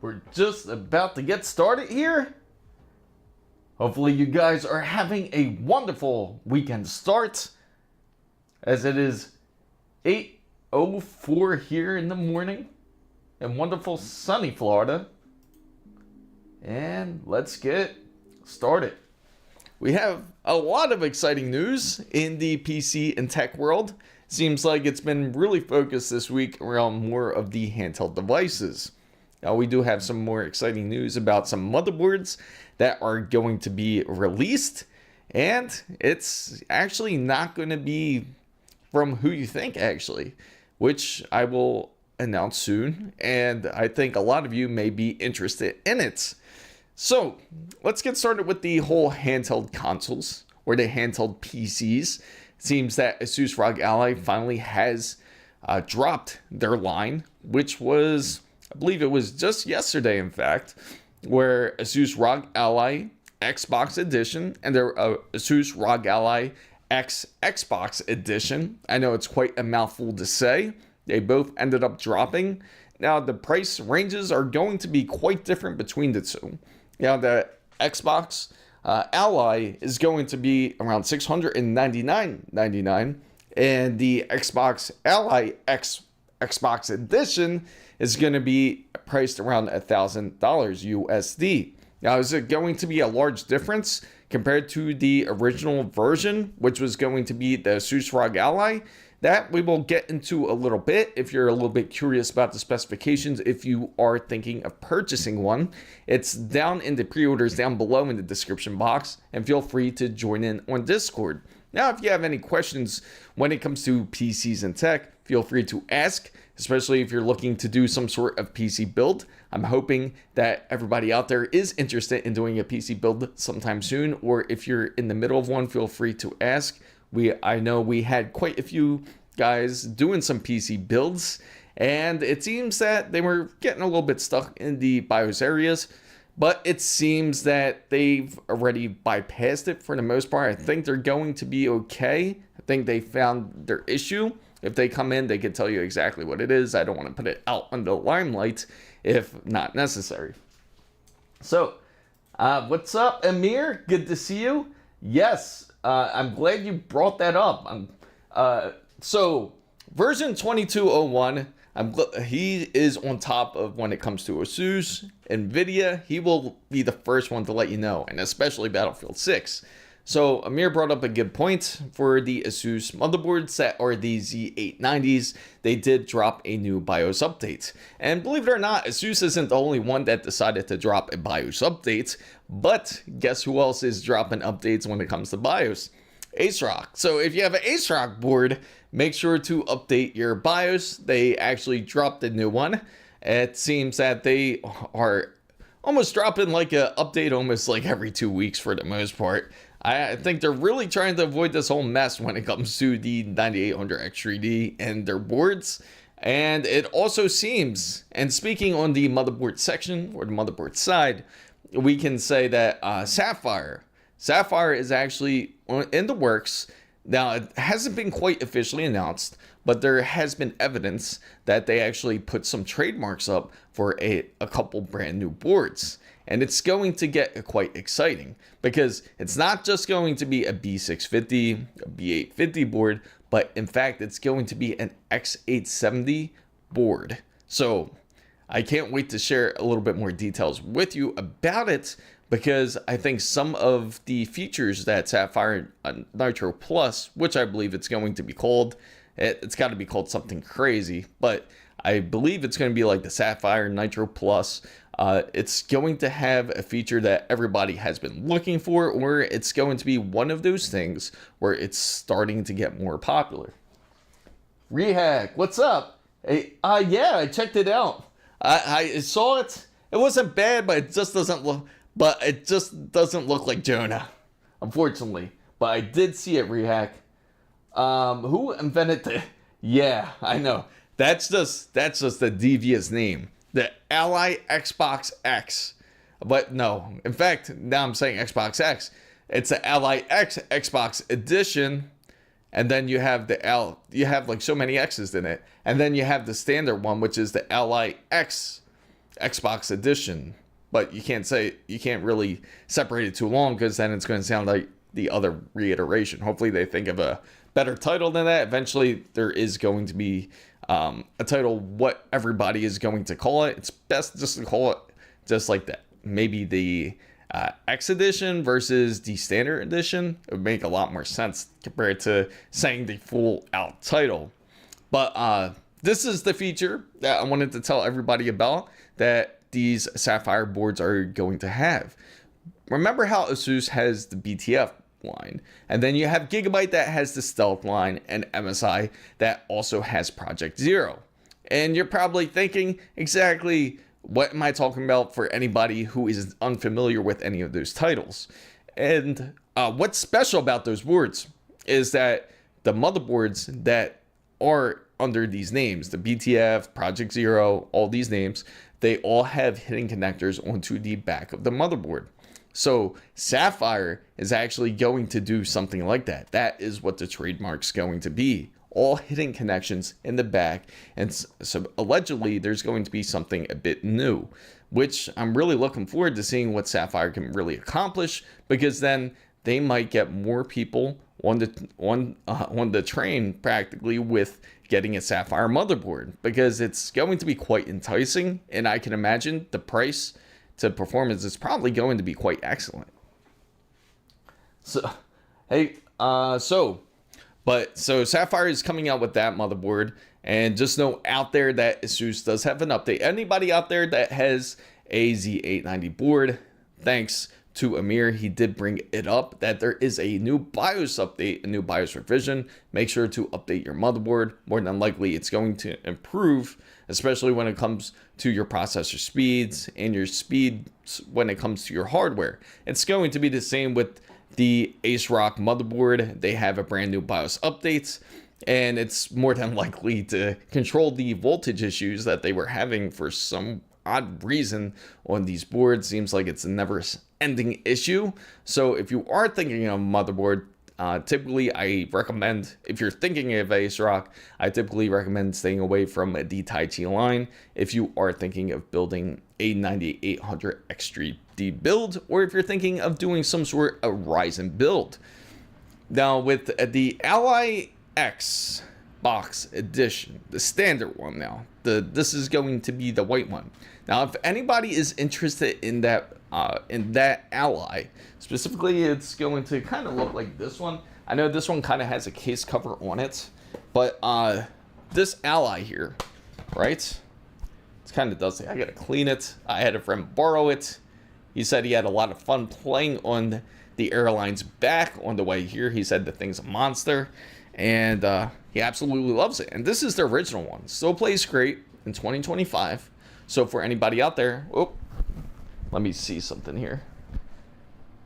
We're just about to get started here. Hopefully you guys are having a wonderful weekend start, as it is 8:04 here in the morning in wonderful sunny Florida. And let's get started. We have a lot of exciting news in the PC and tech world. Seems like it's been really focused this week around more of the handheld devices. Now, we do have some more exciting news about some motherboards that are going to be released, and it's actually not going to be from who you think, actually, which I will announce soon, and I think a lot of you may be interested in it. So let's get started with the whole handheld consoles, or the handheld PCs. It seems that ASUS ROG Ally finally has dropped their line, which was, I believe it was just yesterday, in fact, where ASUS ROG Ally Xbox Edition and their ASUS ROG Ally X Xbox Edition. I know it's quite a mouthful to say. They both ended up dropping. Now, the price ranges are going to be quite different between the two. Now, the Xbox Ally is going to be around $699.99, and the Xbox Ally X Xbox Edition is going to be priced around $1,000 USD. Now, is it going to be a large difference compared to the original version, which was going to be the ASUS ROG Ally? That we will get into a little bit if you're a little bit curious about the specifications. If you are thinking of purchasing one, it's down in the pre-orders down below in the description box, and feel free to join in on Discord. Now, if you have any questions when it comes to PCs and tech, feel free to ask, especially if you're looking to do some sort of PC build. I'm hoping that everybody out there is interested in doing a PC build sometime soon, or if you're in the middle of one, feel free to ask. I know we had quite a few guys doing some PC builds, and it seems that they were getting a little bit stuck in the BIOS areas, but it seems that they've already bypassed it for the most part. I think they're going to be okay. I think they found their issue. If they come in, they can tell you exactly what it is. I don't want to put it out under the limelight if not necessary. So, what's up, Amir? Good to see you. Yes, I'm glad you brought that up. So, version 2201, he is on top of when it comes to ASUS, NVIDIA. He will be the first one to let you know, and especially Battlefield 6. So Amir brought up a good point for the ASUS motherboards that are the Z890s. They did drop a new BIOS update. And believe it or not, ASUS isn't the only one that decided to drop a BIOS update. But guess who else is dropping updates when it comes to BIOS? ASRock. So if you have an ASRock board, make sure to update your BIOS. They actually dropped a new one. It seems that they are almost dropping like an update almost like every 2 weeks for the most part. I think they're really trying to avoid this whole mess when it comes to the 9800X3D and their boards. And it also seems, and speaking on the motherboard section or the motherboard side, we can say that Sapphire is actually in the works. Now, it hasn't been quite officially announced, but there has been evidence that they actually put some trademarks up for a couple brand new boards. And it's going to get quite exciting because it's not just going to be a B650, a B850 board, but in fact, it's going to be an X870 board. So I can't wait to share a little bit more details with you about it, because I think some of the features that Sapphire Nitro Plus, which I believe it's going to be called, it's got to be called something crazy, but I believe it's going to be like the Sapphire Nitro Plus. It's going to have a feature that everybody has been looking for, or it's going to be one of those things where it's starting to get more popular. Rehack, what's up? Hey, yeah, I checked it out. I saw it. It wasn't bad, but it just doesn't look. But it just doesn't look like Jonah, unfortunately. But I did see it, Rehack. Who invented the? Yeah, I know. That's just a devious name. The Ally Xbox X. But no, in fact, now I'm saying Xbox X. It's the Ally X Xbox Edition, and then you have you have like so many X's in it, and then you have the standard one, which is the Ally X Xbox Edition, but you can't really separate it too long, because then it's going to sound like the other reiteration. Hopefully they think of a better title than that. Eventually there is going to be a title what everybody is going to call it. It's best just to call it just like that. Maybe the X edition versus the standard edition. It would make a lot more sense compared to saying the full out title. But this is the feature that I wanted to tell everybody about that these Sapphire boards are going to have. Remember how ASUS has the BTF line, and then you have Gigabyte that has the Stealth line, and MSI that also has Project Zero. And you're probably thinking, exactly what am I talking about, for anybody who is unfamiliar with any of those titles. And what's special about those boards is that the motherboards that are under these names, the BTF, Project Zero, all these names, they all have hidden connectors onto the back of the motherboard. So Sapphire is actually going to do something like that. That is what the trademark's going to be. All hidden connections in the back. And so allegedly there's going to be something a bit new, which I'm really looking forward to seeing what Sapphire can really accomplish, because then they might get more people on the train practically with getting a Sapphire motherboard, because it's going to be quite enticing, and I can imagine the price to performance is probably going to be quite excellent. So so Sapphire is coming out with that motherboard, and just know out there that ASUS does have an update. Anybody out there that has a Z890 board, thanks to Amir, he did bring it up that there is a new BIOS update, a new BIOS revision. Make sure to update your motherboard. More than likely, it's going to improve, especially when it comes to your processor speeds and your speeds when it comes to your hardware. It's going to be the same with the ASRock motherboard. They have a brand new BIOS update, and it's more than likely to control the voltage issues that they were having for some odd reason on these boards. Seems like it's a never ending issue. So if you are thinking of a motherboard, typically I recommend, if you're thinking of ASRock, I typically recommend staying away from the Taichi line if you are thinking of building a 9800 X3D build, or if you're thinking of doing some sort of Ryzen build. Now with the Ally X box edition, the standard one, now this is going to be the white one. Now if anybody is interested in that Ally specifically, it's going to kind of look like this one. I know this one kind of has a case cover on it, but this Ally here, right, it's kind of dusty. I gotta clean it. I had a friend borrow it. He said he had a lot of fun playing on the airline's back on the way here. He said the thing's a monster, and he absolutely loves it. And this is the original one. Still plays great in 2025. So for anybody out there, let me see something here.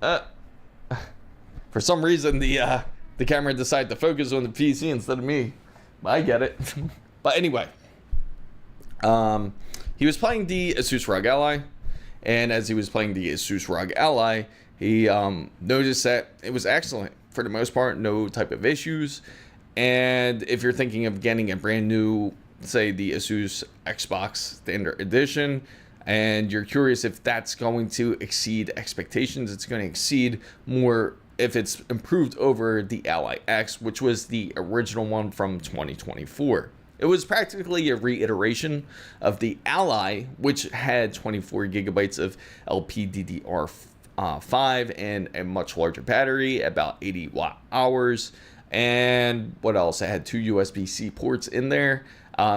For some reason, the camera decided to focus on the PC instead of me. But I get it. But anyway, he was playing the ASUS ROG Ally, and as he was playing the ASUS ROG Ally, he noticed that it was excellent for the most part, no type of issues. And if you're thinking of getting a brand new, say the ASUS Xbox Standard Edition, and you're curious if that's going to exceed expectations, it's going to exceed more if it's improved over the Ally X, which was the original one from 2024. It was practically a reiteration of the Ally, which had 24 gigabytes of LPDDR5 and a much larger battery, about 80 watt hours. And what else? I had 2 USB-C ports in there.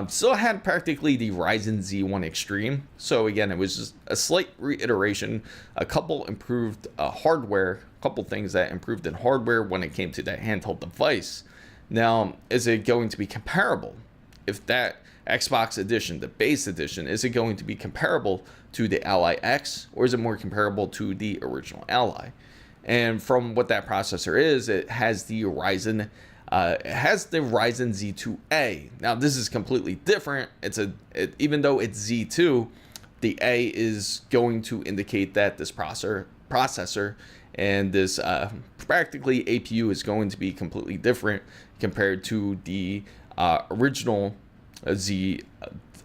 Still had practically the Ryzen Z1 Extreme. So again, it was just a slight reiteration, a couple improved hardware, a couple things that improved in hardware when it came to that handheld device. Now, is it going to be comparable? If that Xbox edition, the base edition, is it going to be comparable to the Ally X, or is it more comparable to the original Ally? And from what that processor is, it has the Ryzen Z2A. Now this is completely different. Even though it's Z2, the A is going to indicate that this processor and this practically APU is going to be completely different compared to the original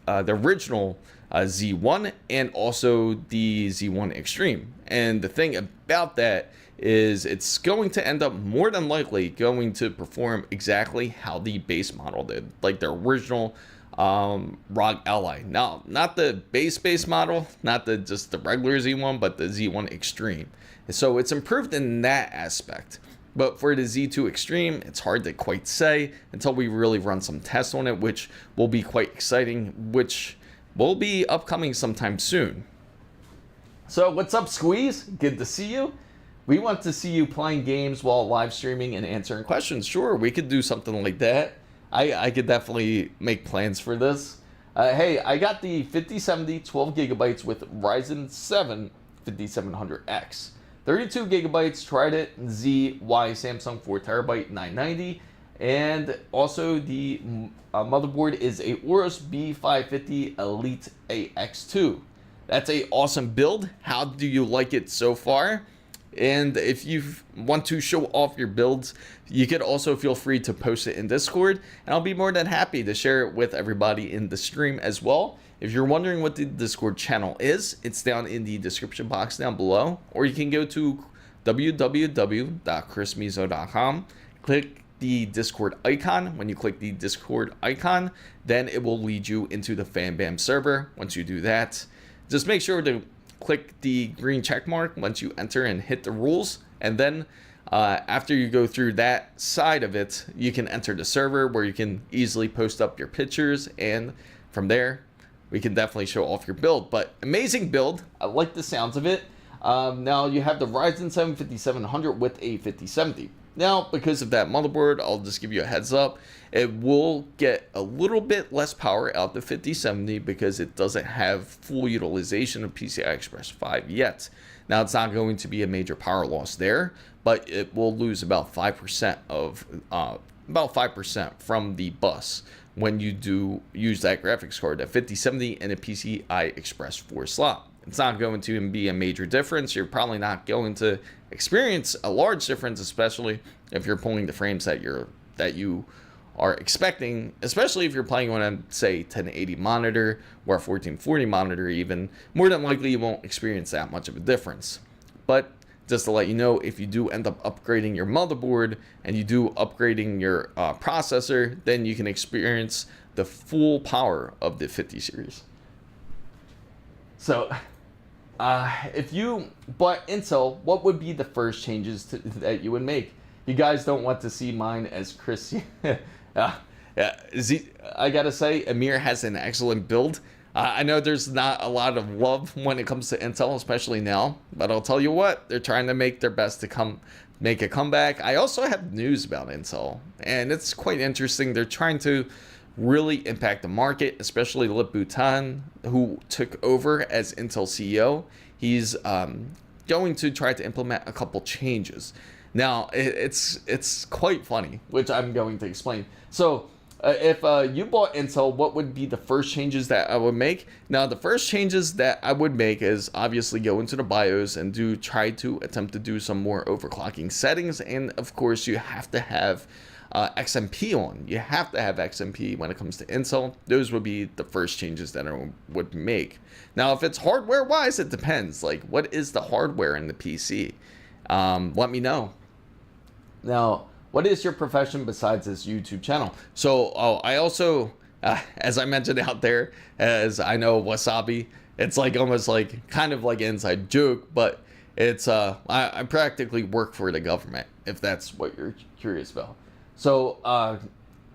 the original Z1 and also the Z1 Extreme. And the thing about that is it's going to end up more than likely going to perform exactly how the base model did, like the original ROG Ally. Now, not the base model, not just the regular Z1, but the Z1 Extreme. So it's improved in that aspect. But for the Z2 Extreme, it's hard to quite say until we really run some tests on it, which will be quite exciting, which will be upcoming sometime soon. So what's up, Squeeze? Good to see you. We want to see you playing games while live streaming and answering questions. Sure, we could do something like that. I could definitely make plans for this. Hey, I got the 5070 12 gigabytes with Ryzen 7 5700X. 32 gigabytes, tried it, Z, Y, Samsung 4 terabyte 990. And also the motherboard is a Aorus B550 Elite AX2. That's a awesome build. How do you like it so far? And if you want to show off your builds, you could also feel free to post it in Discord, and I'll be more than happy to share it with everybody in the stream as well. If you're wondering what the Discord channel is, it's down in the description box down below, or you can go to www.chrismizo.com, click the Discord icon. When you click the Discord icon, then it will lead you into the FanBam server. Once you do that, just make sure to click the green check mark once you enter and hit the rules, and then after you go through that side of it, you can enter the server where you can easily post up your pictures, and from there we can definitely show off your build. But amazing build, I like the sounds of it. Now you have the Ryzen 7 5700 with a 5070. Now, because of that motherboard, I'll just give you a heads up. It will get a little bit less power out the 5070 because it doesn't have full utilization of PCI Express 5 yet. Now, it's not going to be a major power loss there, but it will lose about 5% from the bus when you do use that graphics card, that 5070 in a PCI Express 4 slot. It's not going to be a major difference. You're probably not going to experience a large difference, especially if you're pulling the frames that you are expecting, especially if you're playing on a, say, 1080 monitor or a 1440 monitor even. More than likely, you won't experience that much of a difference. But just to let you know, if you do end up upgrading your motherboard and you do upgrading your processor, then you can experience the full power of the 50 series. So, if you bought Intel, what would be the first changes that you would make? You guys don't want to see mine as Chris. I gotta say, Amir has an excellent build. I know there's not a lot of love when it comes to Intel, especially now, but I'll tell you what, they're trying to make their best to make a comeback. I also have news about Intel, and it's quite interesting. They're trying to really impact the market, especially Lip Bhutan, who took over as Intel CEO. He's going to try to implement a couple changes. Now, it's quite funny, which I'm going to explain. So, if you bought Intel, what would be the first changes that I would make? Now, the first changes that I would make is obviously go into the BIOS and try to attempt to do some more overclocking settings. And of course, you have to have XMP on. You have to have XMP when it comes to Intel. Those would be the first changes that I would make. Now, if it's hardware wise, it depends. Like, what is the hardware in the PC? Let me know. Now, what is your profession besides this YouTube channel? So, I also, as I mentioned out there, as I know Wasabi, it's like almost like kind of like an inside joke, but it's I practically work for the government, if that's what you're curious about. So,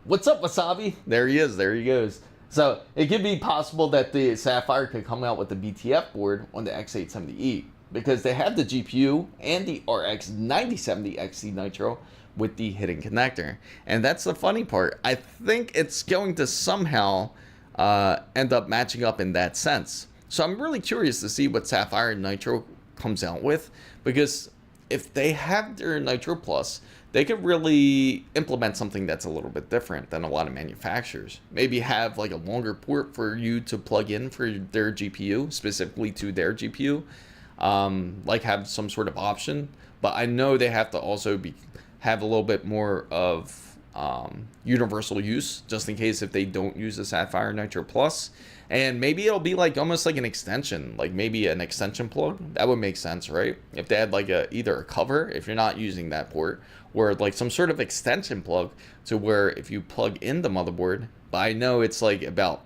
what's up, Wasabi? There he is. There he goes. So, it could be possible that the Sapphire could come out with the BTF board on the X870E because they have the GPU and the RX 9070 XT Nitro with the hidden connector. And that's the funny part. I think it's going to somehow end up matching up in that sense. So, I'm really curious to see what Sapphire Nitro comes out with, because if they have their Nitro Plus, they could really implement something that's a little bit different than a lot of manufacturers. Maybe have like a longer port for you to plug in for their GPU, specifically to their GPU, like have some sort of option. But I know they have to also have a little bit more of universal use, just in case if they don't use the Sapphire Nitro Plus. And maybe it'll be like almost like an extension, like maybe an extension plug. That would make sense, right? If they had like either a cover, if you're not using that port, or like some sort of extension plug to where if you plug in the motherboard, but I know it's like about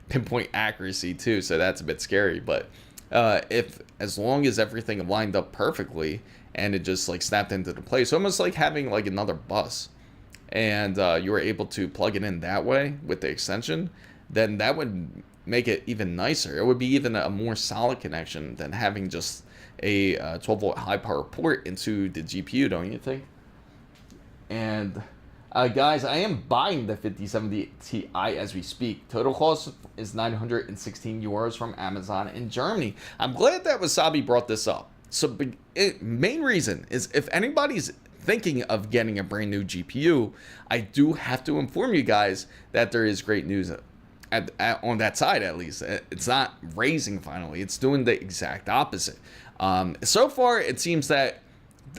pinpoint accuracy too, so that's a bit scary. But if as long as everything lined up perfectly and it just like snapped into the place, almost like having like another bus, and you were able to plug it in that way with the extension, then that would make it even nicer. It would be even a more solid connection than having just a 12 volt high power port into the GPU, don't you think? And guys, I am buying the 5070 Ti as we speak. Total cost is 916 euros from Amazon in Germany. I'm glad that Wasabi brought this up. So main reason is if anybody's thinking of getting a brand new GPU, I do have to inform you guys that there is great news on that side. At least it's not raising finally, it's doing the exact opposite. So far it seems that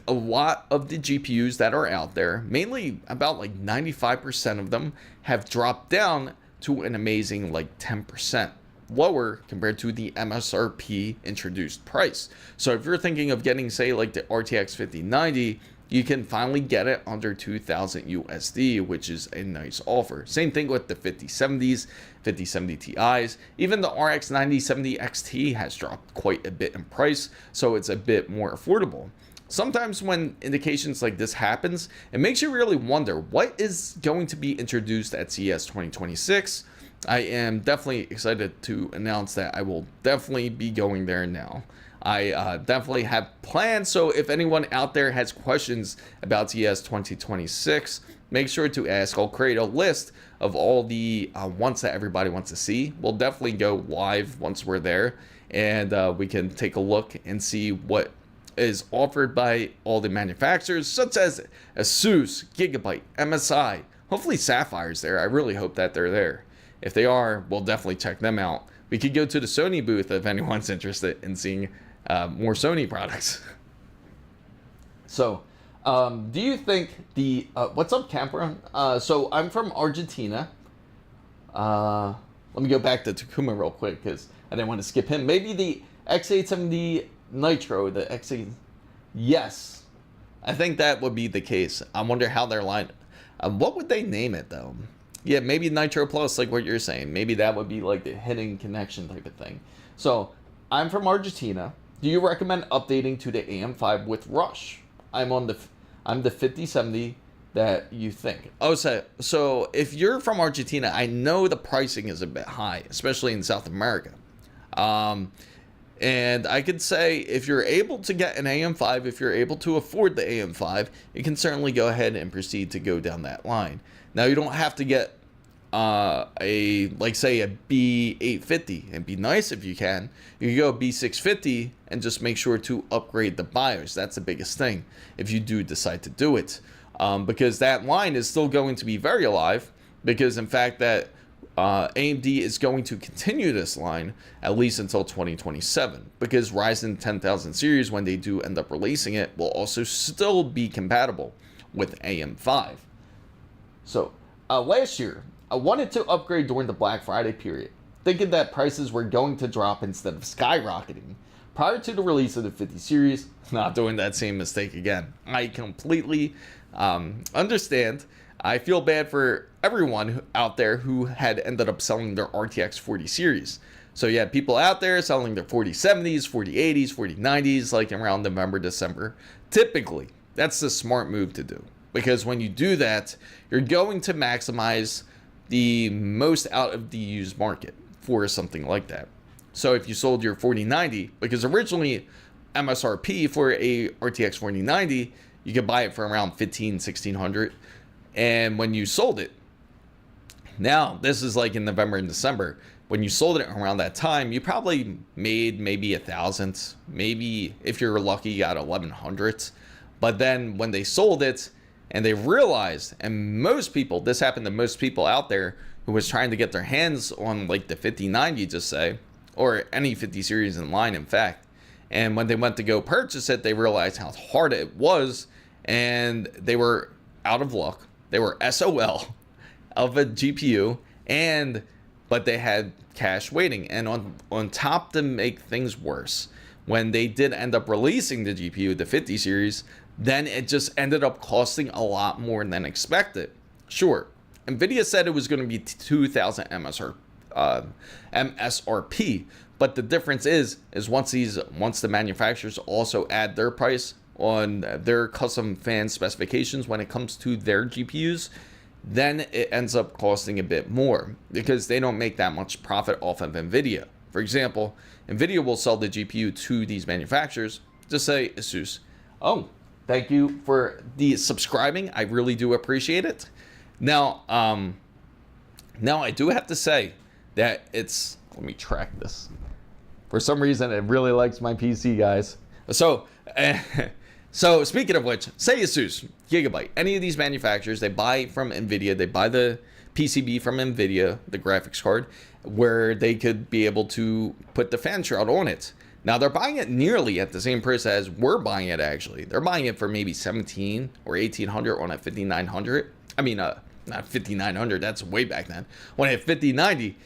a lot of the GPUs that are out there, mainly about like 95% of them, have dropped down to an amazing like 10% lower compared to the MSRP introduced price. So if you're thinking of getting, say, like the RTX 5090, you can finally get it under 2,000 USD, which is a nice offer. Same thing with the 5070s, 5070 Ti's. Even the RX 9070 XT has dropped quite a bit in price, so it's a bit more affordable. Sometimes when indications like this happens, it makes you really wonder what is going to be introduced at CES 2026. I am definitely excited to announce that I will definitely be going there now. I definitely have plans, so if anyone out there has questions about CES 2026, make sure to ask. I'll create a list of all the ones that everybody wants to see. We'll definitely go live once we're there, and we can take a look and see what is offered by all the manufacturers, such as ASUS, Gigabyte, MSI. Hopefully Sapphire's there. I really hope that they're there. If they are, we'll definitely check them out. We could go to the Sony booth if anyone's interested in seeing more Sony products. So, do you think the... what's up, Camper? So, I'm from Argentina. Let me go back to Takuma real quick, because I didn't want to skip him. Maybe the X870 Nitro, the X8... Yes. I think that would be the case. I wonder how they're lined. What would they name it, though? Yeah, maybe Nitro Plus, like what you're saying. Maybe that would be like the hidden connection type of thing. So, I'm from Argentina. Do you recommend updating to the AM5 with Rush? I'm the 5070 that you think. Oh, so if you're from Argentina, I know the pricing is a bit high, especially in South America. And I could say if you're able to get an AM5, if you're able to afford the AM5, you can certainly go ahead and proceed to go down that line. Now, you don't have to get say a B850. It'd be nice if you can. You can go B650 and just make sure to upgrade the BIOS. That's the biggest thing if you do decide to do it. Because that line is still going to be very alive, because in fact that AMD is going to continue this line at least until 2027, because Ryzen 10,000 series, when they do end up releasing it, will also still be compatible with AM5. So last year, I wanted to upgrade during the Black Friday period, thinking that prices were going to drop instead of skyrocketing. Prior to the release of the 50 series, not doing that same mistake again. I completely understand. I feel bad for everyone out there who had ended up selling their RTX 40 series. So you had people out there selling their 4070s, 4080s, 4090s, like around November, December. Typically, that's the smart move to do, because when you do that, you're going to maximize the most out of the used market for something like that. So if you sold your 4090, because originally MSRP for a RTX 4090, you could buy it for around $1,500-$1,600. And when you sold it, now this is like in November and December, when you sold it around that time, you probably made maybe $1,000, maybe if you're lucky, you got $1,100. But then when they sold it and they realized, and most people, this happened to most people out there who was trying to get their hands on like the 5090, just say, or any 50 series in line, in fact. And when they went to go purchase it, they realized how hard it was, and they were out of luck. They were SOL of a GPU, but they had cash waiting. And on top, to make things worse, when they did end up releasing the GPU, the 50 series, then it just ended up costing a lot more than expected. Sure, NVIDIA said it was going to be 2,000 MSRP, but the difference is once the manufacturers also add their price on their custom fan specifications when it comes to their GPUs, then it ends up costing a bit more because they don't make that much profit off of NVIDIA. For example, NVIDIA will sell the GPU to these manufacturers, just say ASUS. Oh, thank you for the subscribing. I really do appreciate it. Now I do have to say that let me track this. For some reason, it really likes my PC, guys. So speaking of which, say ASUS, Gigabyte, any of these manufacturers, they buy from NVIDIA, they buy the PCB from NVIDIA, the graphics card, where they could be able to put the fan shroud on it. Now, they're buying it nearly at the same price as we're buying it, actually. They're buying it for maybe $1,700 or $1,800 on a 5900. I mean, not 5900, that's way back then. On a 5090.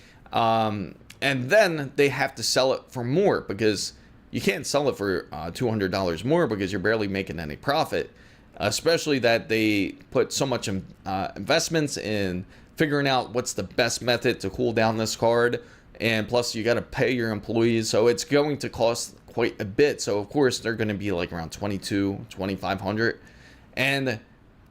And then they have to sell it for more because you can't sell it for $200 more because you're barely making any profit. Especially that they put so much investments in figuring out what's the best method to cool down this card. And plus you got to pay your employees. So it's going to cost quite a bit. So of course they're going to be like around $2,200. And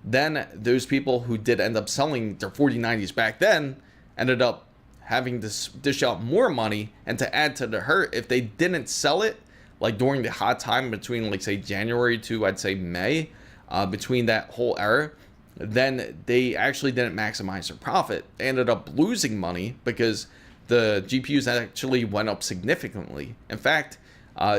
then those people who did end up selling their 4090s back then ended up having to dish out more money. And to add to the hurt, if they didn't sell it like during the hot time between, like, say January to, I'd say, May, between that whole era, then they actually didn't maximize their profit. They ended up losing money because the GPUs actually went up significantly. In fact,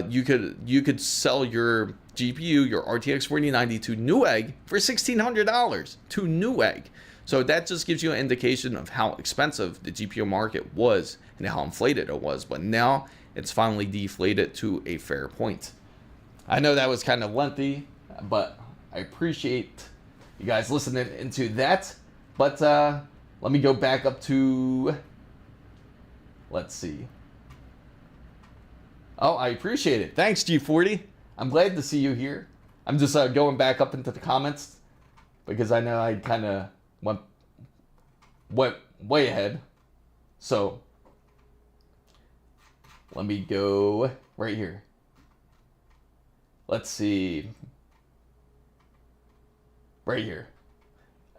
you could sell your GPU, your RTX 4090 to Newegg for $1,600 to Newegg. So that just gives you an indication of how expensive the GPU market was and how inflated it was. But now it's finally deflated to a fair point. I know that was kind of lengthy, but I appreciate you guys listening into that. But let me go back up to, let's see. Oh, I appreciate it. Thanks, G40. I'm glad to see you here. I'm just going back up into the comments because I know I kind of went way ahead. So let me go right here. Let's see. Right here.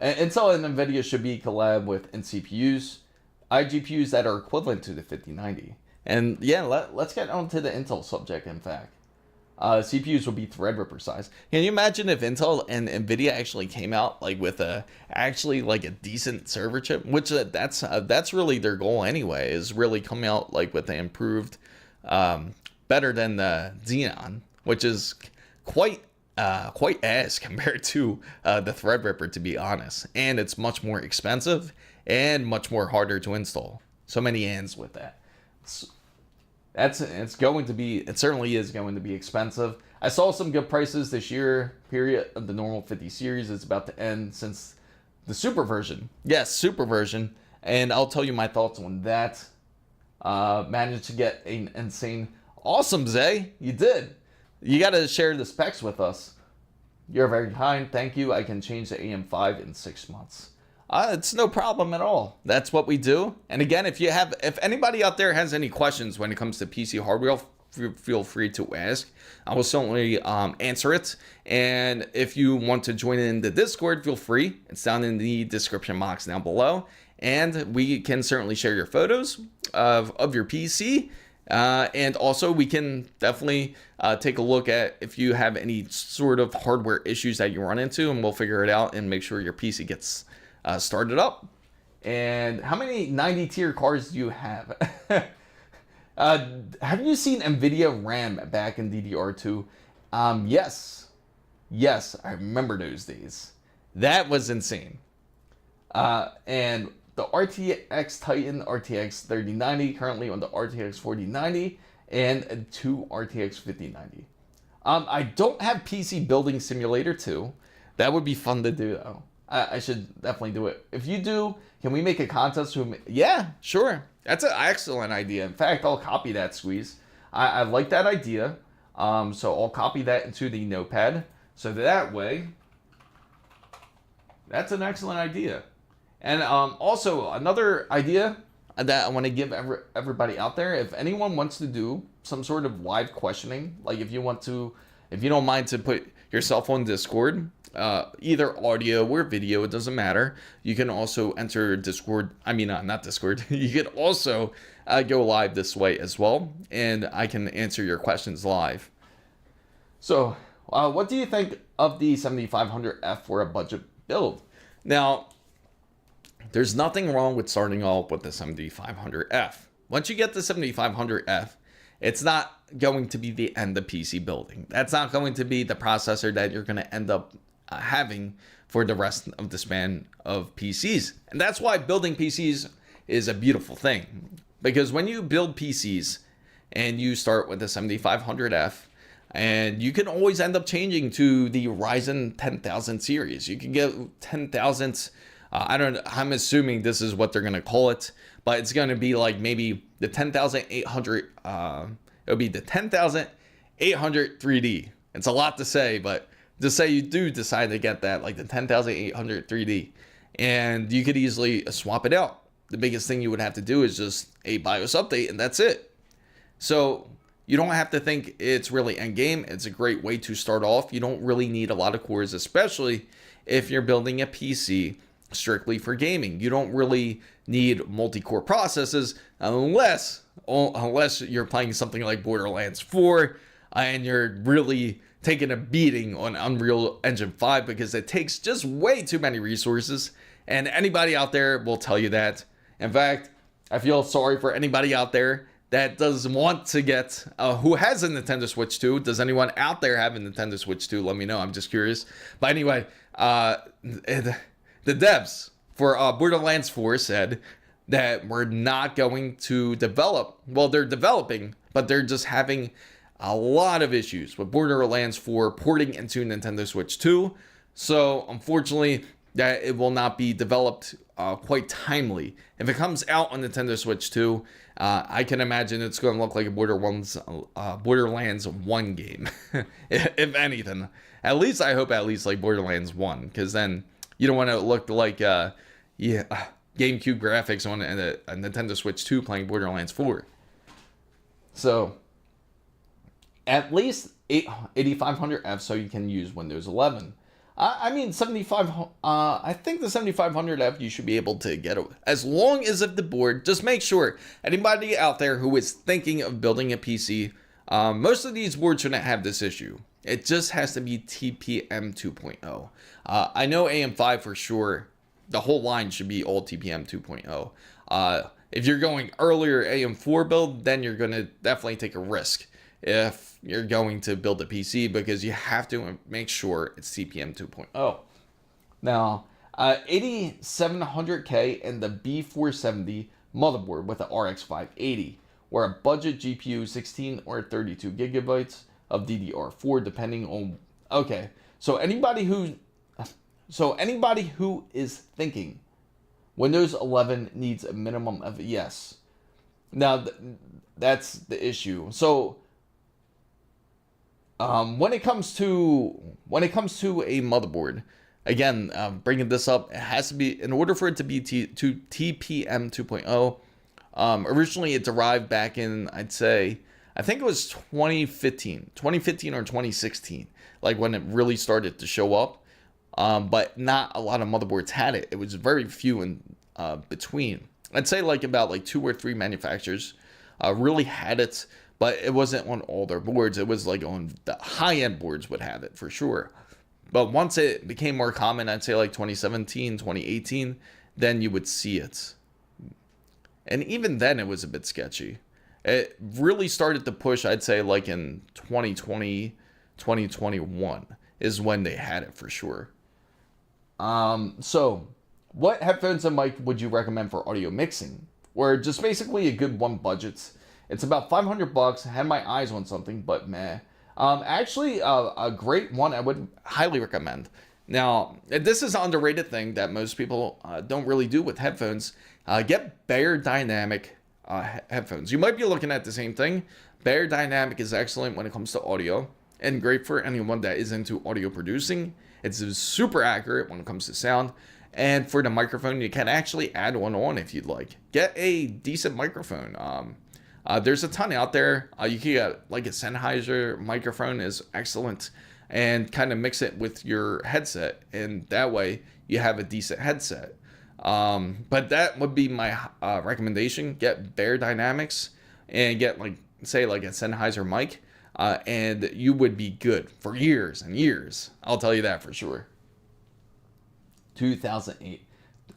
Intel and NVIDIA should be collab with CPUs, iGPUs that are equivalent to the 5090. And yeah, let's get on to the Intel subject, in fact. CPUs will be Threadripper size. Can you imagine if Intel and NVIDIA actually came out like with a decent server chip? Which that's really their goal anyway, is really come out like with the improved, better than the Xeon, which is quite ass compared to the Threadripper, to be honest. And it's much more expensive and much more harder to install. So many ands with that. It certainly is going to be expensive. I saw some good prices this year. Period of the normal 50 series is about to end since the super version. Yes, super version. And I'll tell you my thoughts on that. Managed to get an insane, awesome, Zay. You did. You got to share the specs with us. You're very kind. Thank you. I can change the AM5 in 6 months. It's no problem at all. That's what we do. And again, if anybody out there has any questions when it comes to PC hardware, feel free to ask. I will certainly answer it. And if you want to join in the Discord, feel free. It's down in the description box down below. And we can certainly share your photos of your PC. And also we can definitely take a look at if you have any sort of hardware issues that you run into, and we'll figure it out and make sure your PC gets started up. And how many 90 tier cards do you have? Have you seen NVIDIA RAM back in DDR2? Yes, I remember those days. That was insane. And the RTX Titan RTX 3090 currently on the RTX 4090 and 2 RTX 5090. I don't have PC Building Simulator 2. That would be fun to do though. I should definitely do it. If you do, can we make a contest? Yeah, sure. That's an excellent idea. In fact, I'll copy that, Squeeze. I like that idea. So I'll copy that into the notepad. So that way, that's an excellent idea. And also another idea that I want to give everybody out there, if anyone wants to do some sort of live questioning, like if you don't mind to put yourself on Discord, either audio or video, it doesn't matter. You can also enter Discord. I mean, not Discord. You could also go live this way as well, and I can answer your questions live. So, what do you think of the 7500F for a budget build? Now, there's nothing wrong with starting off with the 7500F. Once you get the 7500F, it's not going to be the end of PC building. That's not going to be the processor that you're going to end up having for the rest of the span of PCs. And that's why building PCs is a beautiful thing. Because when you build PCs and you start with the 7500F, and you can always end up changing to the Ryzen 10,000 series. You can get 10,000, I'm assuming this is what they're going to call it, but it's going to be like maybe the 10,800, it'll be the 10,800 3D. It's a lot to say, but just say you do decide to get that, like the 10,800 3D, and you could easily swap it out. The biggest thing you would have to do is just a BIOS update, and that's it. So you don't have to think it's really endgame. It's a great way to start off. You don't really need a lot of cores, especially if you're building a PC strictly for gaming. You don't really need multi-core processes unless you're playing something like Borderlands 4 and you're really taking a beating on Unreal Engine 5 because it takes just way too many resources. And anybody out there will tell you that. In fact, I feel sorry for anybody out there that does want to get, who has a Nintendo Switch 2. Does anyone out there have a Nintendo Switch 2? Let me know. I'm just curious. But anyway, the devs for Borderlands 4 said that we're not going to develop. Well, they're developing, but they're just having a lot of issues with Borderlands 4 porting into Nintendo Switch 2. So unfortunately, that it will not be developed quite timely. If it comes out on Nintendo Switch 2, I can imagine it's going to look like a Borderlands 1 game, if anything. At least I hope like Borderlands 1, because then you don't want to look like GameCube graphics on a Nintendo Switch 2 playing Borderlands 4. So at least 8500F so you can use Windows 11. I mean, I think the 7500F you should be able to get it. As long as if the board, just make sure, anybody out there who is thinking of building a PC, most of these boards shouldn't have this issue. It just has to be TPM 2.0. I know AM5 for sure, the whole line should be all TPM 2.0. If you're going earlier AM4 build, then you're going to definitely take a risk if you're going to build a PC, because you have to make sure it's TPM 2.0. Now, 8700K and the B470 motherboard with the RX 580, or a budget GPU 16 or 32 gigabytes of DDR4, depending on. Okay, so anybody who is thinking Windows 11 needs a minimum of yes. Now that's the issue. So when it comes to a motherboard, again, bringing this up, it has to be, in order for it to be TPM 2.0. Originally, it derived back in, I think it was 2015 or 2016, like when it really started to show up. But not a lot of motherboards had it. It was very few in between. I'd say like about like 2 or 3 manufacturers really had it. But it wasn't on all their boards. It was like on the high-end boards would have it for sure. But once it became more common, I'd say like 2017, 2018, then you would see it. And even then it was a bit sketchy. It really started to push, I'd say like in 2020, 2021 is when they had it for sure. So what headphones and mic would you recommend for audio mixing? Or just basically a good one budget? It's about $500. I had my eyes on something, but meh. Actually, a great one I would highly recommend. Now, this is an underrated thing that most people don't really do with headphones. Get Beyerdynamic headphones. You might be looking at the same thing. Beyerdynamic is excellent when it comes to audio and great for anyone that is into audio producing. It's super accurate when it comes to sound. And for the microphone, you can actually add one on if you'd like. Get a decent microphone. There's a ton out there. You can get like a Sennheiser microphone is excellent, and kind of mix it with your headset, and that way you have a decent headset. But that would be my recommendation. Get Beyerdynamics and get like a Sennheiser mic, and you would be good for years and years. I'll tell you that for sure. 2008.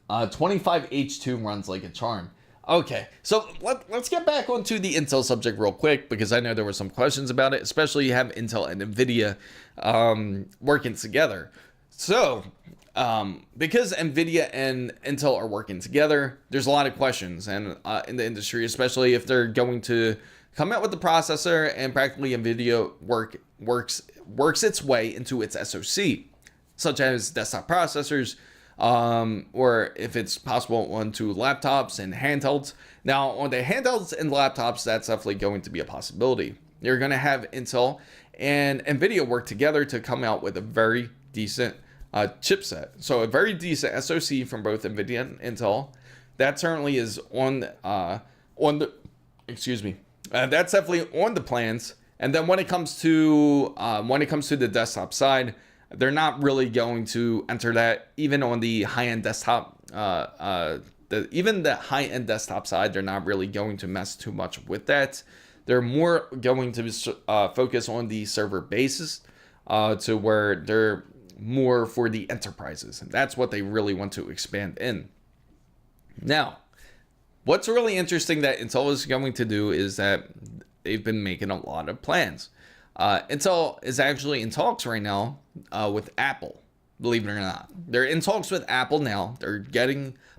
25H2 runs like a charm. Okay, so let's get back onto the Intel subject real quick, because I know there were some questions about it, especially you have Intel and NVIDIA working together. So, because NVIDIA and Intel are working together, there's a lot of questions and in the industry, especially if they're going to come out with the processor and practically NVIDIA works its way into its SoC, such as desktop processors, or if it's possible onto laptops and handhelds. Now, on the handhelds and laptops, that's definitely going to be a possibility. You're going to have Intel and NVIDIA work together to come out with a very decent chipset. So a very decent SoC from both NVIDIA and Intel. That certainly is on the that's definitely on the plans. And then when it comes to the desktop side, they're not really going to enter that. Even on the high-end desktop, even the high-end desktop side, they're not really going to mess too much with that. They're more going to focus on the server bases, to where they're more for the enterprises, and that's what they really want to expand in. Now, what's really interesting that Intel is going to do is that they've been making a lot of plans. Intel is actually in talks right now with Apple, believe it or not. They're in talks with Apple now. They're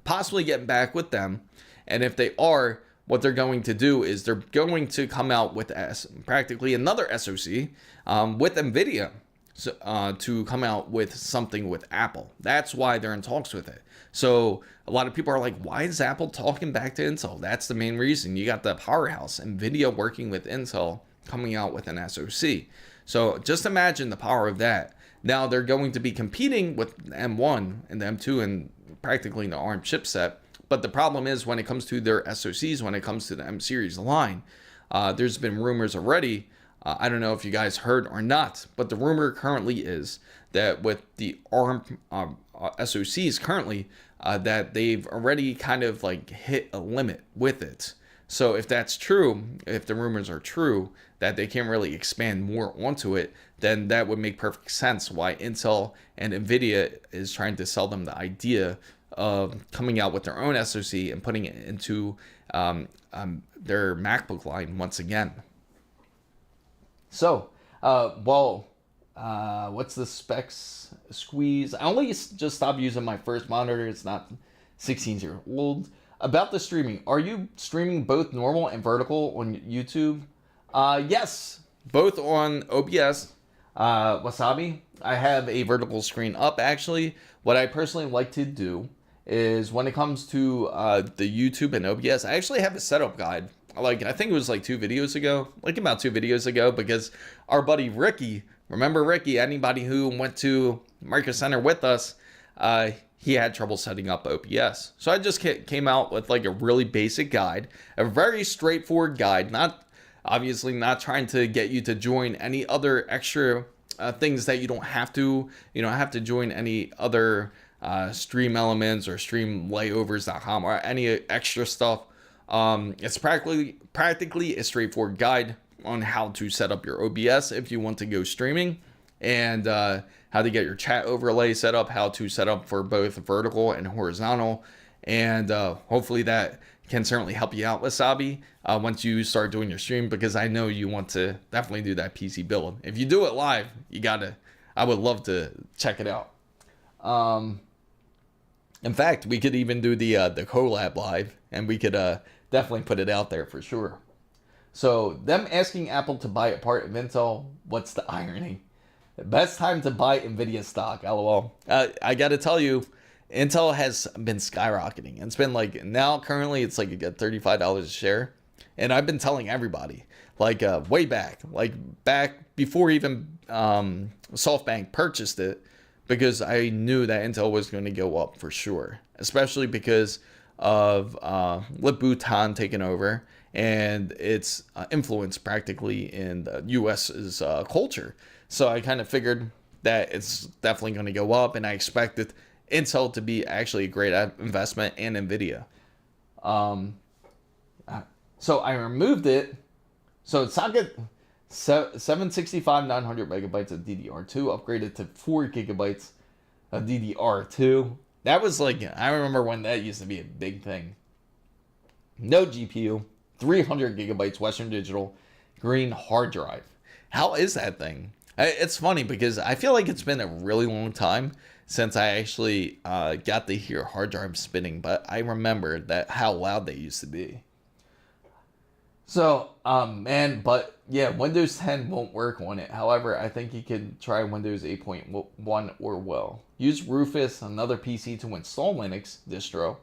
possibly getting back with them. And if they are, what they're going to do is they're going to come out with practically another SoC with NVIDIA, to come out with something with Apple. That's why they're in talks with it. So a lot of people are like, why is Apple talking back to Intel? That's the main reason. You got the powerhouse, NVIDIA, working with Intel, coming out with an SoC. So just imagine the power of that. Now they're going to be competing with the M1 and the M2 and practically the ARM chipset. But the problem is when it comes to their SoCs, when it comes to the M series line, there's been rumors already. I don't know if you guys heard or not, but the rumor currently is that with the ARM SoCs currently, that they've already kind of like hit a limit with it. So if that's true, if the rumors are true, that they can't really expand more onto it, then that would make perfect sense why Intel and NVIDIA is trying to sell them the idea of coming out with their own SoC and putting it into their MacBook line once again. So, what's the specs squeeze? I only just stopped using my first monitor. It's not 16 years old. About the streaming, are you streaming both normal and vertical on YouTube? Yes, both on OBS, Wasabi. I have a vertical screen up, actually. What I personally like to do is when it comes to the YouTube and OBS, I actually have a setup guide. Like, I think it was like about 2 videos ago, because our buddy Ricky, remember Ricky, anybody who went to Micro Center with us, he had trouble setting up OBS. So I just came out with like a really basic guide, a very straightforward guide, obviously not trying to get you to join any other extra things that you don't have to. You don't have to join any other stream elements or streamlayovers.com or any extra stuff. It's practically a straightforward guide on how to set up your OBS if you want to go streaming, and how to get your chat overlay set up, how to set up for both vertical and horizontal, and hopefully that can certainly help you out, Wasabi, once you start doing your stream, because I know you want to definitely do that PC build. If you do it live, I would love to check it out. In fact, we could even do the collab live, and we could definitely put it out there for sure. So them asking Apple to buy a part of Intel, what's the irony? Best time to buy NVIDIA stock, lol. I gotta tell you, Intel has been skyrocketing. It's been like, now currently it's like at $35 a share. And I've been telling everybody, like way back, like back before even SoftBank purchased it, because I knew that Intel was going to go up for sure, especially because of Lip Bhutan taking over and its influence practically in the US's culture. So I kind of figured that it's definitely going to go up, and I expected Intel to be actually a great investment, and NVIDIA. So I removed it. So it's socket 765 900 megabytes of DDR2 upgraded to 4 gigabytes of DDR2. That was like, I remember when that used to be a big thing. No GPU, 300 gigabytes Western Digital green hard drive. How is that thing? It's funny because I feel like it's been a really long time since I actually got to hear hard drive spinning, but I remember that how loud they used to be. So, man, but yeah, Windows 10 won't work on it. However, I think you can try Windows 8.1 or well. Use Rufus, another PC, to install Linux distro.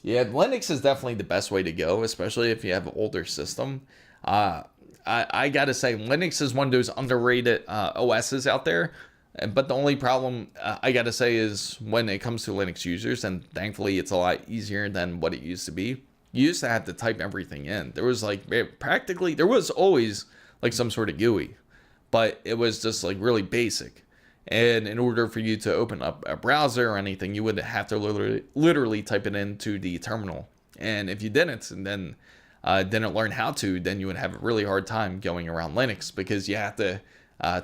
Yeah, Linux is definitely the best way to go, especially if you have an older system. I gotta say, Linux is one of those underrated OSs out there. But the only problem I gotta say is when it comes to Linux users, and thankfully it's a lot easier than what it used to be. You used to have to type everything in. There was like practically, there was always like some sort of GUI, but it was just like really basic. And in order for you to open up a browser or anything, you would have to literally type it into the terminal. And if you didn't, and then didn't learn how to, then you would have a really hard time going around Linux because you have to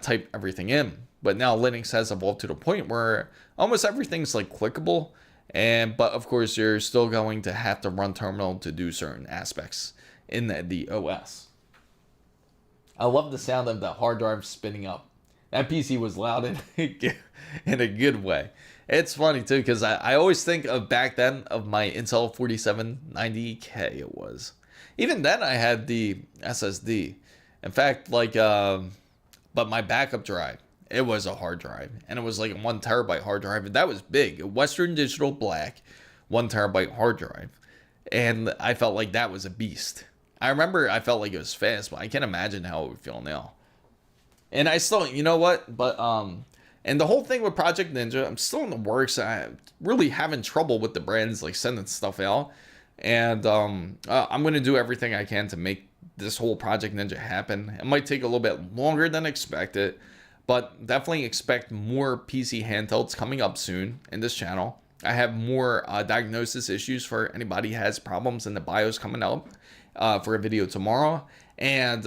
type everything in. But now Linux has evolved to the point where almost everything's like clickable. But of course, you're still going to have to run terminal to do certain aspects in the OS. I love the sound of the hard drive spinning up. That PC was loud in a good way. It's funny too, because I always think of back then of my Intel 4790K it was. Even then I had the SSD. In fact, like, but my backup drive, it was a hard drive, and it was like a 1 terabyte hard drive, and that was big. Western Digital Black, 1 terabyte hard drive, and I felt like that was a beast. I remember I felt like it was fast, but I can't imagine how it would feel now. And I still, you know what? But and the whole thing with Project Ninja, I'm still in the works. I'm really having trouble with the brands like sending stuff out, and I'm gonna do everything I can to make this whole Project Ninja happen. It might take a little bit longer than expected. But definitely expect more PC handhelds coming up soon in this channel. I have more diagnosis issues for anybody who has problems in the BIOS coming up for a video tomorrow. And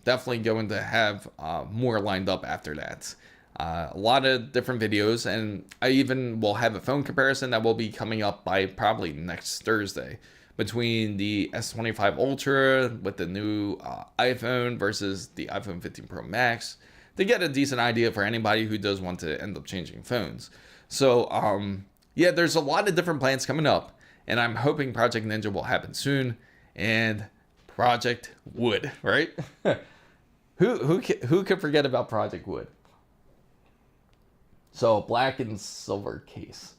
definitely going to have more lined up after that. A lot of different videos. And I even will have a phone comparison that will be coming up by probably next Thursday. Between the S25 Ultra with the new iPhone versus the iPhone 15 Pro Max, to get a decent idea for anybody who does want to end up changing phones. So, yeah, there's a lot of different plans coming up, and I'm hoping Project Ninja will happen soon, and Project Wood, right? who could forget about Project Wood? So, black and silver case.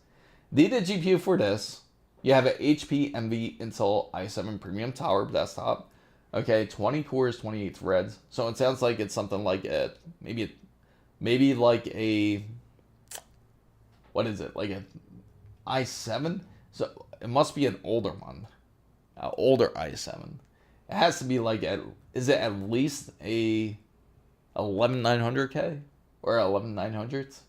Need a GPU for this. You have an HP Envy Intel i7 Premium Tower desktop. Okay, 20 cores, 28 threads. So it sounds like it's something like a, maybe like a, what is it? Like a i7? So it must be an older one. Older i7. It has to be like, is it at least a 11900K? Or 11900s?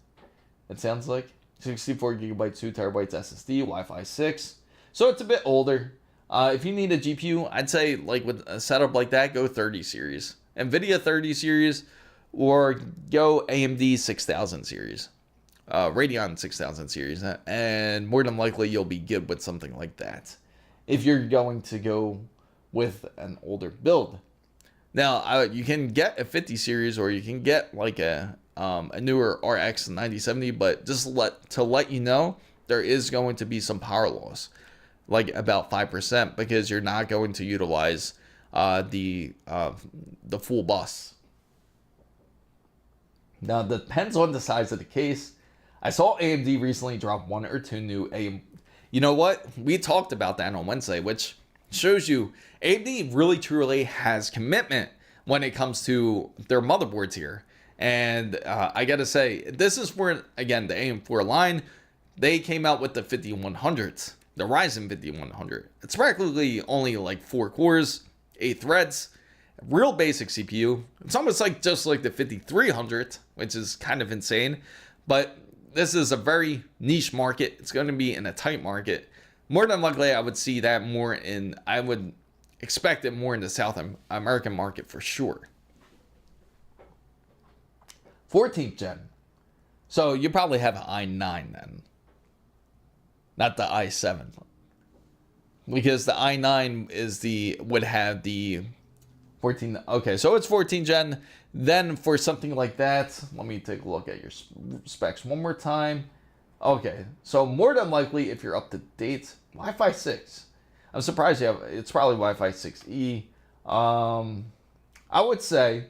It sounds like. 64 gigabytes, 2 terabytes SSD, Wi-Fi 6. So it's a bit older. If you need a GPU, I'd say like with a setup like that, go 30 series. NVIDIA 30 series or go AMD 6000 series. Radeon 6000 series. And more than likely you'll be good with something like that. If you're going to go with an older build. Now, you can get a 50 series or you can get like a newer RX 9070, but just to let you know, there is going to be some power loss. Like about 5%, because you're not going to utilize the full bus. Now, it depends on the size of the case. I saw AMD recently drop 1 or 2 new AM. You know what? We talked about that on Wednesday, which shows you AMD really truly has commitment when it comes to their motherboards here. And I gotta say, this is where, again, the AM4 line, they came out with the 5100s, the Ryzen 5100. It's practically only like 4 cores, 8 threads, real basic CPU. It's almost like just like the 5300, which is kind of insane. But this is a very niche market. It's going to be in a tight market. More than likely, I would see that more in, I would expect it more in the South American market for sure. 14th gen. So you probably have an i9 then. Not the i7. Because the i9 is would have the 14. Okay, so it's 14 gen. Then for something like that, let me take a look at your specs one more time. Okay, so more than likely, if you're up to date, Wi-Fi 6. I'm surprised you have, it's probably Wi-Fi 6E. I would say,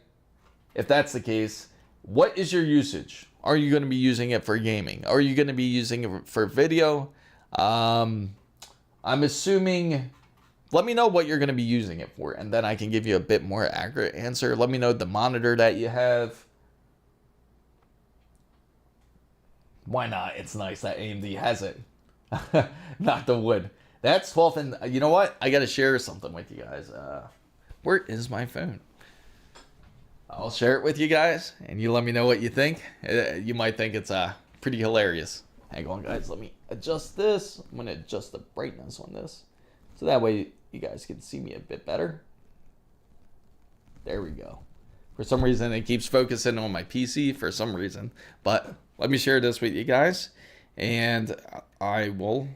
if that's the case, what is your usage? Are you going to be using it for gaming? Are you going to be using it for video? I'm assuming, let me know what you're going to be using it for, and then I can give you a bit more accurate answer. Let me know the monitor that you have. Why not? It's nice that AMD has it. Not the wood. That's 12th, and you know what? I got to share something with you guys. Where is my phone? I'll share it with you guys, and you let me know what you think. You might think it's pretty hilarious. Hang on, guys. Let me adjust this. I'm going to adjust the brightness on this, so that way you guys can see me a bit better. There we go. For some reason, it keeps focusing on my PC for some reason. But let me share this with you guys, and I will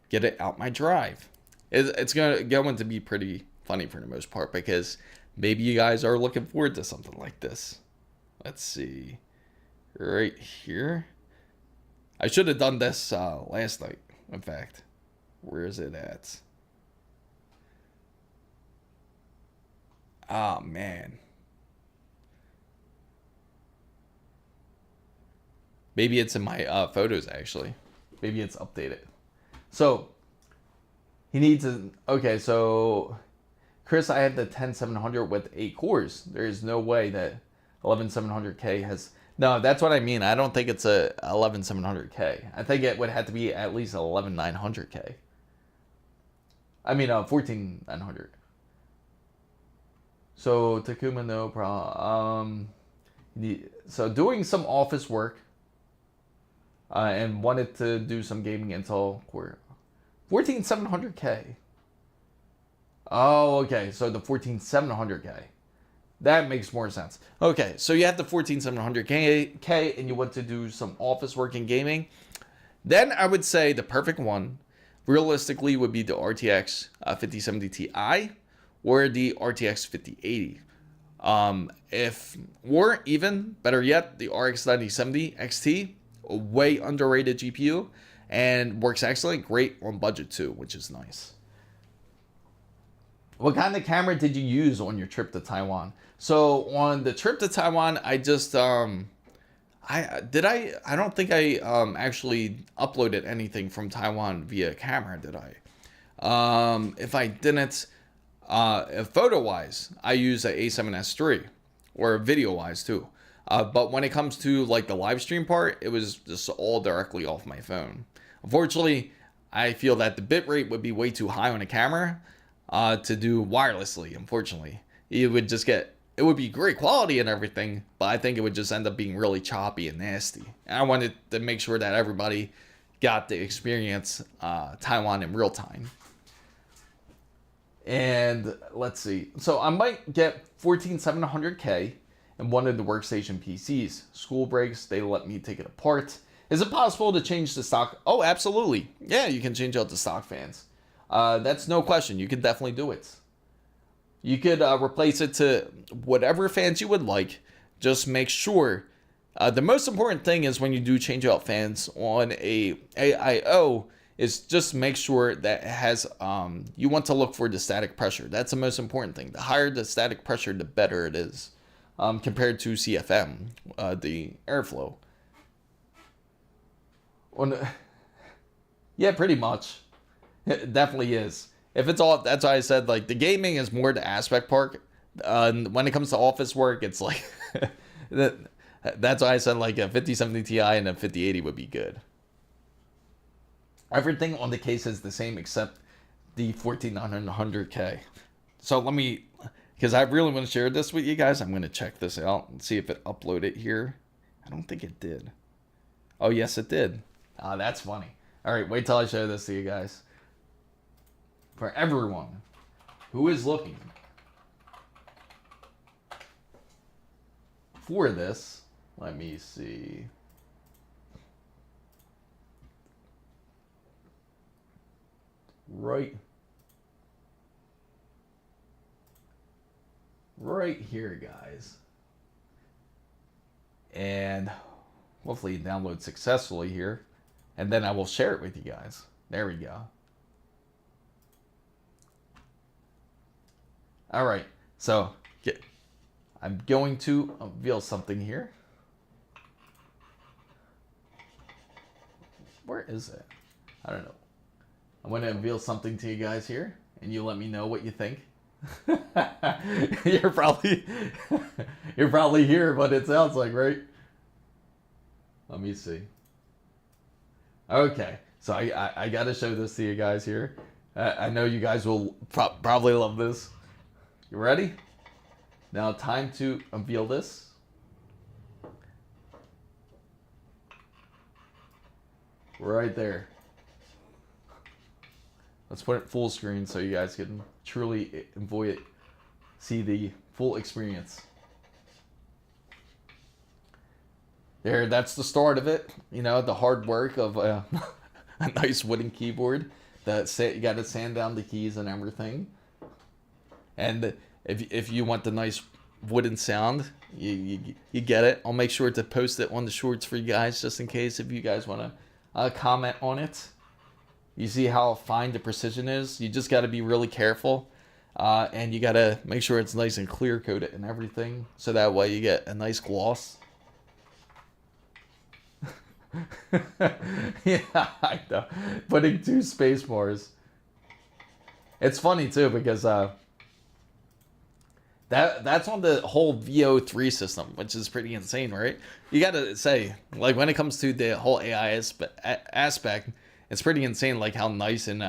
get it out my drive. It's going to be pretty funny for the most part, because maybe you guys are looking forward to something like this. Let's see. Right here. I should have done this last night, in fact. Where is it at? Oh, man. Maybe it's in my photos, actually. Maybe it's updated. So, he needs a... Okay, so... Chris, I have the 10700 with 8 cores. There is no way that 11700K has... No, that's what I mean. I don't think it's a 11700K. I think it would have to be at least 11900K. I mean, 14900. So, Takuma, no problem. So, doing some office work. And wanted to do some gaming Intel Core. 14700K. Oh, okay. So the 14700K. That makes more sense. Okay, so you have the 14700K and you want to do some office work and gaming. Then I would say the perfect one, realistically, would be the RTX 5070 Ti or the RTX 5080. Or even better yet, the RX 9070 XT, a way underrated GPU, and works excellent, great on budget too, which is nice. What kind of camera did you use on your trip to Taiwan? So on the trip to Taiwan, I just I don't think I actually uploaded anything from Taiwan via camera, did I? If I didn't, photo wise, I use a A7S III, or video wise too. But when it comes to like the live stream part, it was just all directly off my phone. Unfortunately, I feel that the bitrate would be way too high on the camera to do wirelessly. Unfortunately, it would be great quality and everything, but I think it would just end up being really choppy and nasty. And I wanted to make sure that everybody got to experience Taiwan in real time. And let's see. So I might get 14700K and one of the workstation PCs. School breaks, they let me take it apart. Is it possible to change the stock? Oh, absolutely. Yeah, you can change out the stock fans. That's no question. You could definitely do it. You could replace it to whatever fans you would like. Just make sure. The most important thing is when you do change out fans on a AIO is just make sure that it has, you want to look for the static pressure. That's the most important thing. The higher the static pressure, the better it is. compared to CFM, the airflow. Yeah, pretty much. It definitely is. If it's all, that's why I said like the gaming is more the aspect part. When it comes to office work, it's like that's why I said like a 5070 Ti and a 5080 would be good. Everything on the case is the same except the 14900K. So let me, because I really want to share this with you guys. I'm going to check this out and see if it uploaded here. I don't think it did. Oh yes, it did. That's funny. All right, wait till I show this to you guys. For everyone who is looking for this, let me see. Right here, guys. And hopefully it downloads successfully here. And then I will share it with you guys. There we go. All right, so I'm going to unveil something here. Where is it? I don't know. I'm going to unveil something to you guys here, and you let me know what you think. You're probably here, but it sounds like, right? Let me see. Okay, so I got to show this to you guys here. I know you guys will probably love this. You ready? Now time to unveil this. Right there. Let's put it full screen so you guys can truly enjoy it, see the full experience. There, that's the start of it. You know, the hard work of a nice wooden keyboard. You got to sand down the keys and everything. And if you want the nice wooden sound, you get it. I'll make sure to post it on the shorts for you guys, just in case if you guys want to comment on it. You see how fine the precision is? You just got to be really careful. And you got to make sure it's nice and clear coated and everything. So that way you get a nice gloss. Yeah, I know. Putting 2 space bars. It's funny too because that's on the whole VO3 system, which is pretty insane, right? You gotta say, like when it comes to the whole AI aspect, it's pretty insane, like how nice and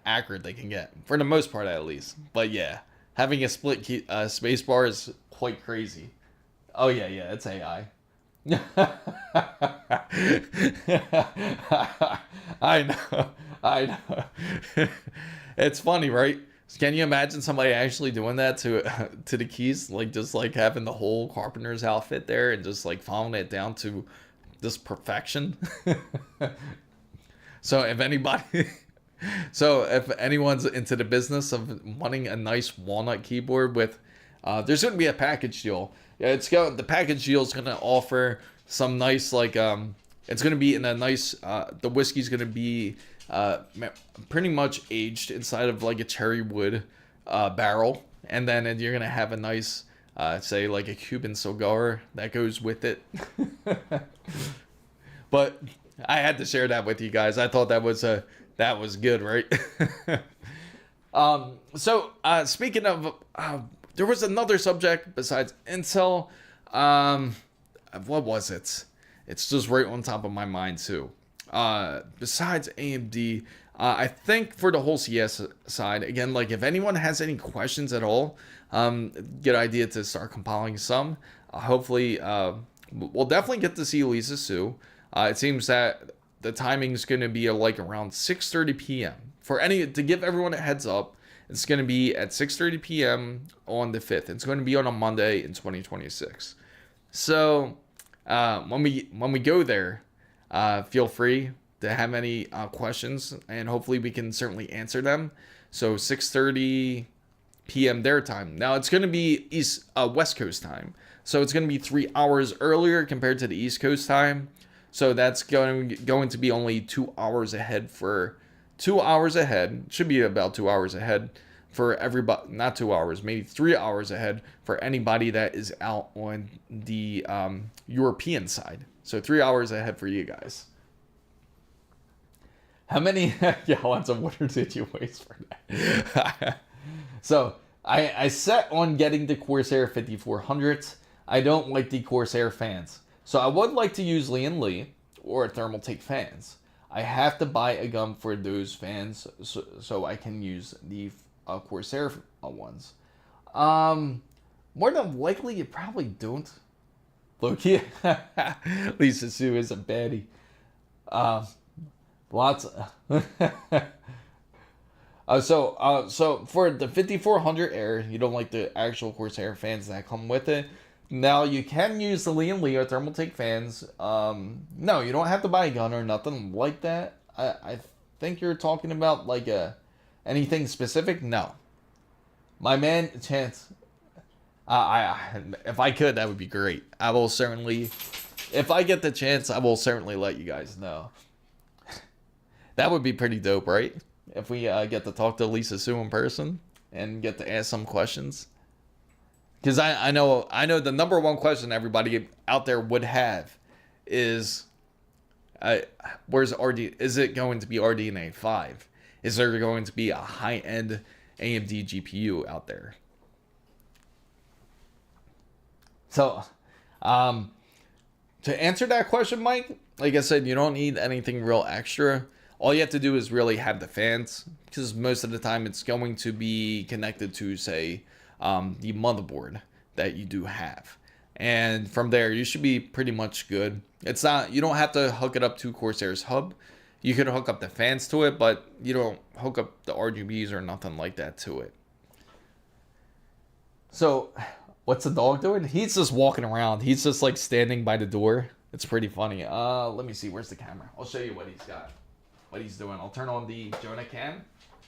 accurate they can get for the most part, at least. But yeah, having a split space bar is quite crazy. Oh yeah, it's AI. I know. It's funny, right? Can you imagine somebody actually doing that to the keys, like just like having the whole carpenter's outfit there and just like following it down to this perfection? So if anyone's into the business of wanting a nice walnut keyboard with, there's going to be a package deal. Yeah, the package deal is going to offer some nice, like, it's going to be in a nice, the whiskey's going to be pretty much aged inside of like a cherry wood barrel. And then you're going to have a nice, say like a Cuban cigar that goes with it. But I had to share that with you guys. I thought that was good, right? So speaking of, there was another subject besides Intel. What was it? It's just right on top of my mind too. Besides AMD, I think for the whole CS side, again, like if anyone has any questions at all, good idea to start compiling some. Hopefully, we'll definitely get to see Lisa Su. It seems that the timing is going to be like around 6:30 p.m. To give everyone a heads up. It's going to be at 6:30 p.m. on the 5th. It's going to be on a Monday in 2026. So when we go there, feel free to have any questions, and hopefully we can certainly answer them. So 6:30 p.m. their time. Now it's going to be West Coast time, so it's going to be 3 hours earlier compared to the East Coast time. So that's going to be only 2 hours ahead. 2 hours ahead. Should be about 2 hours ahead for everybody, not 2 hours, maybe 3 hours ahead for anybody that is out on the European side. So 3 hours ahead for you guys. How many gallons of water did you waste for that? So I set on getting the Corsair 5400s. I don't like the Corsair fans. So I would like to use Lee & Lee or Thermaltake fans. I have to buy a gun for those fans so I can use the Corsair ones. More than likely, you probably don't. Loki, Lisa Sue is a baddie. Lots. So for the 5400 Air, you don't like the actual Corsair fans that come with it. Now you can use the Lee & Lee or Thermaltake fans. No, you don't have to buy a gun or nothing like that. I think you're talking about like anything specific. No, my man, Chance. If I could, that would be great. I will certainly, if I get the chance, I will certainly let you guys know. That would be pretty dope, right? If we get to talk to Lisa Sue in person and get to ask some questions. Because I know the number one question everybody out there would have is, where's RD? Is it going to be RDNA 5? Is there going to be a high-end AMD GPU out there? So, to answer that question, Mike, like I said, you don't need anything real extra. All you have to do is really have the fans, because most of the time it's going to be connected to, say, the motherboard that you do have. And from there, you should be pretty much good. It's not, you don't have to hook it up to Corsair's hub. You could hook up the fans to it, but you don't hook up the RGBs or nothing like that to it. So, what's the dog doing? He's just walking around. He's just like standing by the door. It's pretty funny. Let me see. Where's the camera? I'll show you what he's got. What he's doing. I'll turn on the Jonah cam,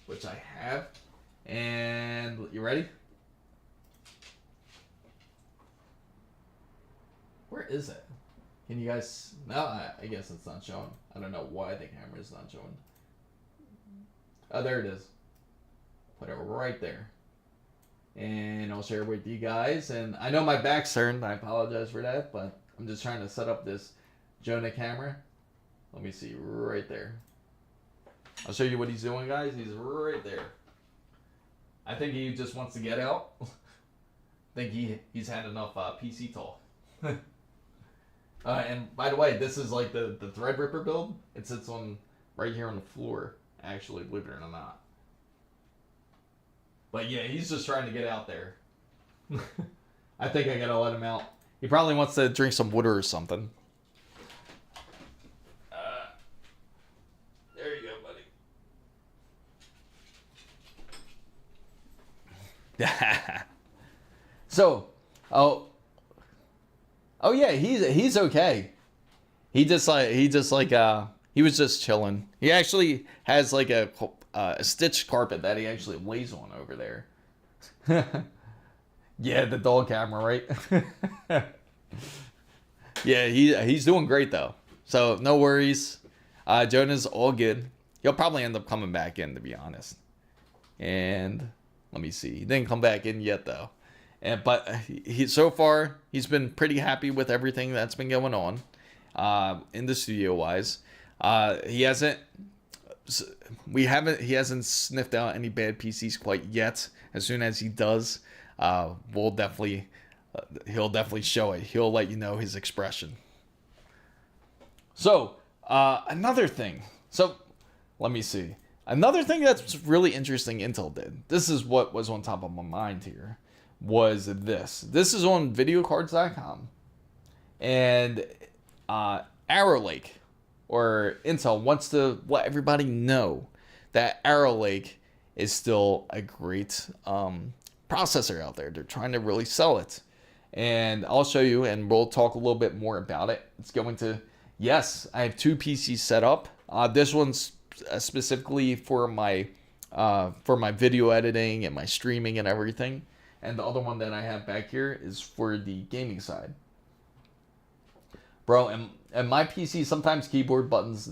which I have. And you ready? Where is it? Can you guys... No, I guess it's not showing. I don't know why the camera is not showing. Oh, there it is. Put it right there. And I'll share it with you guys. And I know my back's turned. I apologize for that. But I'm just trying to set up this Jonah camera. Let me see. Right there. I'll show you what he's doing, guys. He's right there. I think he just wants to get out. I think he's had enough PC talk. And by the way, this is like the Threadripper build. It sits on right here on the floor, actually, believe it or not. But yeah, he's just trying to get out there. I think I gotta let him out. He probably wants to drink some water or something. There you go, buddy. So, oh yeah, he's okay. He was just chilling. He actually has like a stitched carpet that he actually lays on over there. Yeah, the dog camera, right? Yeah, he's doing great though. So no worries. Jonah's all good. He'll probably end up coming back in, to be honest. And let me see. He didn't come back in yet though. But so far he's been pretty happy with everything that's been going on in the studio wise. He hasn't sniffed out any bad PCs quite yet. As soon as he does, he'll definitely show it. He'll let you know his expression. So another thing. So let me see. Another thing that's really interesting Intel did. This is what was on top of my mind here. Was this. This is on videocards.com. And Arrow Lake, or Intel, wants to let everybody know that Arrow Lake is still a great processor out there. They're trying to really sell it. And I'll show you, and we'll talk a little bit more about it. It's going to... Yes, I have two PCs set up. This one's specifically for my video editing and my streaming and everything. And the other one that I have back here is for the gaming side. Bro, and my PC, sometimes keyboard buttons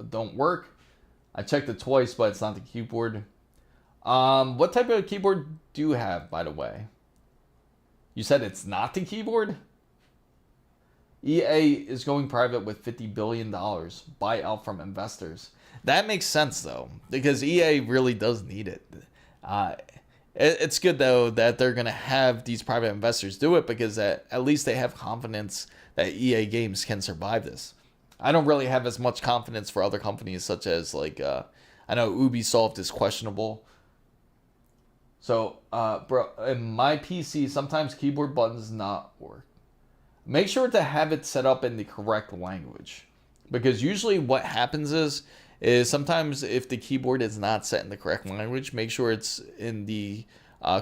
don't work. I checked it twice, but it's not the keyboard. What type of keyboard do you have, by the way? You said it's not the keyboard? EA is going private with $50 billion buyout from investors. That makes sense, though, because EA really does need it. It's good, though, that they're going to have these private investors do it because at least they have confidence that EA Games can survive this. I don't really have as much confidence for other companies such as, like, I know Ubisoft is questionable. So, bro, in my PC, sometimes keyboard buttons not work. Make sure to have it set up in the correct language. Because usually what happens is sometimes if the keyboard is not set in the correct language, make sure it's in the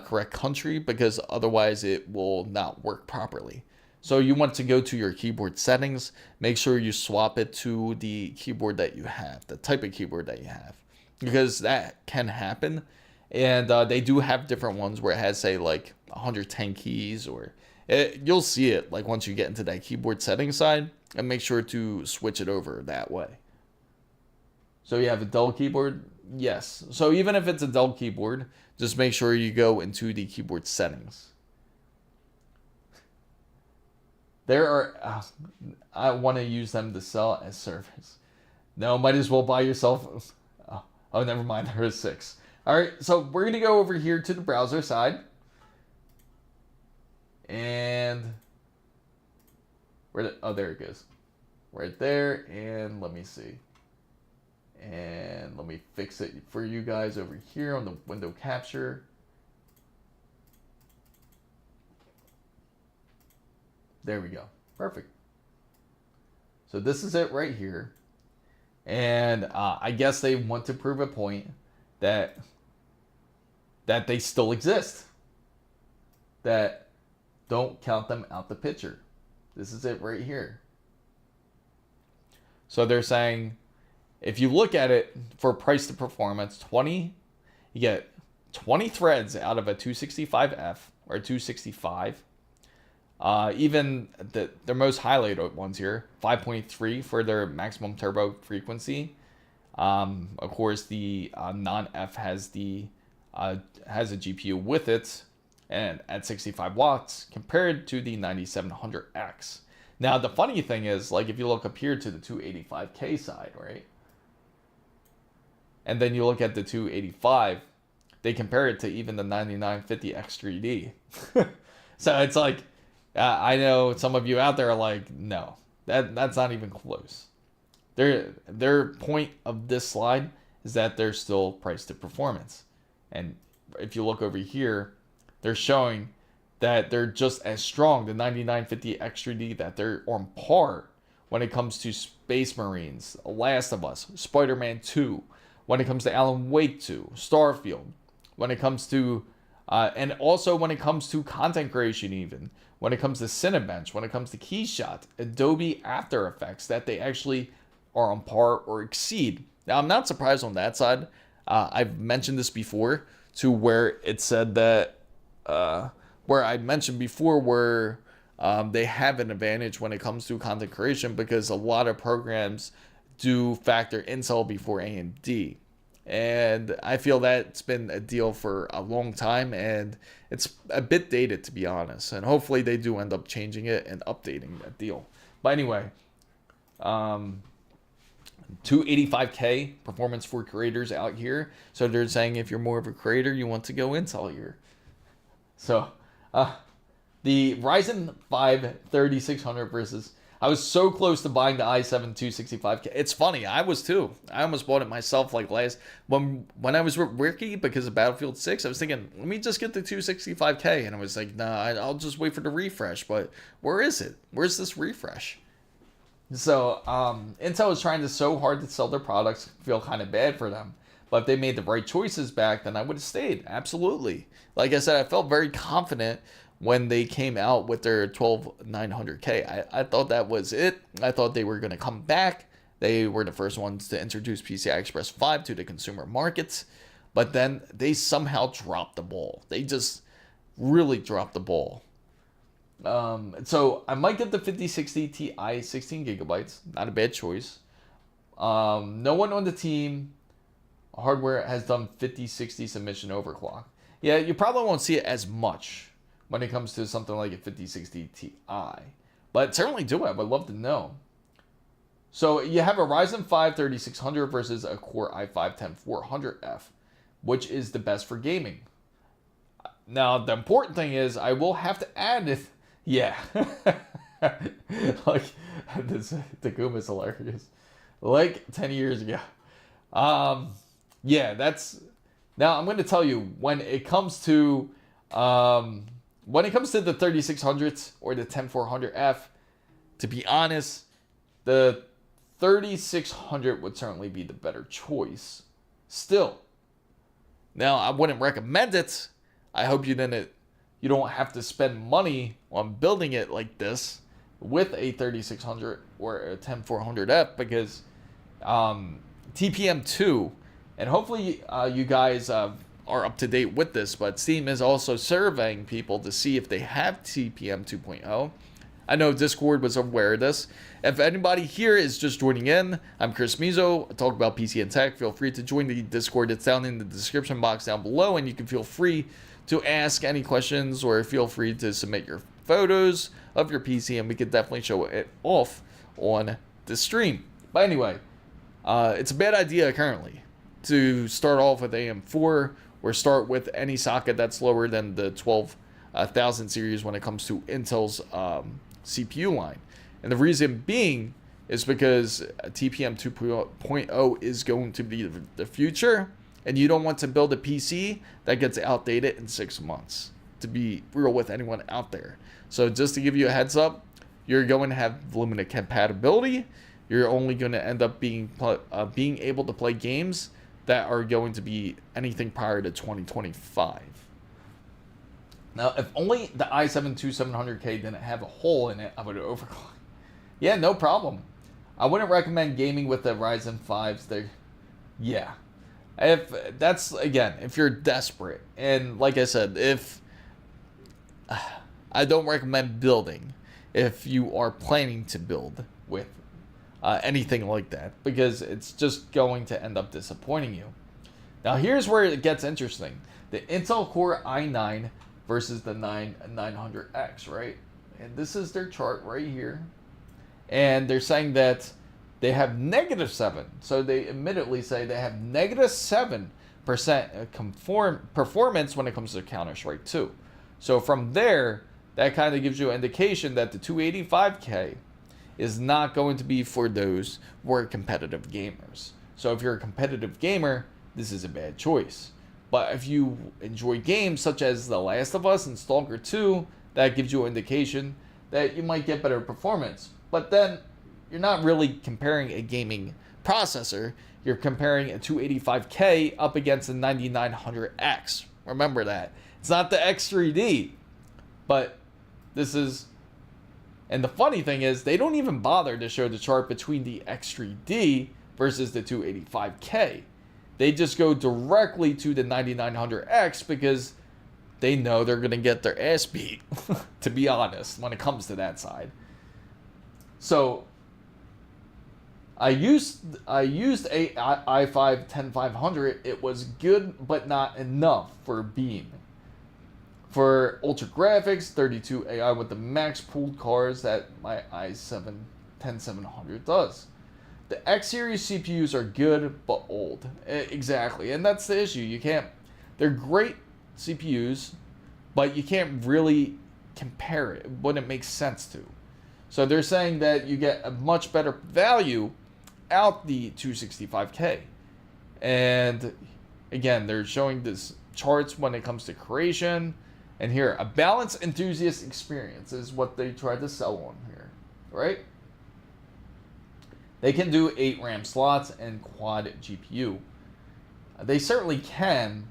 correct country, because otherwise it will not work properly. So you want to go to your keyboard settings, make sure you swap it to the keyboard that you have, the type of keyboard that you have, because that can happen. And they do have different ones where it has, say, like 110 keys, or you'll see it like once you get into that keyboard settings side, and make sure to switch it over that way. So you have a dull keyboard? Yes. So even if it's a dull keyboard, just make sure you go into the keyboard settings. There are, I want to use them to sell as service. No, might as well buy yourself. Oh, never mind. There is 6. All right, so we're going to go over here to the browser side. And oh, there it goes. Right there. And let me see. And let me fix it for you guys over here on the window capture. There we go. Perfect. So this is it right here. And I guess they want to prove a point that they still exist. That don't count them out the picture. This is it right here. So they're saying, if you look at it for price to performance, you get 20 threads out of a 265F or 265. Even their most highlighted ones here, 5.3 for their maximum turbo frequency. Of course, the non-F has a GPU with it, and at 65 watts compared to the 9700X. Now, the funny thing is, like, if you look up here to the 285K side, right? And then you look at the 285, they compare it to even the 9950X3D. So it's like, I know some of you out there are like, no, that's not even close. Their point of this slide is that they're still price to performance. And if you look over here, they're showing that they're just as strong, the 9950X3D, that they're on par when it comes to Space Marines, Last of Us, Spider-Man 2, when it comes to Alan Wake 2, Starfield, when it comes to, and also when it comes to content creation even, when it comes to Cinebench, when it comes to Keyshot, Adobe After Effects, that they actually are on par or exceed. Now, I'm not surprised on that side. I've mentioned this before, to where it said that, where I mentioned before where they have an advantage when it comes to content creation, because a lot of programs do factor Intel before AMD. And I feel that's been a deal for a long time, and it's a bit dated, to be honest. And hopefully they do end up changing it and updating that deal. But anyway, 285K performance for creators out here. So they're saying if you're more of a creator, you want to go Intel here. So the Ryzen 5 3600 versus, I was so close to buying the i7 265K. It's funny, I was too. I almost bought it myself, like when I was with Ricky because of Battlefield 6. I was thinking, let me just get the 265K, and I was like, nah, I'll just wait for the refresh. But where is it? Where's this refresh? So Intel is trying so hard to sell their products. Feel kind of bad for them. But if they made the right choices back, then I would have stayed. Absolutely. Like I said, I felt very confident when they came out with their 12900K. I thought that was it. I thought they were going to come back. They were the first ones to introduce PCI Express 5 to the consumer markets. But then they somehow dropped the ball. They just really dropped the ball. So I might get the 5060 Ti 16 gigabytes. Not a bad choice. No one on the team hardware has done 50-60 submission overclock. Yeah, you probably won't see it as much when it comes to something like a 5060 Ti. But certainly do it. I would love to know. So you have a Ryzen 5 3600 versus a Core i5-10400F. Which is the best for gaming? Now, the important thing is I will have to add it. Yeah. Like, this Takuma is hilarious. Like 10 years ago. Yeah, that's... Now, I'm going to tell you, when it comes to the 3600s or the 10400F, to be honest, the 3600 would certainly be the better choice. Still. Now, I wouldn't recommend it. I hope you don't have to spend money on building it like this with a 3600 or a 10400F, because TPM2, and hopefully you guys are up to date with this, but Steam is also surveying people to see if they have TPM 2.0. I know Discord was aware of this. If anybody here is just joining in, I'm Chris Mizo. I talk about PC and tech. Feel free to join the Discord. It's down in the description box down below, and you can feel free to ask any questions, or feel free to submit your photos of your PC, and we could definitely show it off on the stream. But anyway, it's a bad idea currently to start off with AM4 or start with any socket that's lower than the 12,000 series when it comes to Intel's CPU line. And the reason being is because TPM 2.0 is going to be the future, and you don't want to build a PC that gets outdated in 6 months, to be real with anyone out there. So just to give you a heads up, you're going to have limited compatibility. You're only going to end up being able to play games that are going to be anything prior to 2025. Now, if only the i7-2700K didn't have a hole in it, I would overclock. Yeah, no problem. I wouldn't recommend gaming with the Ryzen 5s. Yeah. If that's, again, if you're desperate. And like I said, I don't recommend building if you are planning to build with anything like that, because it's just going to end up disappointing you. Now, here's where it gets interesting. The Intel Core i9 versus the 900X, right? And this is their chart right here. And they're saying that they have -7. So they admittedly say they have -7% performance when it comes to Counter-Strike 2. So from there, that kind of gives you an indication that the 285K is not going to be for those who are competitive gamers. So if you're a competitive gamer, this is a bad choice. But if you enjoy games such as The Last of Us and Stalker 2, that gives you an indication that you might get better performance. But then you're not really comparing a gaming processor. You're comparing a 285K up against a 9900X. Remember that. It's not the X3D. But this is... And the funny thing is, they don't even bother to show the chart between the X3D versus the 285K. They just go directly to the 9900X because they know they're going to get their ass beat, to be honest, when it comes to that side. So I used a i5-10500. It was good, but not enough for Beam. For ultra graphics, 32 AI with the max pooled cores that my i7-10700 does. The X series CPUs are good, but old. Exactly, and that's the issue. You can't. They're great CPUs, but you can't really compare it. It wouldn't make sense to. So they're saying that you get a much better value out the 265K. And again, they're showing this charts when it comes to creation. And here, a balanced enthusiast experience is what they tried to sell on here, right? They can do 8 RAM slots and quad GPU. They certainly can.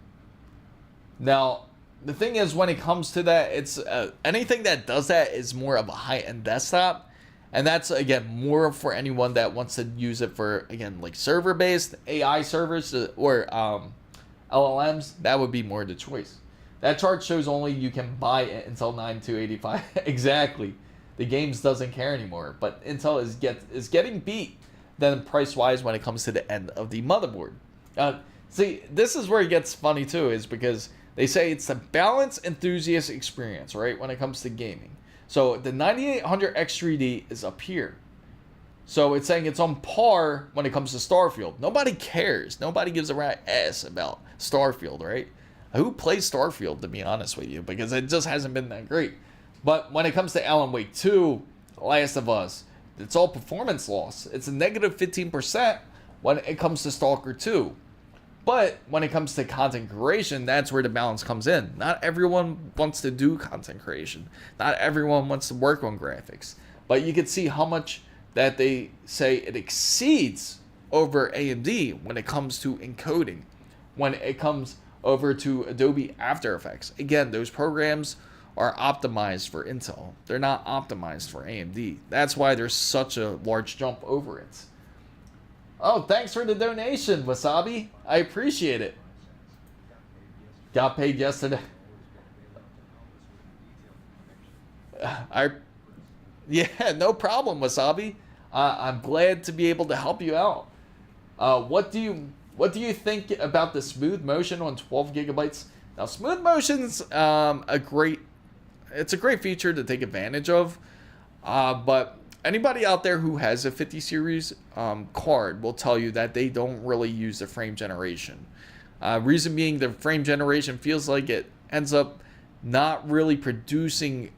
Now, the thing is, when it comes to that, it's anything that does that is more of a high-end desktop. And that's, again, more for anyone that wants to use it for, again, like server-based AI servers or LLMs. That would be more the choice. That chart shows only you can buy Intel 9 285. Exactly. The games doesn't care anymore. But Intel is getting beat then price-wise when it comes to the end of the motherboard. See, this is where it gets funny too, is because they say it's the balanced enthusiast experience, right, when it comes to gaming. So the 9800 X3D is up here. So it's saying it's on par when it comes to Starfield. Nobody cares. Nobody gives a rat ass about Starfield, right? Who plays Starfield, to be honest with you? Because it just hasn't been that great. But when it comes to Alan Wake 2, Last of Us, it's all performance loss. It's a negative 15% when it comes to Stalker 2. But when it comes to content creation, that's where the balance comes in. Not everyone wants to do content creation. Not everyone wants to work on graphics. But you can see how much that they say it exceeds over AMD when it comes to encoding. When it comes over to Adobe After Effects. Again, those programs are optimized for Intel. They're not optimized for AMD. That's why there's such a large jump over it. Oh, thanks for the donation, Wasabi. I appreciate it. Got paid yesterday. Yeah, no problem, Wasabi. I'm glad to be able to help you out. What do you think about the smooth motion on 12 gigabytes? Now, smooth motion's a great feature to take advantage of, but anybody out there who has a 50 series card will tell you that they don't really use the frame generation. Reason being, the frame generation feels like it ends up not really producing.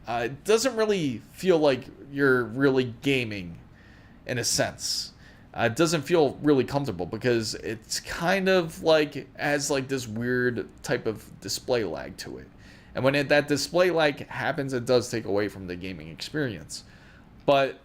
It doesn't really feel like you're really gaming, in a sense. It doesn't feel really comfortable because it's kind of like has like this weird type of display lag to it. And when that display lag happens, it does take away from the gaming experience. But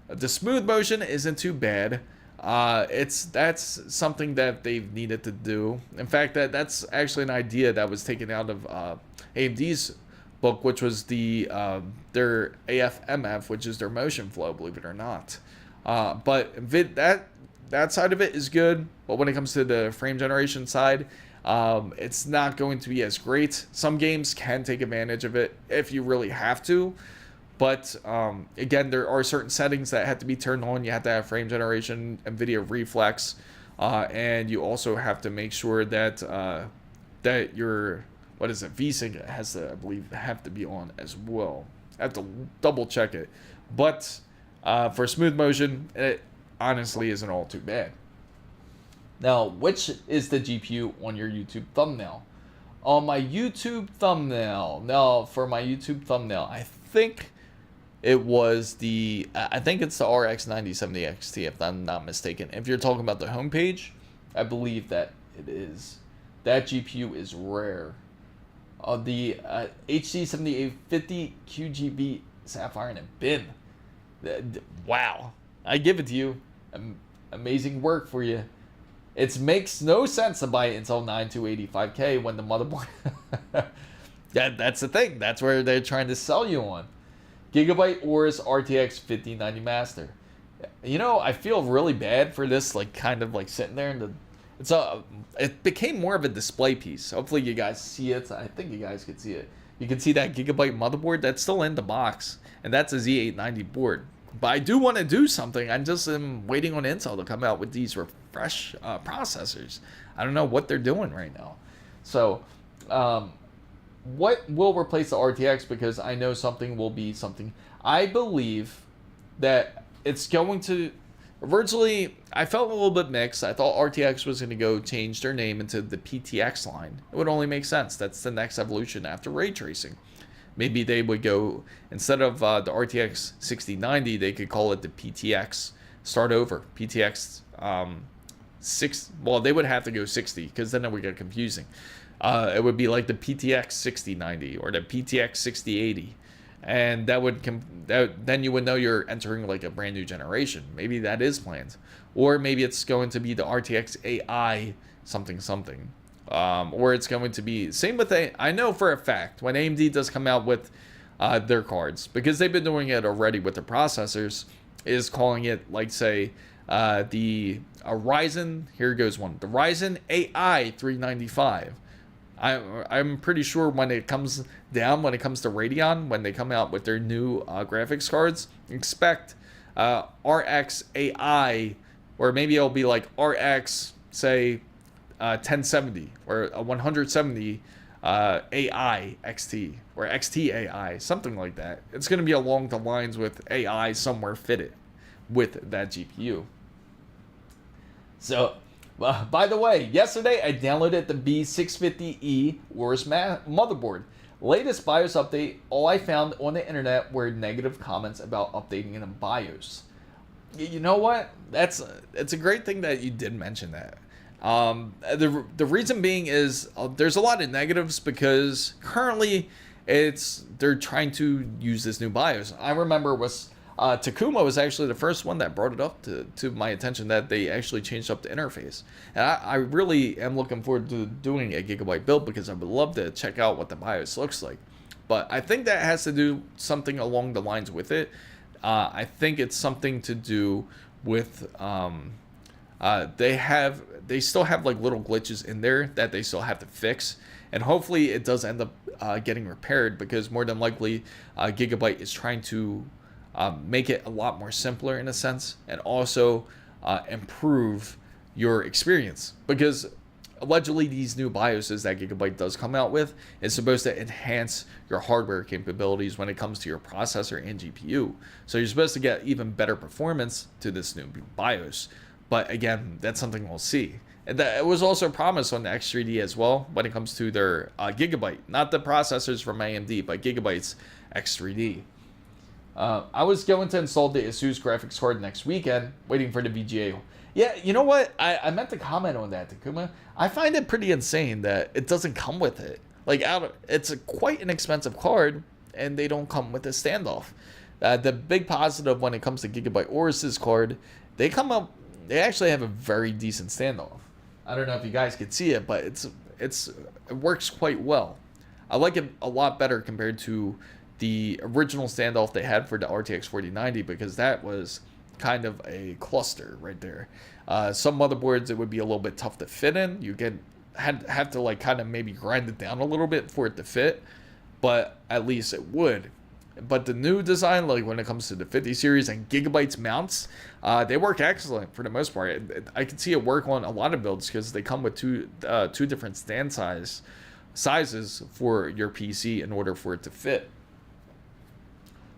the smooth motion isn't too bad. That's something that they've needed to do. In fact, that's actually an idea that was taken out of AMD's book, which was their AFMF, which is their motion flow, believe it or not. But that side of it is good. But when it comes to the frame generation side, it's not going to be as great. Some games can take advantage of it if you really have to. But again, there are certain settings that have to be turned on. You have to have frame generation, NVIDIA reflex, and you also have to make sure that that your VSync has to, I believe, have to be on as well. I have to double check it. But for smooth motion, it honestly isn't all too bad. Now, which is the GPU on your YouTube thumbnail? On my YouTube thumbnail, I think it was I think it's the RX 9070 XT, if I'm not mistaken. If you're talking about the homepage, I believe that it is. That GPU is rare. The HD7850 QGB Sapphire in a bin. Wow. I give it to you. Amazing work for you. It makes no sense to buy Intel 9285K when the motherboard... That's the thing. That's where they're trying to sell you on. Gigabyte Aorus RTX 5090 Master. You know, I feel really bad for this, like, kind of like sitting there and it became more of a display piece. Hopefully you guys see it. I think you guys can see it. You can see that Gigabyte motherboard that's still in the box, and that's a Z890 board. But I do want to do something. I just am waiting on Intel to come out with these refresh processors. I don't know what they're doing right now. So, what will replace the RTX? Because I know something will be something. I believe that it's going to... Originally, I felt a little bit mixed. I thought RTX was going to go change their name into the PTX line. It would only make sense. That's the next evolution after ray tracing. Maybe they would go, instead of the RTX 6090, they could call it the PTX. Start over. PTX 6. Well, they would have to go 60 because then it would get confusing. It would be like the PTX 6090 or the PTX 6080. And then you would know you're entering like a brand new generation. Maybe that is planned. Or maybe it's going to be the RTX AI something. Or it's going to be... Same with... I know for a fact, when AMD does come out with their cards, because they've been doing it already with their processors, is calling it, like, say, the Ryzen... Here goes one. The Ryzen AI 395. I'm pretty sure when it comes to Radeon, when they come out with their new graphics cards, expect RX AI, or maybe it'll be like RX say 1070 or a 170 AI XT or XT AI, something like that. It's going to be along the lines with AI somewhere fitted with that GPU. So, by the way, yesterday I downloaded the B650E Wars motherboard. Latest BIOS update, all I found on the internet were negative comments about updating in BIOS. You know what? It's a great thing that you did mention that. The reason being is there's a lot of negatives because currently they're trying to use this new BIOS. I remember Takuma was actually the first one that brought it up to my attention that they actually changed up the interface. And I really am looking forward to doing a Gigabyte build because I would love to check out what the BIOS looks like. But I think that has to do something along the lines with it. I think it's something to do with they still have like little glitches in there that they still have to fix, and hopefully it does end up getting repaired because more than likely Gigabyte is trying to make it a lot more simpler in a sense, and also improve your experience, because allegedly these new BIOSes that Gigabyte does come out with is supposed to enhance your hardware capabilities when it comes to your processor and GPU. So you're supposed to get even better performance to this new BIOS. But again, that's something we'll see. And it was also promised on the X3D as well when it comes to their Gigabyte, not the processors from AMD, but Gigabyte's X3D. I was going to install the ASUS graphics card next weekend, waiting for the VGA. Yeah, you know what? I meant to comment on that, Takuma. I find it pretty insane that it doesn't come with it. Like, it's quite an expensive card, and they don't come with a standoff. The big positive when it comes to Gigabyte Aorus's card, they actually have a very decent standoff. I don't know if you guys could see it, but it works quite well. I like it a lot better compared to the original standoff they had for the RTX 4090, because that was kind of a cluster right there. Some motherboards it would be a little bit tough to fit in. You have to like kind of maybe grind it down a little bit for it to fit, but at least it would. But the new design, like when it comes to the 50 series and Gigabyte's mounts, they work excellent for the most part. I can see it work on a lot of builds because they come with two different stand sizes for your PC in order for it to fit.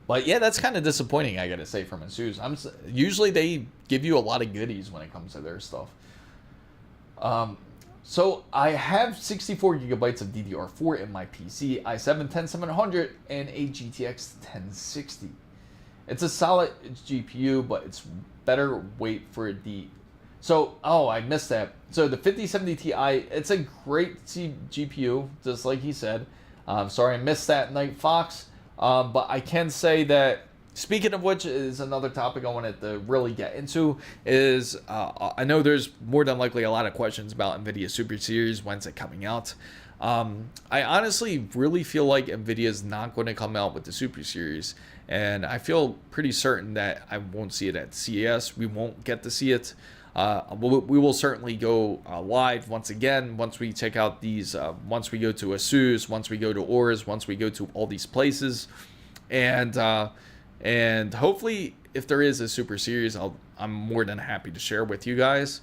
But yeah, that's kind of disappointing, I gotta say, from ASUS. Usually they give you a lot of goodies when it comes to their stuff. So I have 64 gigabytes of DDR4 in my PC, i7 10700, and a GTX 1060. It's a solid GPU, but it's better wait for the... So, I missed that. So the 5070 Ti, it's a great GPU, just like he said. Sorry I missed that, Night Fox. But I can say that, speaking of which, is another topic I wanted to really get into, is I know there's more than likely a lot of questions about NVIDIA Super Series, when's it coming out. I honestly really feel like NVIDIA is not going to come out with the Super Series, and I feel pretty certain that I won't see it at CES. We won't get to see it. We will certainly go live once again once we check out these, once we go to ASUS, once we go to Aorus, once we go to all these places, and hopefully if there is a Super Series, I'm more than happy to share with you guys.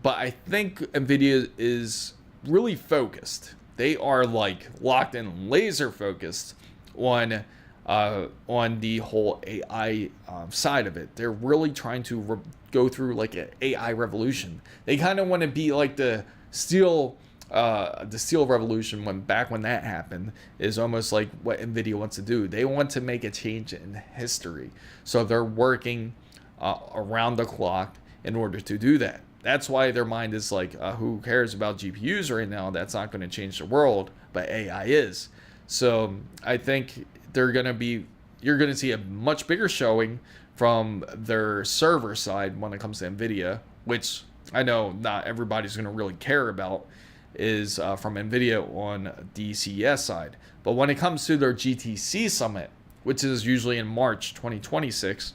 But I think NVIDIA is really focused. They are like locked in, laser focused on the whole AI side of it. They're really trying to go through like an AI revolution. They kind of want to be like the steel revolution when that happened, is almost like what NVIDIA wants to do. They want to make a change in history. So they're working around the clock in order to do that. That's why their mind is like, who cares about GPUs right now? That's not going to change the world, but AI is. So I think you're going to see a much bigger showing from their server side when it comes to NVIDIA, which I know not everybody's going to really care about, is from NVIDIA on the CES side. But when it comes to their GTC summit, which is usually in March 2026,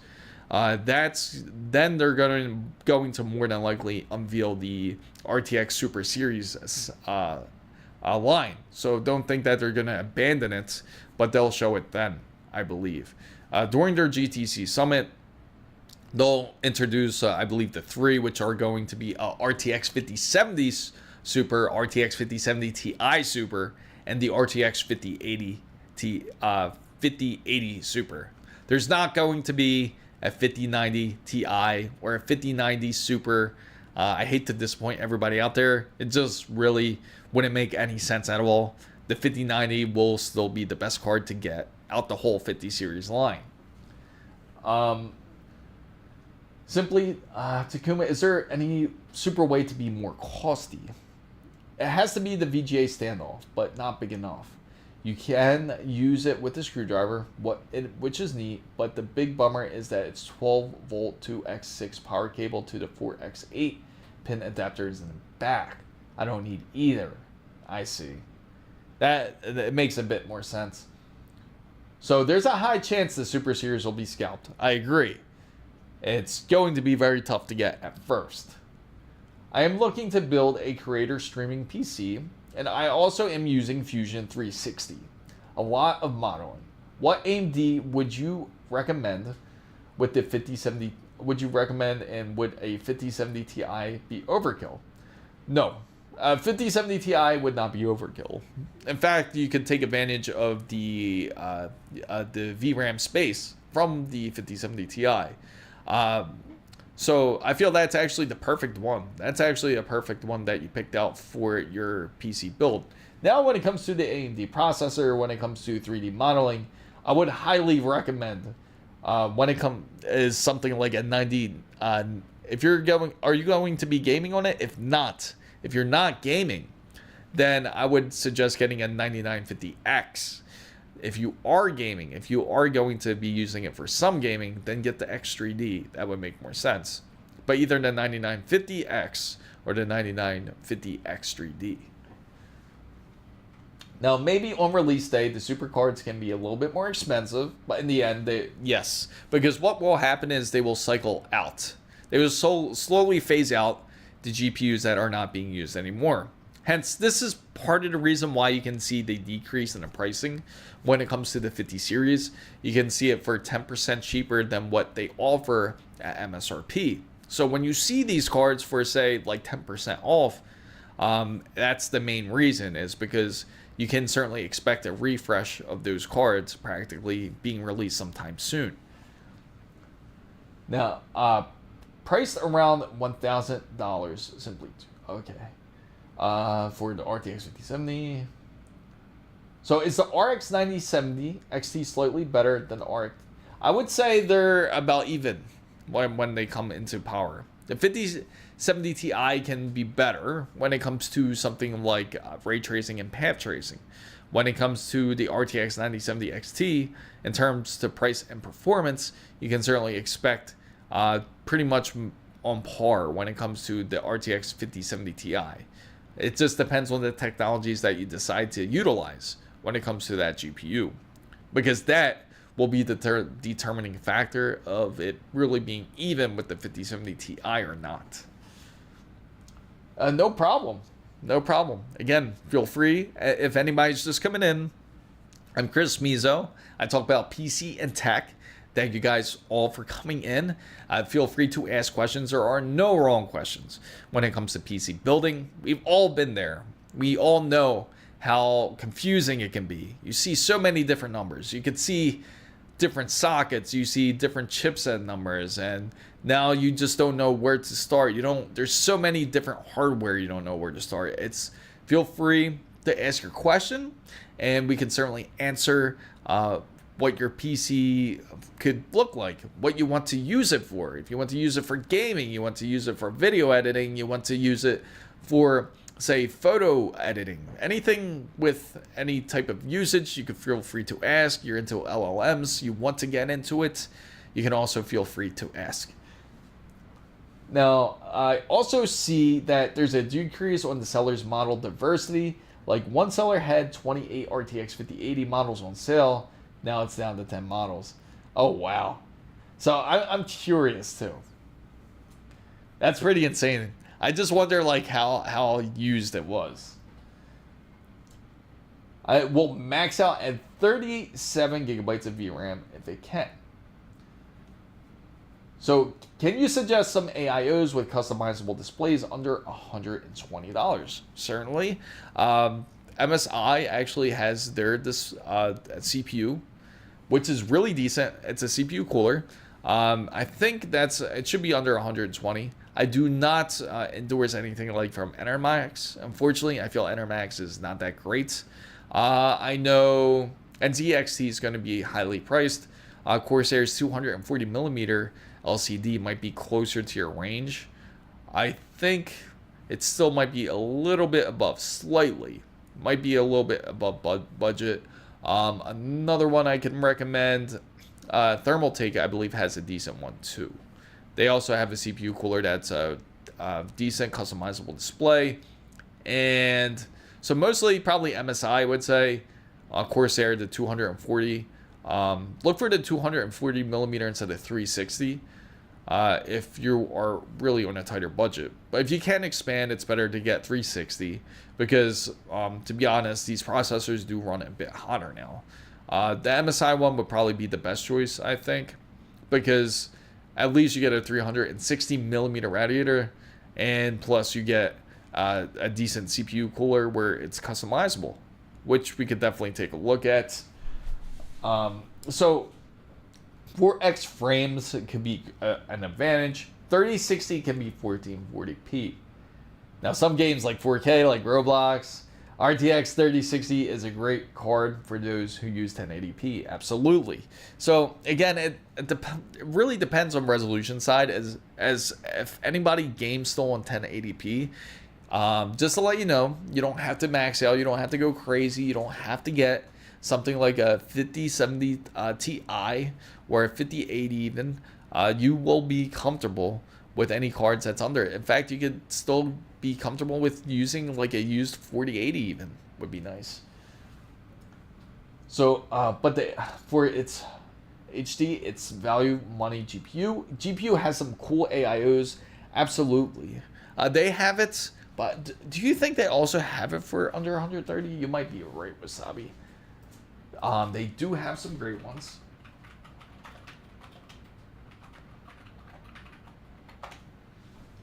then they're going to more than likely unveil the RTX Super Series line. So don't think that they're going to abandon it, but they'll show it then, I believe. During their GTC summit, They'll introduce, I believe, the three, which are going to be RTX 5070 Super, RTX 5070 Ti Super, and the RTX 5080 Super. There's not going to be a 5090 Ti or a 5090 Super. I hate to disappoint everybody out there. It just really wouldn't make any sense at all. The 5090 will still be the best card to get out the whole 50 series line. Simply, Takuma, is there any super way to be more costly? It has to be the VGA standoff, but not big enough. You can use it with the screwdriver, which is neat, but the big bummer is that it's 12 volt 2x6 power cable to the 4x8 pin adapters in the back. I don't need either. I see. That makes a bit more sense. So there's a high chance the Super Series will be scalped. I agree. It's going to be very tough to get at first. I am looking to build a creator streaming PC, and I also am using Fusion 360. A lot of modeling. What AMD would you recommend with the 5070? Would you recommend, and would a 5070 Ti be overkill? No. 5070 Ti would not be overkill. In fact, you could take advantage of the VRAM space from the 5070 Ti. So I feel that's actually the perfect one. That's actually a perfect one that you picked out for your PC build. Now, when it comes to the AMD processor, when it comes to 3D modeling, I would highly recommend when it comes is something like a 90. If you're going, are you going to be gaming on it? If not, if you're not gaming, then I would suggest getting a 9950X. If you are gaming, if you are going to be using it for some gaming, then get the X3D. That would make more sense. But either the 9950X or the 9950X3D. Now, maybe on release day, the super cards can be a little bit more expensive, but in the end, yes. Because what will happen is they will cycle out. They will slowly phase out the GPUs that are not being used anymore. Hence, this is part of the reason why you can see the decrease in the pricing when it comes to the 50 series. You can see it for 10% cheaper than what they offer at MSRP. So when you see these cards for, say, like 10% off, that's the main reason, is because you can certainly expect a refresh of those cards practically being released sometime soon. Now, priced around $1,000 simply. Okay. For the RTX 5070. So is the RX 9070 XT slightly better than the RX? I would say they're about even when they come into power. The 5070 Ti can be better when it comes to something like ray tracing and path tracing. When it comes to the RTX 9070 XT, in terms to price and performance, you can certainly expect pretty much on par when it comes to the RTX 5070 Ti. It just depends on the technologies that you decide to utilize when it comes to that GPU, because that will be the determining factor of it really being even with the 5070 Ti or not. No problem. No problem. Again, feel free. If anybody's just coming in, I'm Chris Mizo. I talk about PC and tech. Thank you guys all for coming in. Feel free to ask questions. There are no wrong questions when it comes to PC building. We've all been there. We all know how confusing it can be. You see so many different numbers. You could see different sockets. You see different chipset numbers. And now you just don't know where to start. There's so many different hardware you don't know where to start. Feel free to ask your question, and we can certainly answer what your PC could look like, what you want to use it for. If you want to use it for gaming, you want to use it for video editing, you want to use it for, say, photo editing, anything with any type of usage, you can feel free to ask. You're into LLMs, you want to get into it, you can also feel free to ask. Now, I also see that there's a decrease on the seller's model diversity. Like, one seller had 28 RTX 5080 models on sale. Now it's down to 10 models. Oh, wow. So I'm curious, too. That's pretty insane. I just wonder, like, how used it was. I will max out at 37 gigabytes of VRAM if it can. So can you suggest some AIOs with customizable displays under $120? Certainly. MSI actually has their CPU, which is really decent. It's a CPU cooler. I think it should be under 120. I do not endorse anything like from Enermax. Unfortunately, I feel Enermax is not that great. I know NZXT is going to be highly priced. Corsair's 240 millimeter LCD might be closer to your range. I think it still might be a little bit above, slightly. Might be a little bit above budget. Another one I can recommend, Thermaltake, I believe, has a decent one too. They also have a CPU cooler that's a decent customizable display. And so mostly probably MSI, I would say. Corsair, the 240. Look for the 240 millimeter instead of 360 if you are really on a tighter budget. But if you can expand, it's better to get 360 because, to be honest, these processors do run a bit hotter now. The MSI one would probably be the best choice, I think, because at least you get a 360 millimeter radiator, and plus you get a decent CPU cooler where it's customizable, which we could definitely take a look at. So 4x frames could be an advantage. 3060 can be 1440p. Now some games like 4K, like Roblox, RTX 3060 is a great card for those who use 1080p. Absolutely. So again, it really depends on resolution side. As if anybody games still on 1080p, just to let you know, you don't have to max out. You don't have to go crazy. You don't have to get something like a 5070 Ti or a 5080 even. You will be comfortable with any cards that's under it. In fact, you could still be comfortable with using like a used 4080 even, would be nice. So, for its HD, it's value money GPU. GPU has some cool AIOs, absolutely. They have it, but do you think they also have it for under 130? You might be right, Wasabi. They do have some great ones.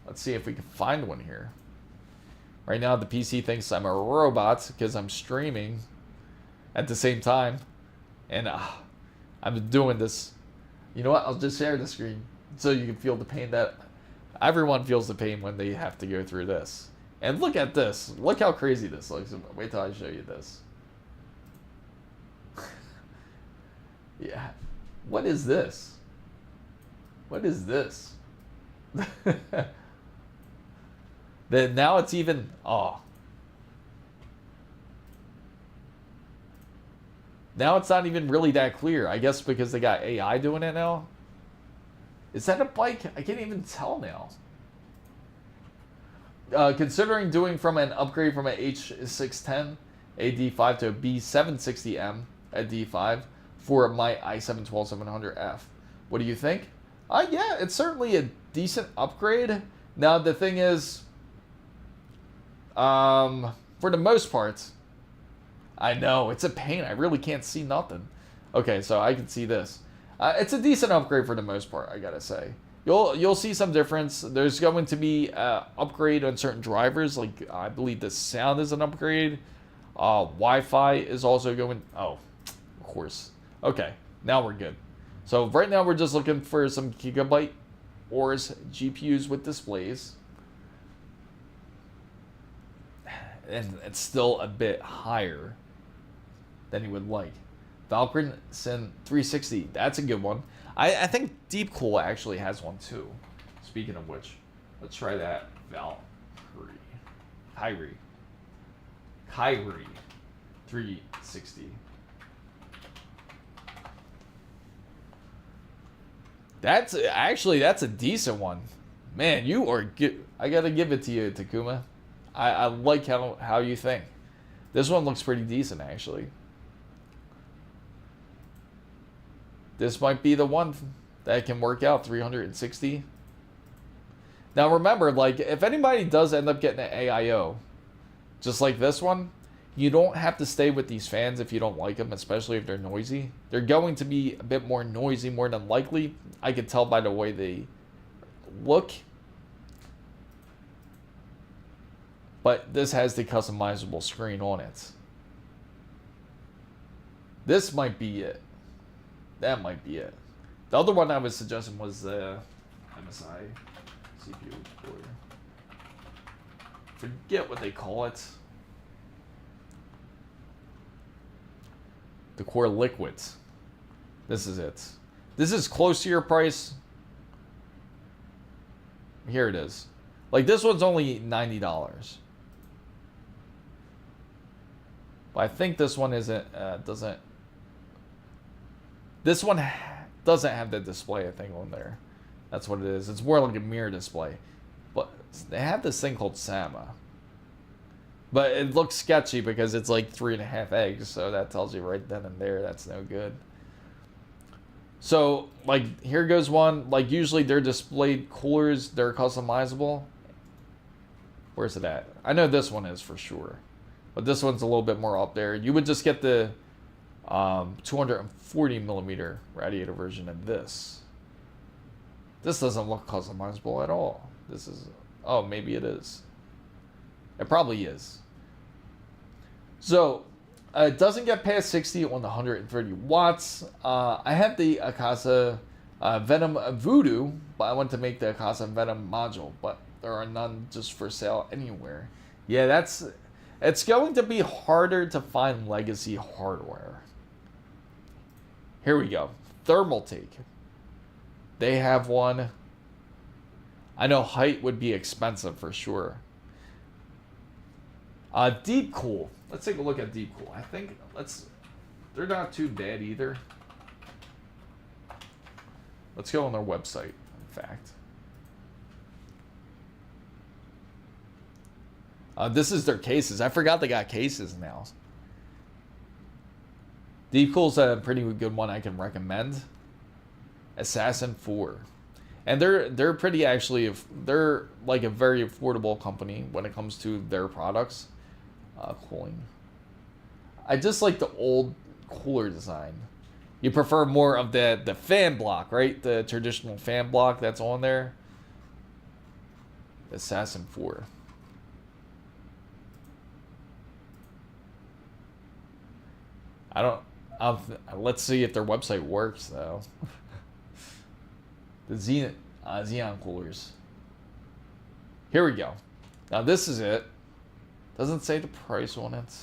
Let's see if we can find one here. Right now, the PC thinks I'm a robot because I'm streaming at the same time. And I'm doing this. You know what? I'll just share the screen so you can feel the pain that everyone feels the pain when they have to go through this. And look at this. Look how crazy this looks. Wait till I show you this. Yeah. What is this? What is this? Then now it's even, now it's not even really that clear. I guess because they got AI doing it now. Is that a bike? I can't even tell now. Considering doing from an upgrade from an H610 AD5 to a B760M at D5 for my i7-12700F. What do you think? Yeah, it's certainly a decent upgrade. Now the thing is, for the most part, I know it's a pain. I really can't see nothing. Okay, so I can see this. It's a decent upgrade for the most part, I gotta say. You'll see some difference. There's going to be upgrade on certain drivers, like I believe the sound is an upgrade. Wi-Fi is also going. Oh, of course. Okay, now we're good. So right now we're just looking for some Gigabyte ORs GPUs with displays. And it's still a bit higher than you would like. Valkyrie Sin 360, that's a good one. I think Deepcool actually has one too. Speaking of which, let's try that. Kyrie 360. That's a decent one. Man, you are good. I gotta give it to you, Takuma. I like how you think. This one looks pretty decent, actually. This might be the one that can work out, 360. Now remember, like, if anybody does end up getting an AIO, just like this one, You don't have to stay with these fans if you don't like them, especially if they're noisy. They're going to be a bit more noisy more than likely. I could tell by the way they look. But this has the customizable screen on it. This might be it. That might be it. The other one I was suggesting was the MSI CPU core. Forget what they call it. The Core Liquids. This is it. This is close to your price. Here it is. Like, this one's only $90. But I think this one doesn't. This one doesn't have the display, I think, on there. That's what it is. It's more like a mirror display. But they have this thing called Sama. But it looks sketchy because it's like 3.5 eggs. So that tells you right then and there that's no good. So, like, here goes one. Like, usually they're displayed coolers. They're customizable. Where's it at? I know this one is for sure. But this one's a little bit more up there. You would just get the 240 millimeter radiator version of this. This doesn't look customizable at all. This is, oh, maybe it is. It probably is. So, it doesn't get past 60 on the 130 watts. I have the Akasa Venom Voodoo, but I want to make the Akasa Venom module, but there are none just for sale anywhere. Yeah, it's going to be harder to find legacy hardware. Here we go. Thermaltake. They have one. I know height would be expensive for sure. Deep Cool. Let's take a look at Deep Cool. I think they're not too bad either. Let's go on their website, in fact. This is their cases. I forgot they got cases now. Deep Cool's a pretty good one I can recommend. Assassin 4. And they're pretty actually, they're like a very affordable company when it comes to their products. Cooling. I just like the old cooler design. You prefer more of the fan block, right? The traditional fan block that's on there. Assassin 4. Let's see if their website works though. The Xeon coolers. Here we go. Now this is it. Doesn't say the price on it.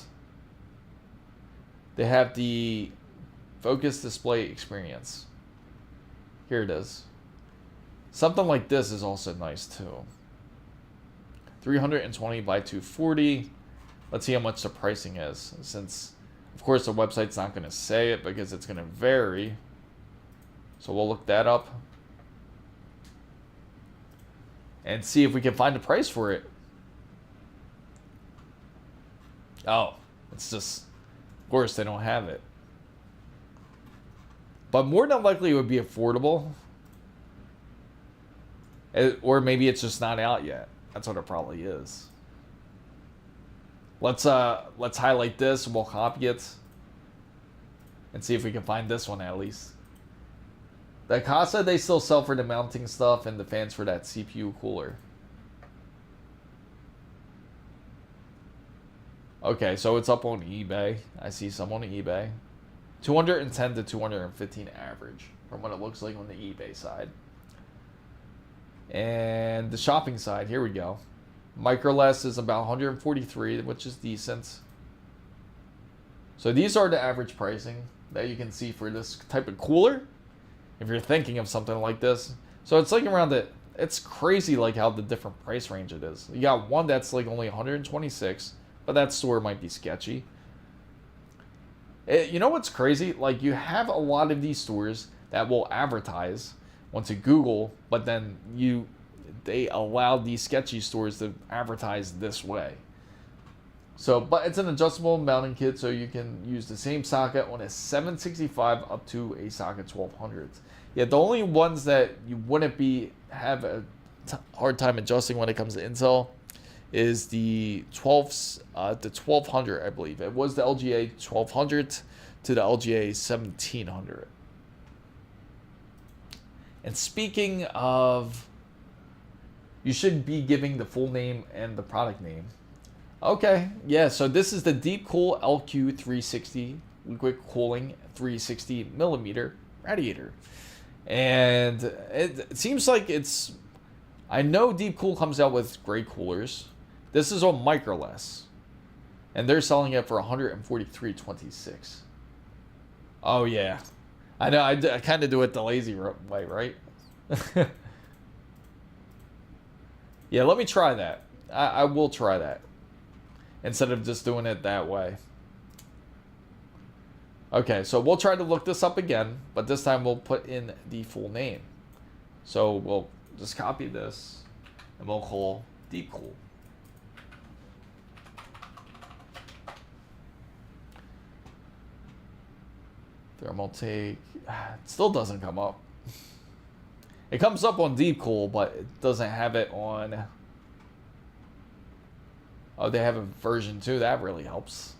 They have the focus display experience. Here it is. Something like this is also nice too. 320 by 240. Let's see how much the pricing is, since of course the website's not going to say it because it's going to vary. So we'll look that up and see if we can find a price for it. Oh, it's just, of course they don't have it. But more than likely it would be affordable. Or maybe it's just not out yet. That's what it probably is. Let's highlight this and we'll copy it. And see if we can find this one at least. The Akasa they still sell for the mounting stuff and the fans for that CPU cooler. Okay, so it's up on eBay. I see some on eBay. 210 to 215 average from what it looks like on the eBay side. And the shopping side, here we go. Microless is about 143, which is decent. So these are the average pricing that you can see for this type of cooler. If you're thinking of something like this. So it's like around it's crazy like how the different price range it is. You got one that's like only 126, but that store might be sketchy. You know what's crazy? Like you have a lot of these stores that will advertise onto Google, but then they allow these sketchy stores to advertise this way. So, but it's an adjustable mounting kit, so you can use the same socket on a 765 up to a socket 1200. Yeah, the only ones that you wouldn't have a hard time adjusting when it comes to Intel is the 1200, I believe. It was the LGA 1200 to the LGA 1700. And speaking of, you should be giving the full name and the product name. Okay, yeah, so this is the Deepcool LQ360 liquid cooling 360 millimeter radiator. And it seems like it's, I know Deepcool comes out with great coolers. This is on Microless, and they're selling it for $143.26. Oh yeah, I know. I kind of do it the lazy way, right? Yeah, let me try that. I will try that instead of just doing it that way. Okay, so we'll try to look this up again, but this time we'll put in the full name. So we'll just copy this, and we'll call Deepcool. Thermal take, it still doesn't come up. It comes up on Deepcool, but it doesn't have it on. Oh, they have a version 2. That really helps.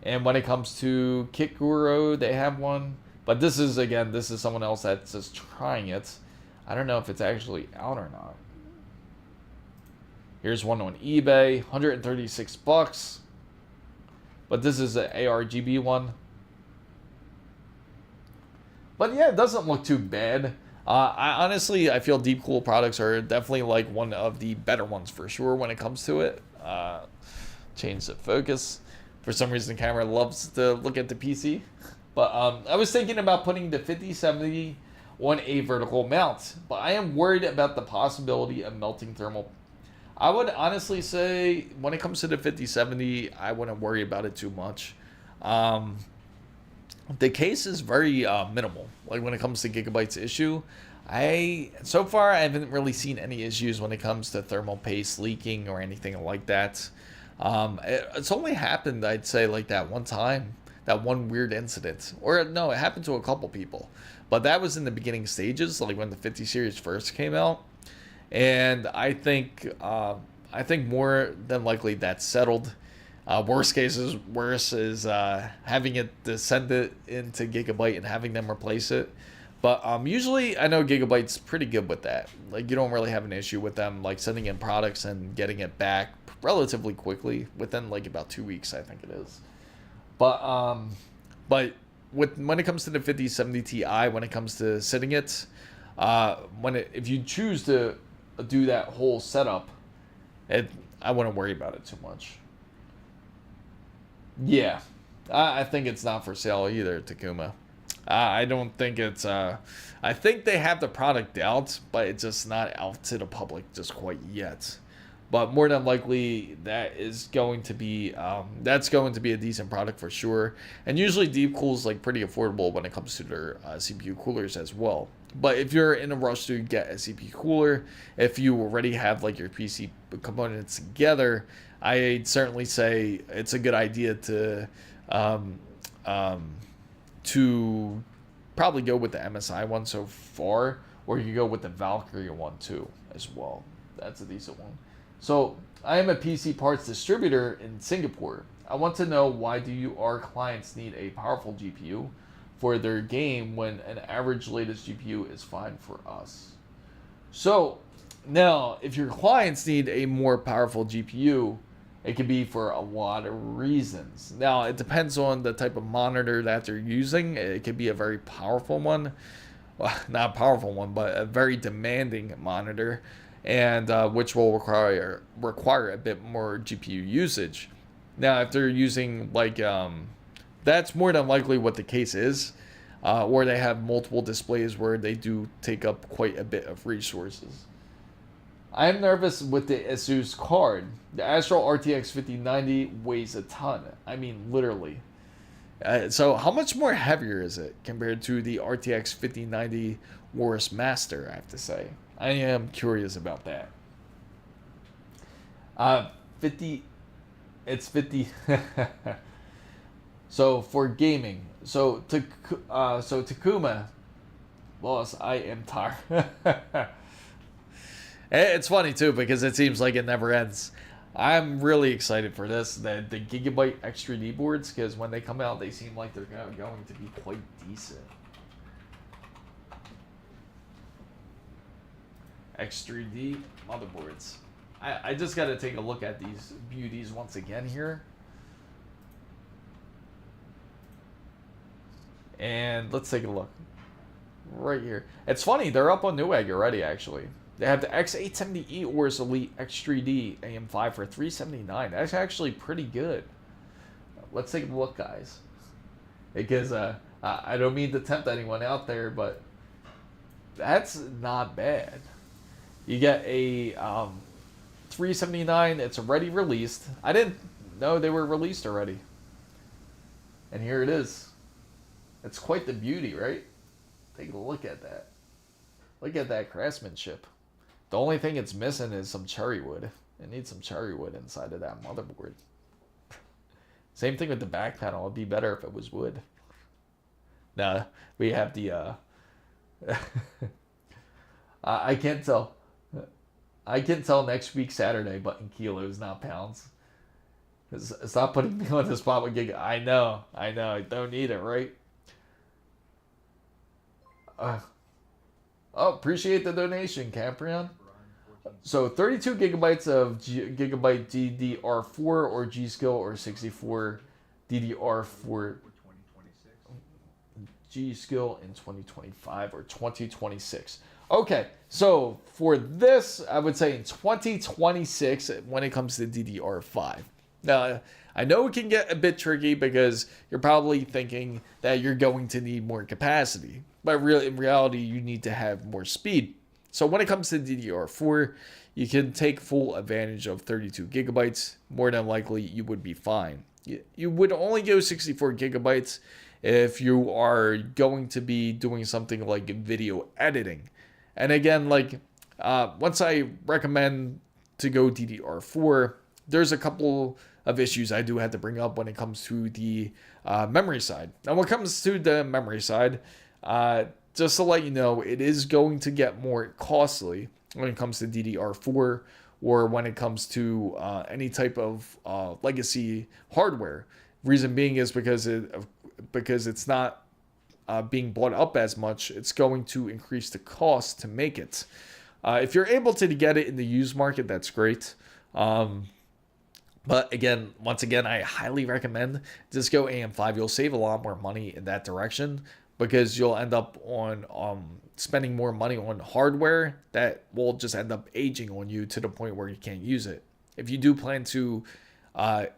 And when it comes to Kit Guru, they have one. But this is, again, this is someone else that's just trying it. I don't know if it's actually out or not. Here's one on eBay, $136. But this is an ARGB one. But yeah, it doesn't look too bad. I feel Deepcool products are definitely like one of the better ones for sure when it comes to it. Change the focus. For some reason, the camera loves to look at the PC. But I was thinking about putting the 5070 on a vertical mount. But I am worried about the possibility of melting thermal. I would honestly say when it comes to the 5070, I wouldn't worry about it too much. The case is very minimal. Like when it comes to Gigabyte's issue, so far I haven't really seen any issues when it comes to thermal paste leaking or anything like that. It's only happened, I'd say, like that one time, that one weird incident. Or no, it happened to a couple people. But that was in the beginning stages, like when the 50 series first came out. And I think more than likely that's settled. Worst is having it to send it into Gigabyte and having them replace it. But usually I know Gigabyte's pretty good with that. Like you don't really have an issue with them like sending in products and getting it back relatively quickly within like about 2 weeks, I think it is. But when it comes to the 5070 Ti, when it comes to sitting it, if you choose to do that whole setup, I wouldn't worry about it too much. Yeah, I think it's not for sale either, Takuma. I don't think it's. I think they have the product out, but it's just not out to the public just quite yet. But more than likely, that is going to be. That's going to be a decent product for sure. And usually, Deepcool's like pretty affordable when it comes to their CPU coolers as well. But if you're in a rush to get a CPU cooler, if you already have like your PC components together, I'd certainly say it's a good idea to probably go with the MSI one so far, or you go with the Valkyrie one too as well. That's a decent one. So I am a PC parts distributor in Singapore. I want to know, why do our clients need a powerful GPU for their game when an average latest GPU is fine for us? So now, if your clients need a more powerful GPU, it could be for a lot of reasons. Now, it depends on the type of monitor that they're using. It could be a very powerful one. Well, not a powerful one, but a very demanding monitor, and which will require a bit more GPU usage. Now, if they're using like, that's more than likely what the case is, or they have multiple displays where they do take up quite a bit of resources. I am nervous with the ASUS card. The Astro RTX 5090 weighs a ton. I mean, literally. So how much more heavier is it compared to the RTX 5090 Wars Master, I have to say? I am curious about that. 50. So for gaming. So Takuma, boss, I am tired. It's funny too because it seems like it never ends. I'm really excited for this, the Gigabyte X3D boards, because when they come out, they seem like they're going to be quite decent. X3D motherboards. I just got to take a look at these beauties once again here. And let's take a look. Right here. It's funny, they're up on Newegg already, actually. They have the X870E Ors Elite X3D AM5 for $379. That's actually pretty good. Let's take a look, guys. Because I don't mean to tempt anyone out there, but that's not bad. You get a $379. It's already released. I didn't know they were released already. And here it is. It's quite the beauty, right? Take a look at that. Look at that craftsmanship. The only thing it's missing is some cherry wood. It needs some cherry wood inside of that motherboard. Same thing with the back panel. It'd be better if it was wood. Nah, we have the I can't tell. I can tell next week Saturday, but in kilos, not pounds. Stop putting me on the spot with gig. I know. I don't need it, right? Oh, appreciate the donation, Caprion. So 32 gigabytes of Gigabyte DDR4 or G-Skill or 64 DDR4 G-Skill in 2025 or 2026. Okay, so for this, I would say in 2026 when it comes to DDR5. Now, I know it can get a bit tricky because you're probably thinking that you're going to need more capacity. But in reality, you need to have more speed. So when it comes to DDR4, you can take full advantage of 32 gigabytes. More than likely, you would be fine. You would only go 64 gigabytes if you are going to be doing something like video editing. And again, like once I recommend to go DDR4, there's a couple of issues I do have to bring up when it comes to the memory side. Now, when it comes to the memory side, just to let you know, it is going to get more costly when it comes to DDR4 or when it comes to any type of legacy hardware. Reason being is because it's not being bought up as much. It's going to increase the cost to make it. If you're able to get it in the used market, that's great. But again, once again, I highly recommend just go AM5. You'll save a lot more money in that direction because you'll end up on spending more money on hardware that will just end up aging on you to the point where you can't use it. If you do plan to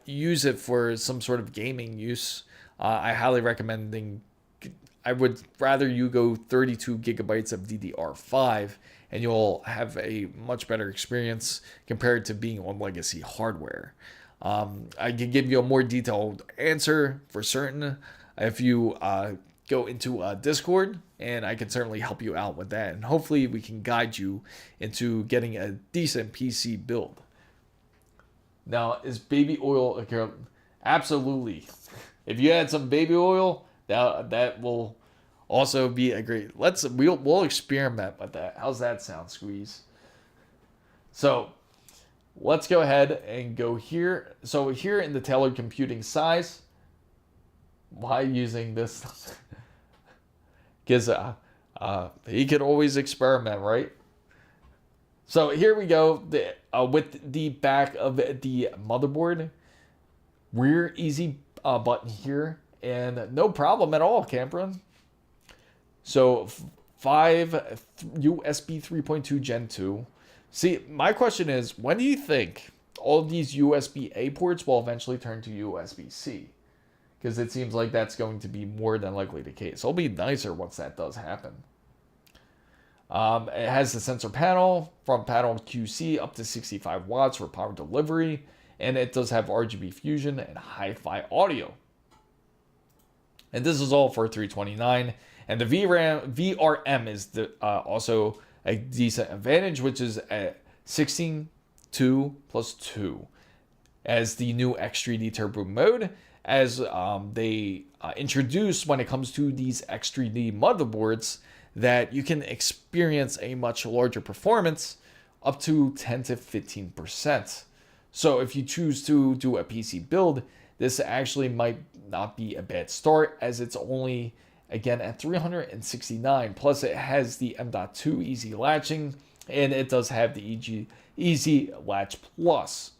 use it for some sort of gaming use, I highly recommend. I would rather you go 32 gigabytes of DDR5 and you'll have a much better experience compared to being on legacy hardware. I can give you a more detailed answer for certain if you go into Discord, and I can certainly help you out with that. And hopefully we can guide you into getting a decent PC build. Now, is baby oil a absolutely. If you add some baby oil, that will also be a great. We'll experiment with that. How's that sound, Squeeze? So let's go ahead and go here. So here in the tailored computing size, why using this? Because he could always experiment, right? So here we go with the back of the motherboard. Rear easy button here, and no problem at all, Cameron. So 5 USB 3.2 Gen 2. See, my question is, when do you think all of these USB-A ports will eventually turn to USB-C? Because it seems like that's going to be more than likely the case. It'll be nicer once that does happen. It has the sensor panel, front panel QC up to 65 watts for power delivery, and it does have RGB fusion and hi-fi audio. And this is all for $329. And the VRM is also a decent advantage, which is at 16.2 plus 2 as the new X3D Turbo mode, as they introduce when it comes to these X3D motherboards that you can experience a much larger performance up to 10 to 15%. So if you choose to do a PC build, this actually might not be a bad start, as it's only, again, at 369. Plus it has the M.2 easy latching, and it does have the easy latch plus.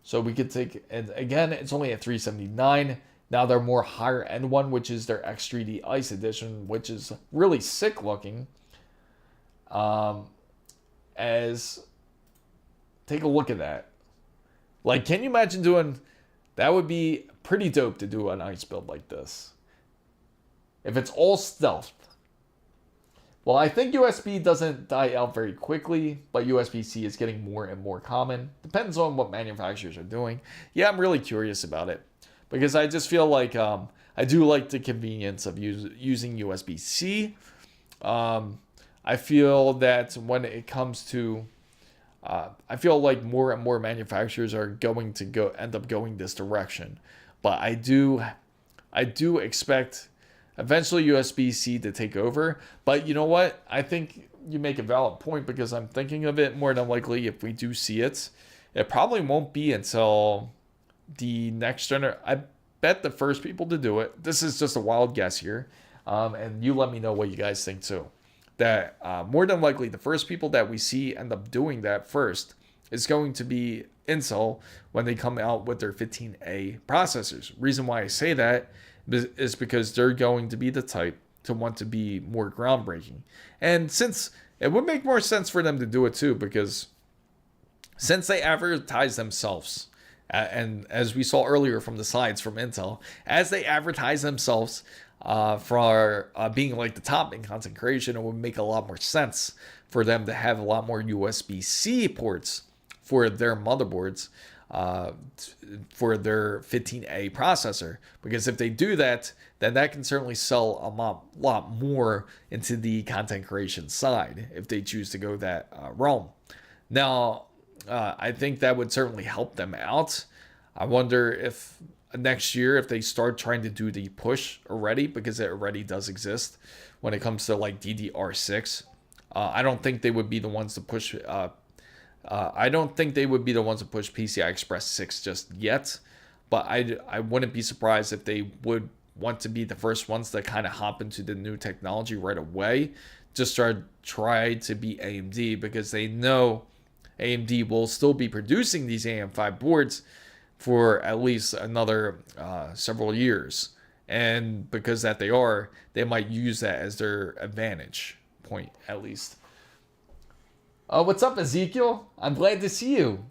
So we could take, and again, it's only at 379. Now their more higher end one, which is their X3D Ice Edition, which is really sick looking. As take a look at that. Like, can you imagine doing, that would be pretty dope to do an ice build like this. If it's all stealth. Well, I think USB doesn't die out very quickly, but USB-C is getting more and more common. Depends on what manufacturers are doing. Yeah, I'm really curious about it, because I just feel like I do like the convenience of using USB-C. I feel that when it comes to, I feel like more and more manufacturers are going to end up going this direction. But I do expect eventually USB-C to take over. But you know what? I think you make a valid point, because I'm thinking of it more than likely, if we do see it, it probably won't be until the next generation. I bet the first people to do it, this is just a wild guess here, and you let me know what you guys think too, that more than likely the first people that we see end up doing that first is going to be Intel when they come out with their 15A processors. Reason why I say that is because they're going to be the type to want to be more groundbreaking. And since it would make more sense for them to do it too, because since they advertise themselves, and as we saw earlier from the slides from Intel, as they advertise themselves for being like the top in content creation, it would make a lot more sense for them to have a lot more USB-C ports for their motherboards, for their 15A processor. Because if they do that, then that can certainly sell a lot more into the content creation side, if they choose to go that realm. Now, I think that would certainly help them out. I wonder if next year, if they start trying to do the push already, because it already does exist when it comes to like DDR6. I don't think they would be the ones to push. I don't think they would be the ones to push PCI Express 6 just yet. But I wouldn't be surprised if they would want to be the first ones to kind of hop into the new technology right away. Just try to be AMD, because they know AMD will still be producing these AM5 boards for at least another several years. And because that they might use that as their advantage point, at least. What's up, Ezekiel? I'm glad to see you.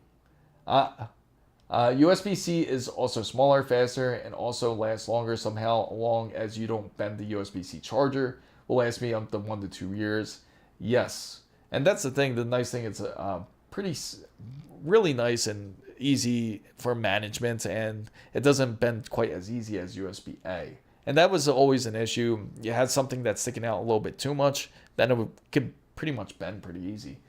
USB-C is also smaller, faster, and also lasts longer somehow, as long as you don't bend the USB-C charger. Will last me up to 1 to 2 years. Yes. And that's the thing. The nice thing, it's really nice and easy for management, and it doesn't bend quite as easy as USB-A. And that was always an issue. You had something that's sticking out a little bit too much, then it could pretty much bend pretty easy.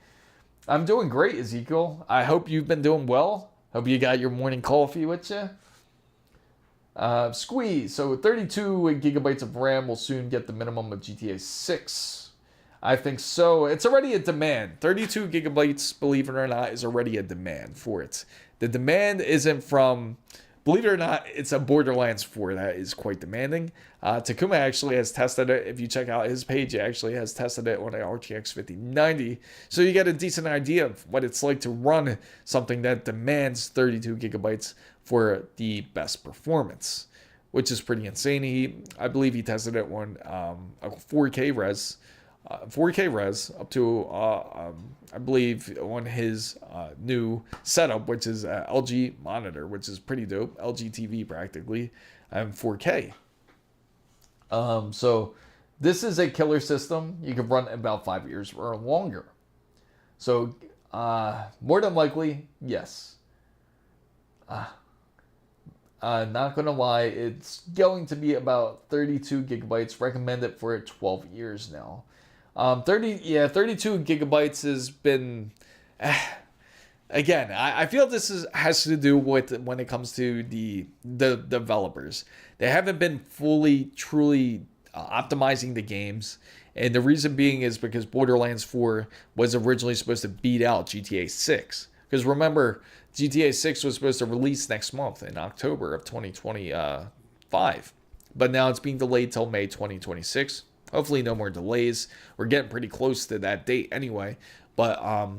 I'm doing great, Ezekiel. I hope you've been doing well. Hope you got your morning coffee with you. Squeeze. So 32 gigabytes of RAM will soon get the minimum of GTA 6. I think so. It's already a demand. 32 gigabytes, believe it or not, is already a demand for it. The demand isn't from, believe it or not, it's a Borderlands 4 that is quite demanding. Takuma actually has tested it. If you check out his page, he actually has tested it on an RTX 5090. So you get a decent idea of what it's like to run something that demands 32 gigabytes for the best performance, which is pretty insane. I believe he tested it on a 4K res. 4K res up to, I believe, on his new setup, which is a LG monitor, which is pretty dope. LG TV practically, and 4K. So this is a killer system. You can run about 5 years or longer. So more than likely, yes. Not gonna lie, it's going to be about 32 gigabytes, recommended for 12 years now. 32 gigabytes has been, again, I feel this has to do with when it comes to the developers. They haven't been truly optimizing the games, And the reason being is because Borderlands 4 was originally supposed to beat out GTA 6. Because remember, GTA 6 was supposed to release next month in October of 2025. But now it's being delayed till May 2026. Hopefully no more delays. We're getting pretty close to that date anyway. But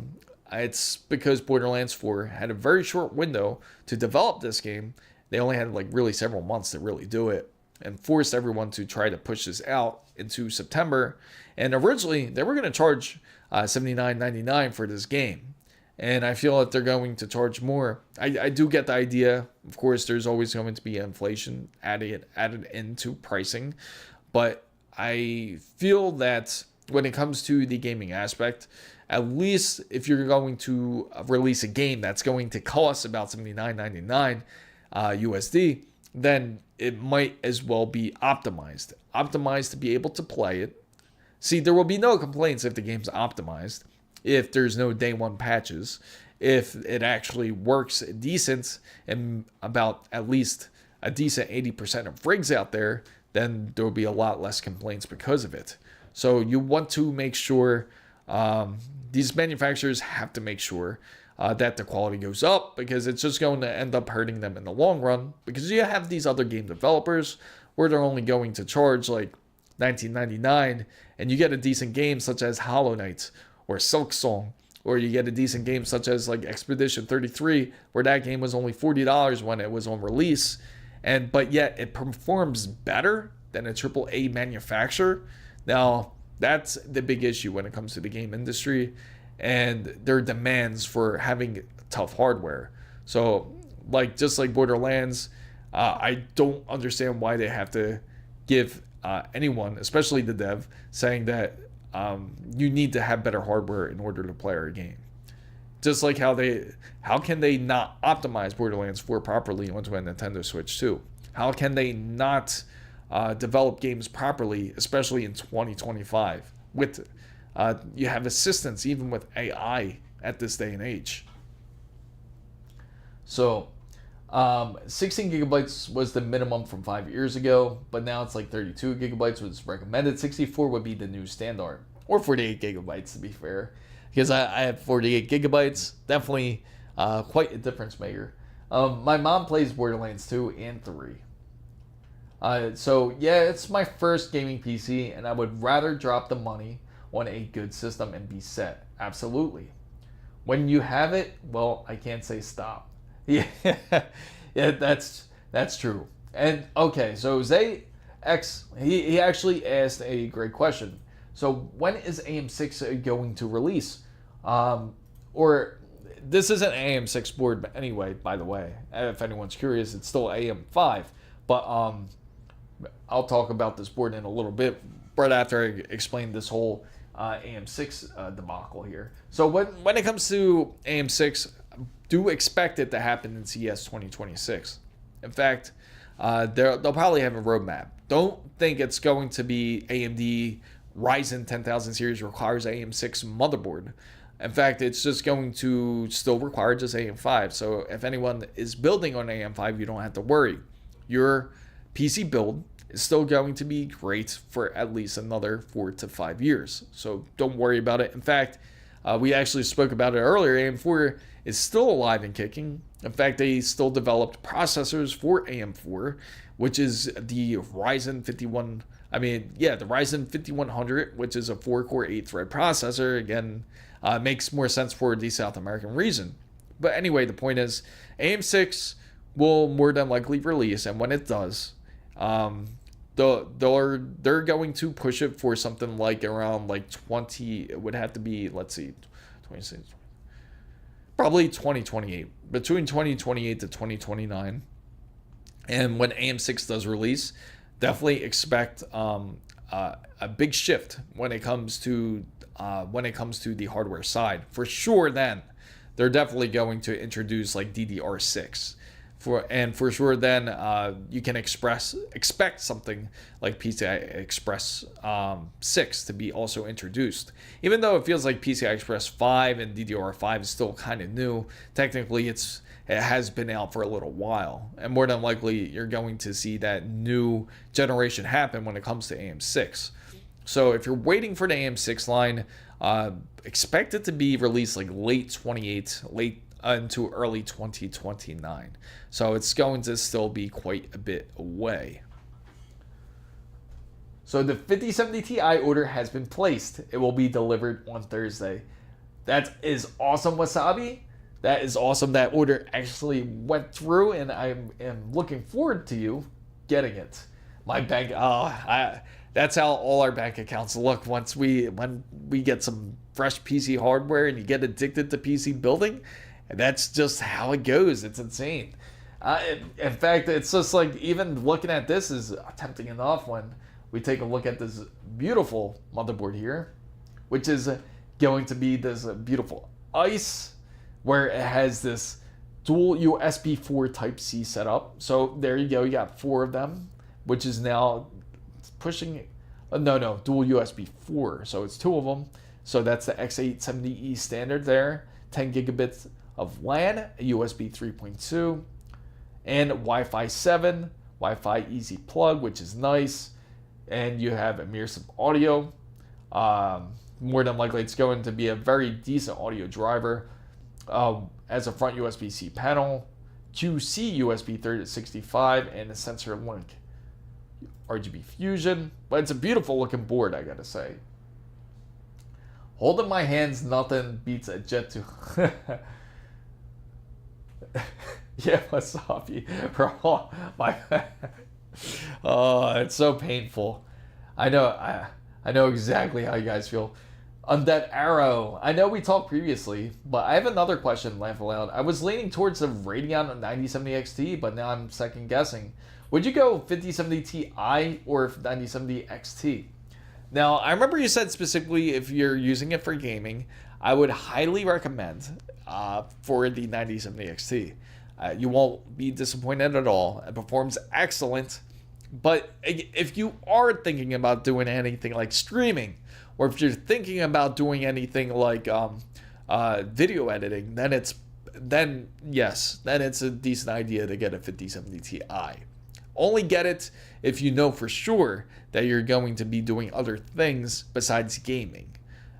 it's because Borderlands 4 had a very short window to develop this game. They only had like really several months to really do it, and forced everyone to try to push this out into September. And originally they were going to charge $79.99 for this game. And I feel that they're going to charge more. I do get the idea. Of course, there's always going to be inflation added into pricing. But I feel that when it comes to the gaming aspect, at least if you're going to release a game that's going to cost about $79.99 USD, then it might as well be optimized. Optimized to be able to play it. See, there will be no complaints if the game's optimized, if there's no day one patches, if it actually works decent and about at least a decent 80% of rigs out there, then there will be a lot less complaints because of it. So you want to make sure, these manufacturers have to make sure that the quality goes up, because it's just going to end up hurting them in the long run, because you have these other game developers where they're only going to charge like $19.99 and you get a decent game such as Hollow Knight or Silksong, or you get a decent game such as like Expedition 33, where that game was only $40 when it was on release, but yet it performs better than a AAA manufacturer. Now, that's the big issue when it comes to the game industry and their demands for having tough hardware. So, just like Borderlands, I don't understand why they have to give anyone, especially the dev, saying that you need to have better hardware in order to play our game. Just like how can they not optimize Borderlands 4 properly onto a Nintendo Switch 2? How can they not develop games properly, especially in 2025? With you have assistance even with AI at this day and age. So 16 gigabytes was the minimum from 5 years ago, but now it's like 32 gigabytes was recommended. 64 would be the new standard, or 48 gigabytes to be fair, because I have 48 gigabytes. Definitely quite a difference maker. My mom plays Borderlands 2 and 3. So yeah, it's my first gaming PC, and I would rather drop the money on a good system and be set. Absolutely. When you have it, well, I can't say stop. Yeah, yeah, that's true. And okay, so Zay X, he actually asked a great question. So when is AM6 going to release? Or this isn't AM6 board anyway, by the way. If anyone's curious, it's still AM5. But I'll talk about this board in a little bit, right after I explain this whole AM6 debacle here. So when it comes to AM6, do expect it to happen in CES 2026. In fact, they'll probably have a roadmap. Don't think it's going to be AMD Ryzen 10,000 series requires AM6 motherboard. In fact, it's just going to still require just AM5. So if anyone is building on AM5, you don't have to worry. Your PC build is still going to be great for at least another 4 to 5 years. So don't worry about it. In fact, we actually spoke about it earlier. AM4 is still alive and kicking. In fact, they still developed processors for AM4, which is the Ryzen 5100, which is a 4-core 8-thread processor. Again, makes more sense for the South American region. But anyway, the point is, AM6 will more than likely release, and when it does, they're going to push it for something like around like 20. It would have to be, let's see, 26, probably 2028, between 2028 to 2029. And when AM6 does release, definitely expect a big shift when it comes to the hardware side. For sure, then they're definitely going to introduce like DDR6. For sure, then you can expect something like PCI Express 6 to be also introduced. Even though it feels like PCI Express 5 and DDR5 is still kind of new, technically it has been out for a little while. And more than likely, you're going to see that new generation happen when it comes to AM6. So if you're waiting for the AM6 line, expect it to be released like late 28, late into early 2029. So it's going to still be quite a bit away. So the 5070 Ti order has been placed. It will be delivered on Thursday. That is awesome, Wasabi. That is awesome. That order actually went through, and I am looking forward to you getting it. My bank, that's how all our bank accounts look when we get some fresh PC hardware and you get addicted to PC building. And that's just how it goes. It's insane. In fact, it's just like even looking at this is tempting enough when we take a look at this beautiful motherboard here, which is going to be this beautiful ice, where it has this dual USB 4 Type-C setup. So there you go, you got 4 of them, which is now pushing, dual USB 4, so it's 2 of them. So that's the X870E standard there, 10 gigabits of LAN, USB 3.2, and Wi-Fi 7, Wi-Fi Easy Plug, which is nice. And you have immersive audio. More than likely, it's going to be a very decent audio driver. As a front USB-C panel, QC USB 3065, and a sensor link RGB fusion. But it's a beautiful looking board, I gotta say. Holding my hands, nothing beats a Jet 2. Yeah, Wasabi. Bro, it's so painful. I know exactly how you guys feel. Undead Arrow. I know we talked previously, but I have another question, laugh aloud. I was leaning towards the Radeon 9070 XT, but now I'm second guessing. Would you go 5070 Ti or 9070 XT? Now, I remember you said specifically if you're using it for gaming, I would highly recommend for the 9070 XT. You won't be disappointed at all. It performs excellent. But if you are thinking about doing anything like streaming, or if you're thinking about doing anything like video editing, then it's a decent idea to get a 5070 Ti. Only get it if you know for sure that you're going to be doing other things besides gaming.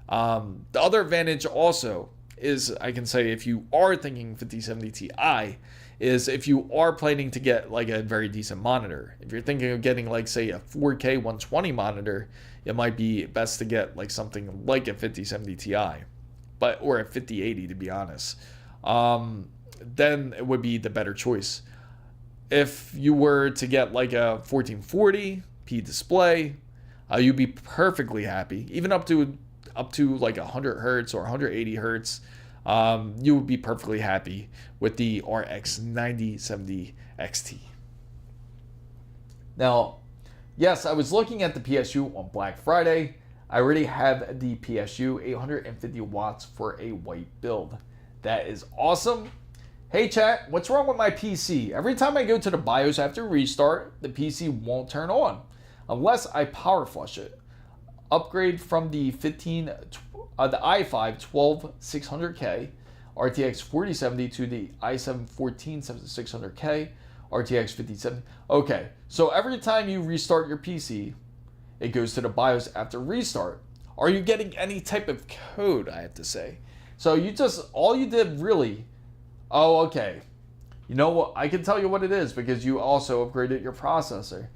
The other advantage also is, I can say, if you are thinking 5070 Ti, is if you are planning to get like a very decent monitor. If you're thinking of getting like, say, a 4K 120 monitor, it might be best to get like something like a 5070 Ti, or a 5080 to be honest. Then it would be the better choice. If you were to get like a 1440p display, you'd be perfectly happy. Even up to like 100 hertz or 180 hertz, you would be perfectly happy with the RX 9070 XT. Now, yes, I was looking at the PSU on Black Friday. I already have the PSU 850 watts for a white build. That is awesome. Hey chat, what's wrong with my PC? Every time I go to the BIOS after restart, the PC won't turn on unless I power flush it. Upgrade from the i5 12600K RTX 4070 to the i7 14600K RTX 5070. Okay, so every time you restart your PC, it goes to the BIOS after restart. Are you getting any type of code, I have to say? So all you did really, oh, okay. You know what, I can tell you what it is because you also upgraded your processor.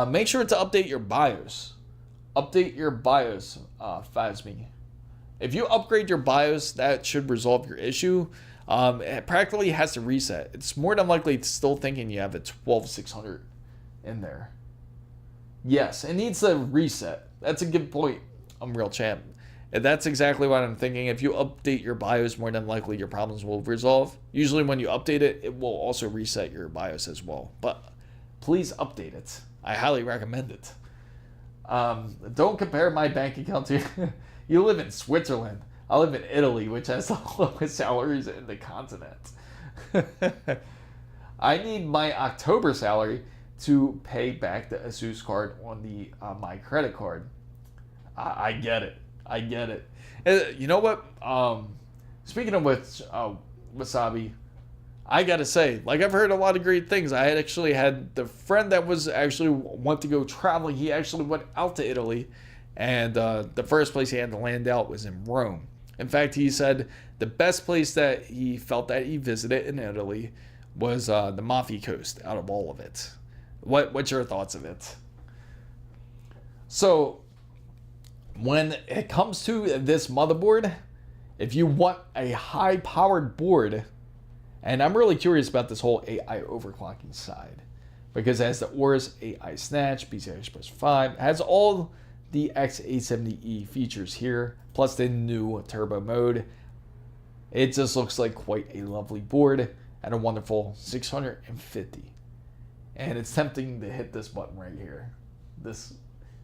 Make sure to update your BIOS. Update your BIOS, Phasmi. If you upgrade your BIOS, that should resolve your issue. It practically has to reset. It's more than likely it's still thinking you have a 12600 in there. Yes, it needs to reset. That's a good point, Unreal Champ. And that's exactly what I'm thinking. If you update your BIOS, more than likely your problems will resolve. Usually when you update it, it will also reset your BIOS as well. But please update it. I highly recommend it. Don't compare my bank account to you live in Switzerland. I live in Italy, which has the lowest salaries in the continent. I need my October salary to pay back the ASUS card on the my credit card. I get it. I get it. You know what? Speaking of which, Wasabi, I gotta say, like, I've heard a lot of great things. I had actually had the friend that was actually want to go traveling. He actually went out to Italy, And the first place he had to land out was in Rome. In fact, he said the best place that he felt that he visited in Italy was the Amalfi Coast out of all of it. What's your thoughts of it? So when it comes to this motherboard, if you want a high-powered board, and I'm really curious about this whole AI overclocking side, because it has the Aorus AI Snatch, PCIe Express 5, it has all the X870E features here, plus the new turbo mode. It just looks like quite a lovely board at a wonderful $650. And it's tempting to hit this button right here. This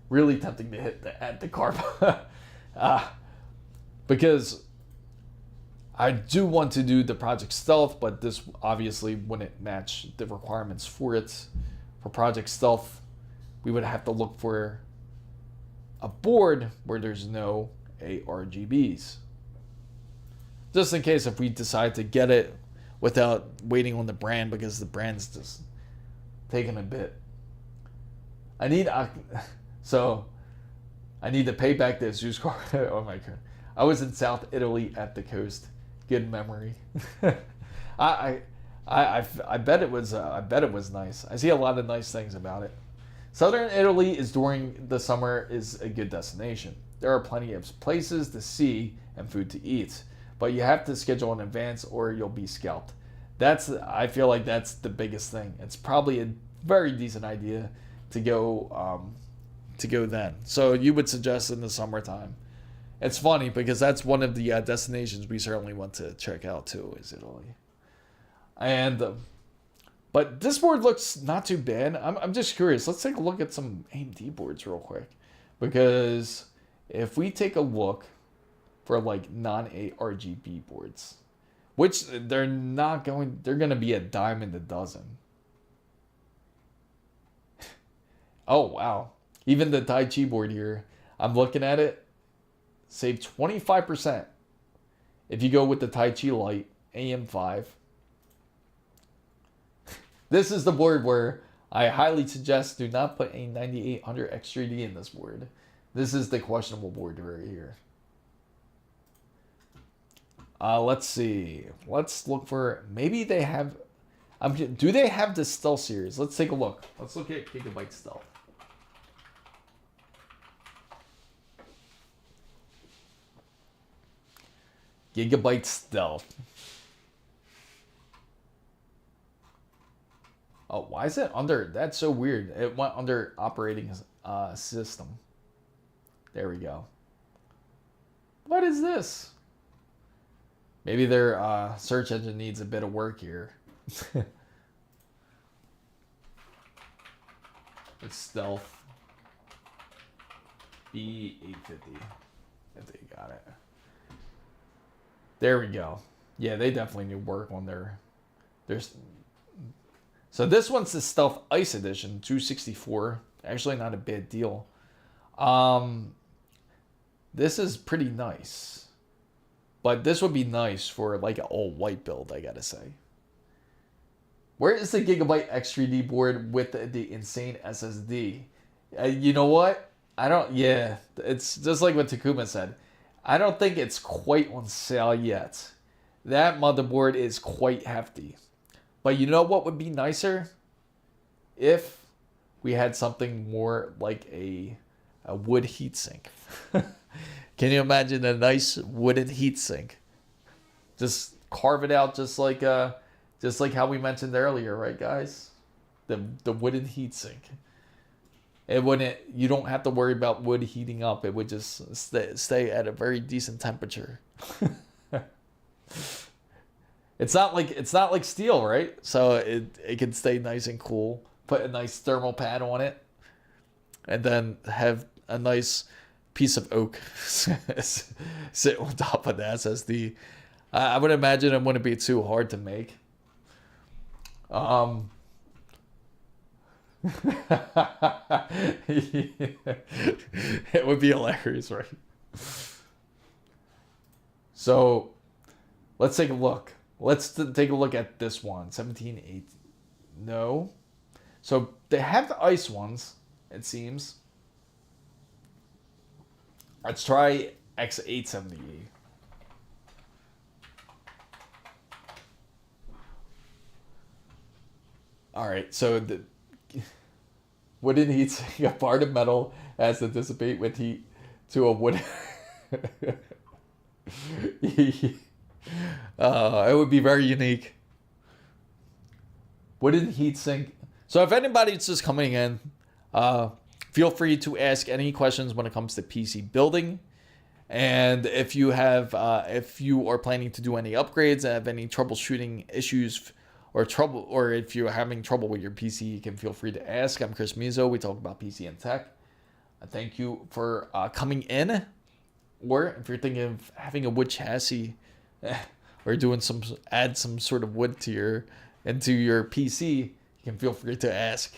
really tempting to hit the add to cart because I do want to do the Project Stealth, but this obviously wouldn't match the requirements for it. For Project Stealth, we would have to look for a board where there's no ARGBs. Just in case if we decide to get it without waiting on the brand, because the brand's just taking a bit. I need to pay back the ASUS card. Oh my god. I was in South Italy at the coast. Good memory. I bet it was nice. I see a lot of nice things about it. Southern Italy is during the summer is a good destination. There are plenty of places to see and food to eat, but you have to schedule in advance or you'll be scalped. I feel like that's the biggest thing. It's probably a very decent idea to go then. So you would suggest in the summertime. It's funny because that's one of the destinations we certainly want to check out too, is Italy. And but this board looks not too bad. I'm just curious. Let's take a look at some AMD boards real quick, because if we take a look for like non-ARGB boards, which they're going to be a dime a dozen. Oh wow. Even the Tai Chi board here, I'm looking at it, save 25% if you go with the Tai Chi Lite AM5. This is the board where I highly suggest do not put a 9800 X3D in this board. This is the questionable board right here. Let's see. Let's look for, maybe they have, do they have the Stealth series? Let's take a look. Let's look at Gigabyte Stealth. Gigabyte Stealth. Oh, why is it under? That's so weird. It went under operating system. There we go. What is this? Maybe their search engine needs a bit of work here. It's Stealth B850. If they got it. There we go. Yeah, they definitely need work on their. So this one's the Stealth Ice Edition, 264. Actually, not a bad deal. This is pretty nice, but this would be nice for like an all white build, I gotta say. Where is the Gigabyte X3D board with the insane SSD? You know what? Yeah, it's just like what Takuma said. I don't think it's quite on sale yet. That motherboard is quite hefty. But you know what would be nicer? If we had something more like a wood heatsink. Can you imagine a nice wooden heatsink? Just carve it out just like how we mentioned earlier, right guys? The wooden heatsink. It wouldn't. You don't have to worry about wood heating up. It would just stay at a very decent temperature. It's not like steel, right? So it can stay nice and cool. Put a nice thermal pad on it, and then have a nice piece of oak sit on top of the SSD. I would imagine it wouldn't be too hard to make. It would be hilarious, right? So let's take a look. Let's take a look at this one. 17.8. No. So they have the ice ones, it seems. Let's try X870. All right, so the wooden heatsink, a part of metal has to dissipate with heat to a wood. It would be very unique. Wooden heatsink. So if anybody's just coming in, feel free to ask any questions when it comes to PC building. And if you have, if you are planning to do any upgrades and have any troubleshooting issues or if you're having trouble with your PC, you can feel free to ask. I'm Chris Mizo. We talk about PC and tech. Thank you for coming in. Or if you're thinking of having a wood chassis or doing add some sort of wood to into your PC, you can feel free to ask.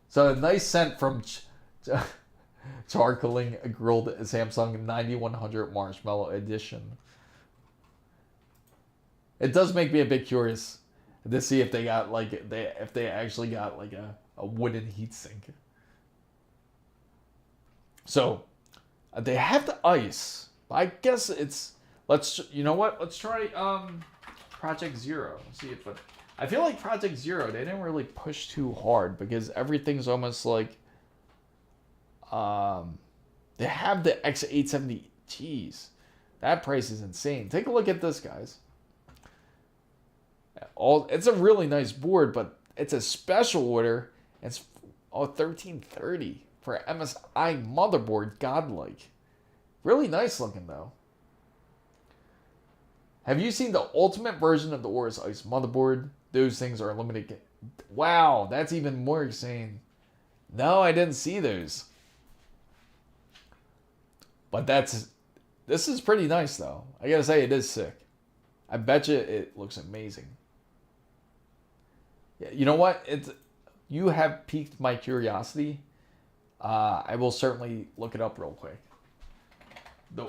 So a nice scent from charcoaling a grilled Samsung 9100 Marshmallow Edition. It does make me a bit curious to see if they got if they actually got like a wooden heatsink. So they have the ice. I guess it's you know what? Let's try Project Zero. See if I feel like Project Zero, they didn't really push too hard because everything's almost like they have the X870. Jeez, that price is insane. Take a look at this, guys. It's a really nice board, but it's a special order. It's $1330 for an MSI motherboard, godlike. Really nice looking though. Have you seen the ultimate version of the Aorus Ice motherboard? Those things are limited. Wow, that's even more insane. No, I didn't see those. But this is pretty nice though. I gotta say, it is sick. I bet you it looks amazing. Yeah, you know what? You have piqued my curiosity. I will certainly look it up real quick. The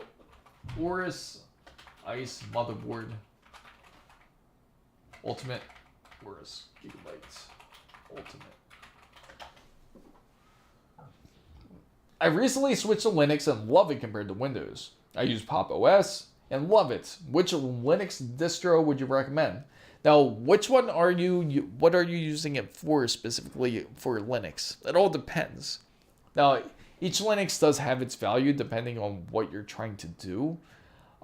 Aorus Ice motherboard, Ultimate Aorus Gigabytes Ultimate. I recently switched to Linux and love it compared to Windows. I use Pop OS and love it. Which Linux distro would you recommend? Now, which one are what are you using it for specifically for Linux? It all depends. Now, each Linux does have its value depending on what you're trying to do.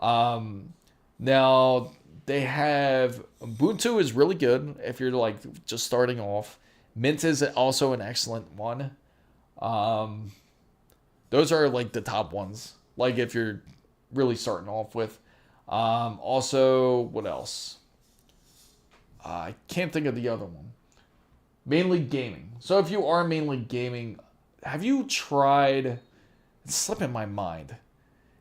Now, they have Ubuntu is really good if you're like just starting off. Mint is also an excellent one. Those are like the top ones. Like if you're really starting off with. Also, what else? I can't think of the other one. Mainly gaming. So if you are mainly gaming, have you tried? It's slipping my mind.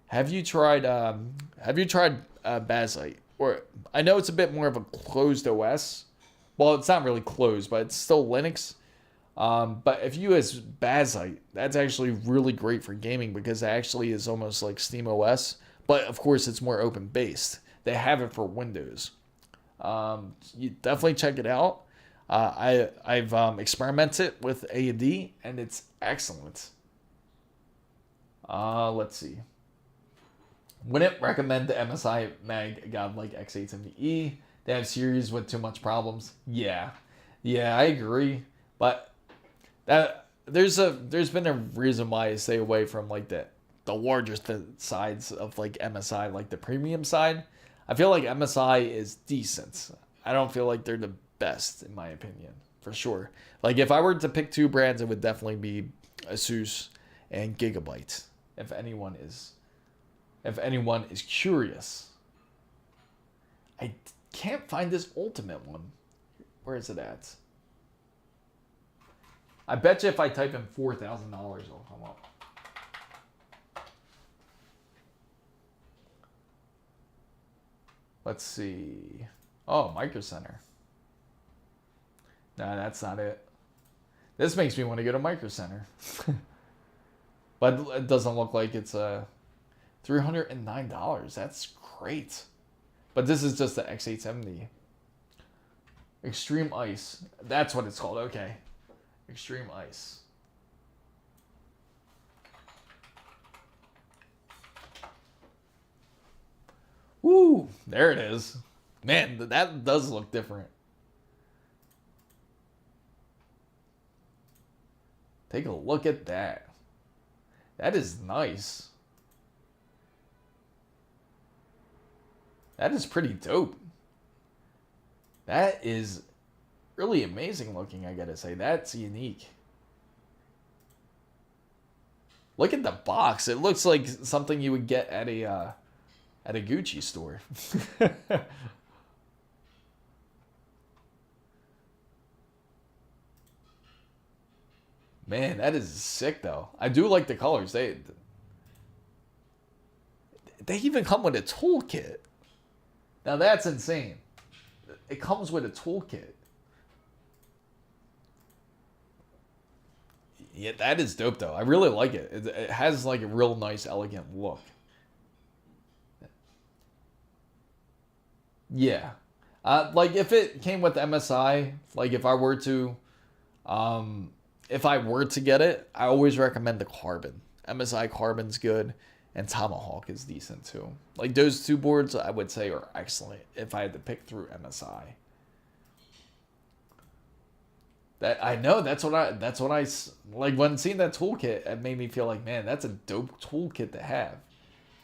Have you tried Bazite? Or I know it's a bit more of a closed OS. Well, it's not really closed, but it's still Linux. But if you use Bazite, that's actually really great for gaming because it actually is almost like Steam OS. But of course, it's more open based. They have it for Windows. You definitely check it out. I've experimented with AMD and it's excellent. Let's see. Wouldn't recommend the MSI Mag godlike X870E. They have series with too much problems. Yeah, I agree. But there's been a reason why I stay away from like the larger sides of like MSI, like the premium side. I feel like MSI is decent. I don't feel like they're the best in my opinion, for sure. Like if I were to pick two brands, it would definitely be ASUS and Gigabyte. If anyone is curious. I can't find this ultimate one. Where is it at? I bet you if I type in $4,000, it'll come up. Let's see. Oh, Micro Center. No, that's not it. This makes me want to go to Micro Center. But it doesn't look like it's $309. That's great. But this is just the X870. Extreme Ice. That's what it's called. Okay. Extreme Ice. Woo, there it is. Man, that does look different. Take a look at that. That is nice. That is pretty dope. That is really amazing looking, I gotta say. That's unique. Look at the box. It looks like something you would get at a Gucci store. Man, that is sick though. I do like the colors. They even come with a toolkit. Now that's insane. It comes with a toolkit. Yeah, that is dope though. I really like it. It has like a real nice, elegant look. Yeah. Like if it came with MSI, like if I were to get it, I always recommend the Carbon. MSI Carbon's good, and Tomahawk is decent too. Like those two boards, I would say are excellent if I had to pick through MSI. That I know that's what I like when seeing that toolkit. It made me feel like, man, that's a dope toolkit to have.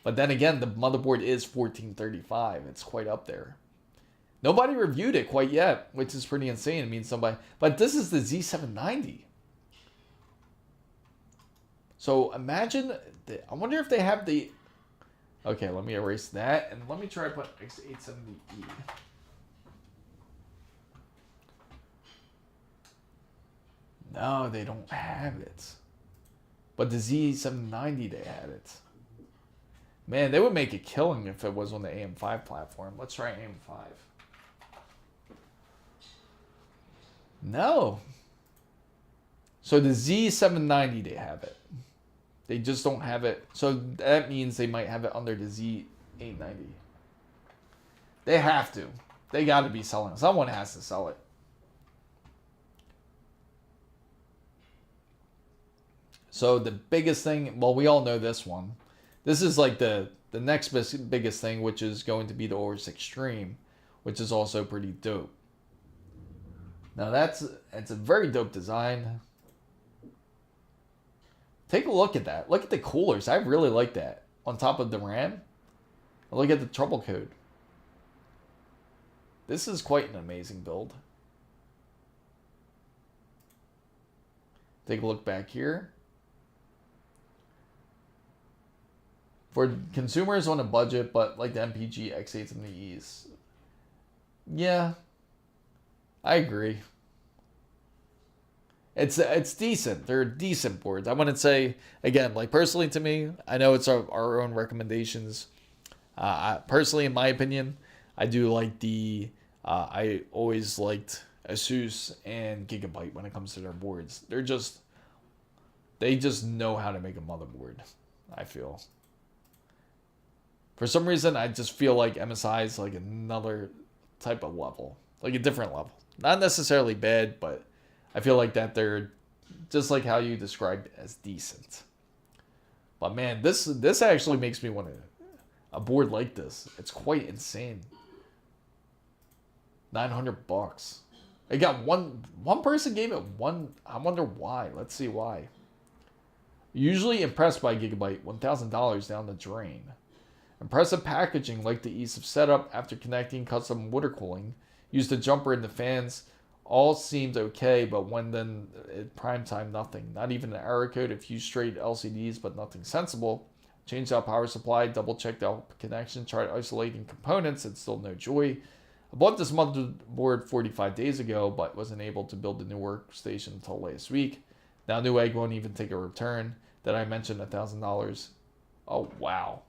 But then again, the motherboard is 1435. It's quite up there. Nobody reviewed it quite yet, which is pretty insane. I mean, somebody, but this is the Z790. So imagine, I wonder if they have the, okay, let me erase that, and let me try to put X870E. No, they don't have it. But the Z790, they had it. Man, they would make a killing if it was on the AM5 platform. Let's try AM5. No. So the Z790, they have it. They just don't have it. So that means they might have it under the Z890. They have to. They got to be selling. Someone has to sell it. So the biggest thing, well, we all know this one. This is like the next biggest thing, which is going to be the Aorus Extreme, which is also pretty dope. Now it's a very dope design. Take a look at that. Look at the coolers. I really like that. On top of the RAM. Look at the trouble code. This is quite an amazing build. Take a look back here. For consumers on a budget, but like the MPG X8s and the Es. Yeah. I agree. It's decent. They're decent boards. I wouldn't say, again, like personally to me, I know it's our own recommendations. Personally, in my opinion, I do like I always liked ASUS and Gigabyte when it comes to their boards. They just know how to make a motherboard, I feel. For some reason, I just feel like MSI is like another type of level, like a different level. Not necessarily bad, but I feel like that they're just like how you described as decent. But man, this actually makes me want a board like this. It's quite insane. $900. It got one person gave it one. I wonder why. Let's see why. Usually impressed by Gigabyte. $1,000 down the drain. Impressive packaging, like the ease of setup after connecting custom water cooling. Used the jumper and the fans. All seemed okay, but when then at prime time, nothing. Not even an error code, a few straight LCDs, but nothing sensible. Changed out power supply, double checked out connection, tried isolating components, and still no joy. I bought this motherboard 45 days ago, but wasn't able to build the new workstation until last week. Now Newegg won't even take a return. That I mentioned $1,000. Oh, wow.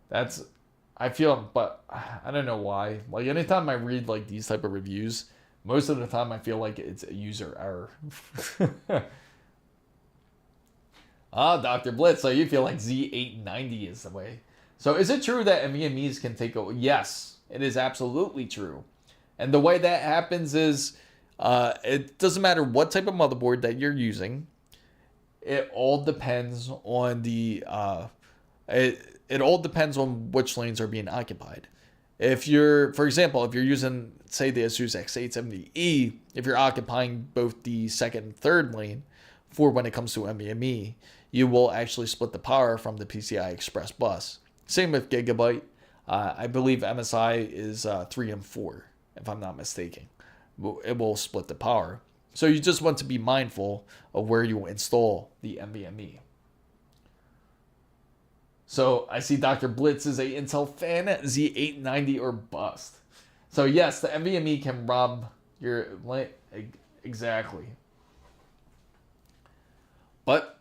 I feel, but I don't know why. Like anytime I read like these type of reviews, most of the time I feel like it's a user error. Dr. Blitz, so you feel like Z890 is the way. So is it true that NVMEs can take over? Yes, it is absolutely true. And the way that happens is it doesn't matter what type of motherboard that you're using. It all depends on it all depends on which lanes are being occupied. If you're, for example, if you're using, say, the ASUS X870E, if you're occupying both the second and third lane for when it comes to NVMe, you will actually split the power from the PCI Express bus. Same with Gigabyte. I believe MSI is 3 and 4, if I'm not mistaken. It will split the power. So you just want to be mindful of where you install the NVMe. So I see Dr. Blitz is a Intel fan, Z890 or bust. So yes, the NVMe can rob your, exactly. But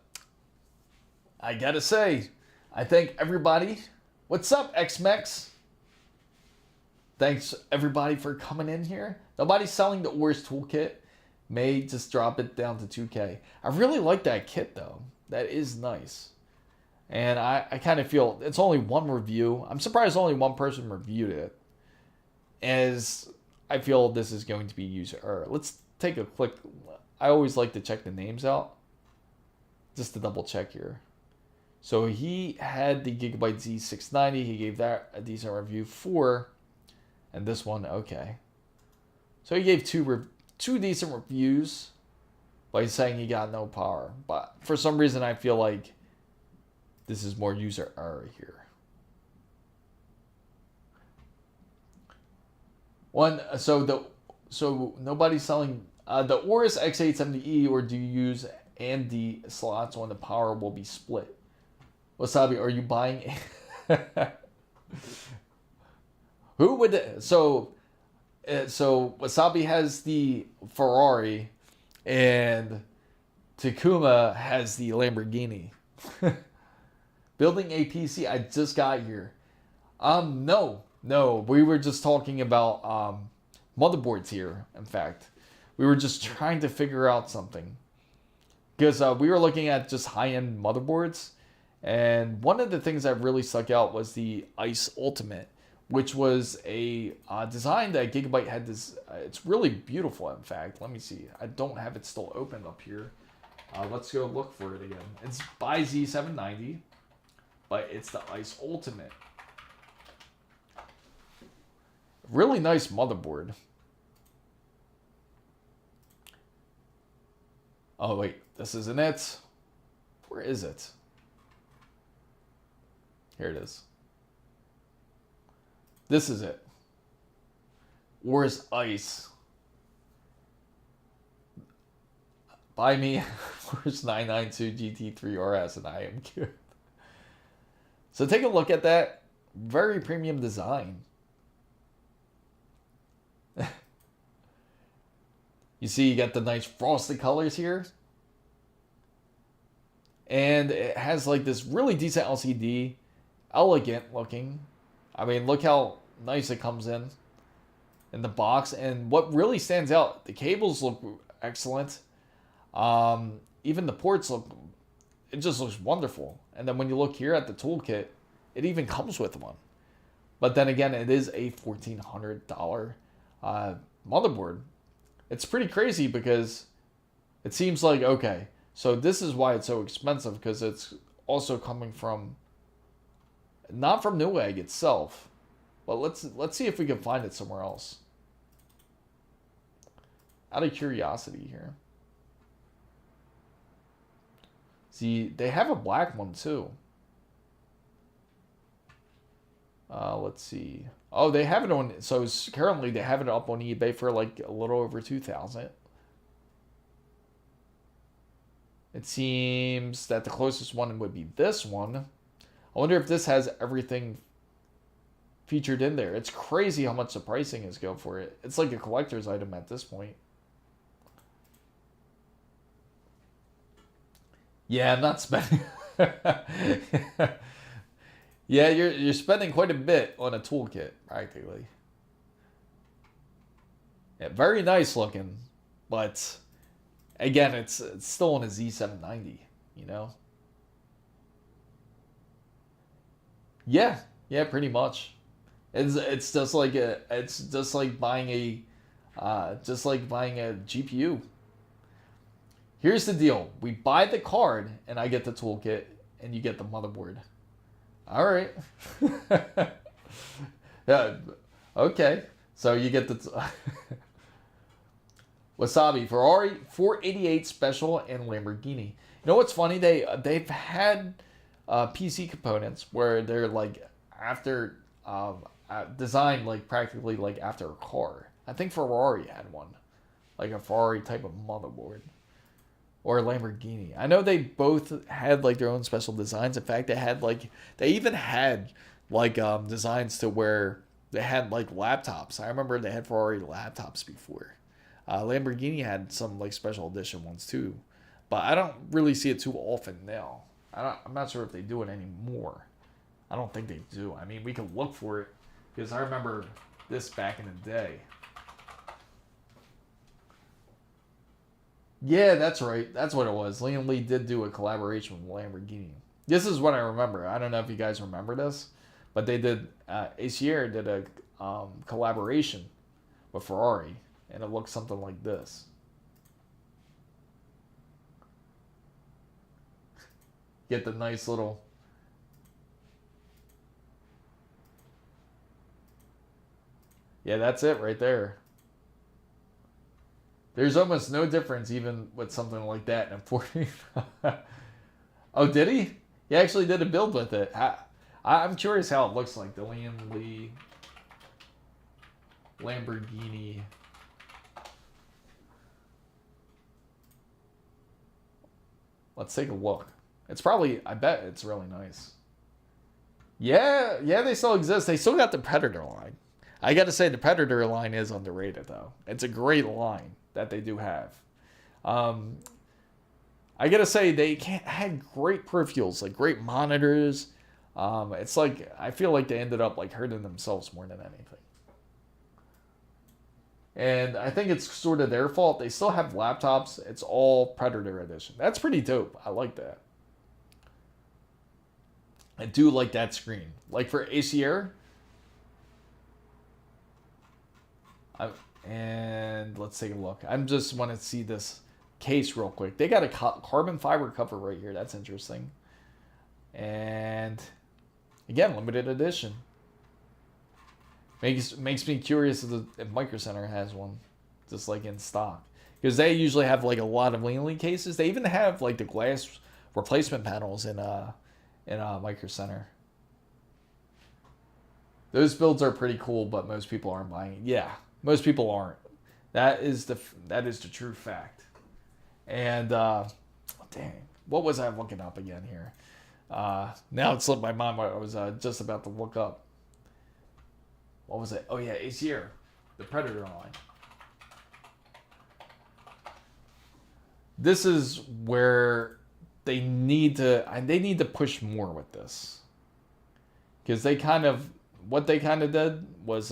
I gotta say, I thank everybody. What's up, X-Mex? Thanks everybody for coming in here. Nobody's selling the Ors toolkit. May just drop it down to 2K. I really like that kit though. That is nice. And I kind of feel it's only one review. I'm surprised only one person reviewed it. As I feel this is going to be user error. Let's take a quick. I always like to check the names out. Just to double check here. So he had the Gigabyte Z690. He gave that a decent review for. And this one, okay. So he gave two decent reviews. But he's saying he got no power. But for some reason I feel like this is more user error here. So nobody's selling the Aorus X870E, or do you use AMD slots when the power will be split? Wasabi, are you buying? Who would so Wasabi has the Ferrari, and Takuma has the Lamborghini. Building a PC, I just got here. No, we were just talking about motherboards here. In fact, we were just trying to figure out something because we were looking at just high-end motherboards, and one of the things that really stuck out was the Ice Ultimate, which was a design that Gigabyte had. This, it's really beautiful. In fact, let me see. I don't have it still open up here. Let's go look for it again. It's by Z790. But it's the Ice Ultimate. Really nice motherboard. Oh, wait. This isn't it. Where is it? Here it is. This is it. Where's Ice? Buy me Where's 992 GT3 RS and I am good. So take a look at that. Very premium design. You see you got the nice frosted colors here. And it has like this really decent LCD. Elegant looking. I mean, look how nice it comes in the box. And what really stands out, the cables look excellent. Even the ports look, it just looks wonderful. And then when you look here at the toolkit, it even comes with one. But then again, it is a $1,400 motherboard. It's pretty crazy because it seems like, okay, so this is why it's so expensive, because it's also coming from, not from Newegg itself, but let's see if we can find it somewhere else. Out of curiosity here. See, they have a black one too. Let's see. Oh, they have it on. So currently they have it up on eBay for like a little over $2,000. It seems that the closest one would be this one. I wonder if this has everything featured in there. It's crazy how much the pricing is go for it. It's like a collector's item at this point. Yeah, I'm not spending. Yeah, you're spending quite a bit on a toolkit, practically. Yeah, very nice looking, but again, it's still on a Z790, you know. Yeah, pretty much. It's just like buying a GPU. Here's the deal: we buy the card, and I get the toolkit, and you get the motherboard. All right. Yeah. Okay. So you get the Wasabi, Ferrari 488 Special, and Lamborghini. You know what's funny? They've had PC components where they're like after designed like practically like after a car. I think Ferrari had one, like a Ferrari type of motherboard, or a Lamborghini. I know they both had like their own special designs. In fact, they even had like designs to where they had like laptops. I remember they had Ferrari laptops before. Lamborghini had some like special edition ones too, but I don't really see it too often now. I'm not sure if they do it anymore. I don't think they do. I mean, we could look for it because I remember this back in the day. Yeah, that's right. That's what it was. Liam Lee did do a collaboration with Lamborghini. This is what I remember. I don't know if you guys remember this, but they did. ACR did a collaboration with Ferrari, and it looked something like this. Get the nice little. Yeah, that's it right there. There's almost no difference even with something like that in a 40. Oh, did he? He actually did a build with it. I'm curious how it looks like. The Liam Lee Lamborghini. Let's take a look. It's probably, I bet it's really nice. Yeah, they still exist. They still got the Predator line. I got to say, the Predator line is underrated, though. It's a great line that they do have. I got to say, they had great peripherals, like great monitors. It's like, I feel like they ended up like hurting themselves more than anything. And I think it's sort of their fault. They still have laptops. It's all Predator edition. That's pretty dope. I like that. I do like that screen. Like for ACR. And let's take a look. I just want to see this case real quick. They got a carbon fiber cover right here. That's interesting. And again, limited edition. Makes me curious if Micro Center has one, just like in stock, because they usually have like a lot of Liam Lee cases. They even have like the glass replacement panels in Micro Center. Those builds are pretty cool, but most people aren't buying it. Yeah, most people aren't. That is the true fact. And dang, what was I looking up again here? Now it slipped my mind what I was just about to look up. What was it? Oh yeah, ACR, the Predator line. This is where they need to push more with this, because what they kind of did was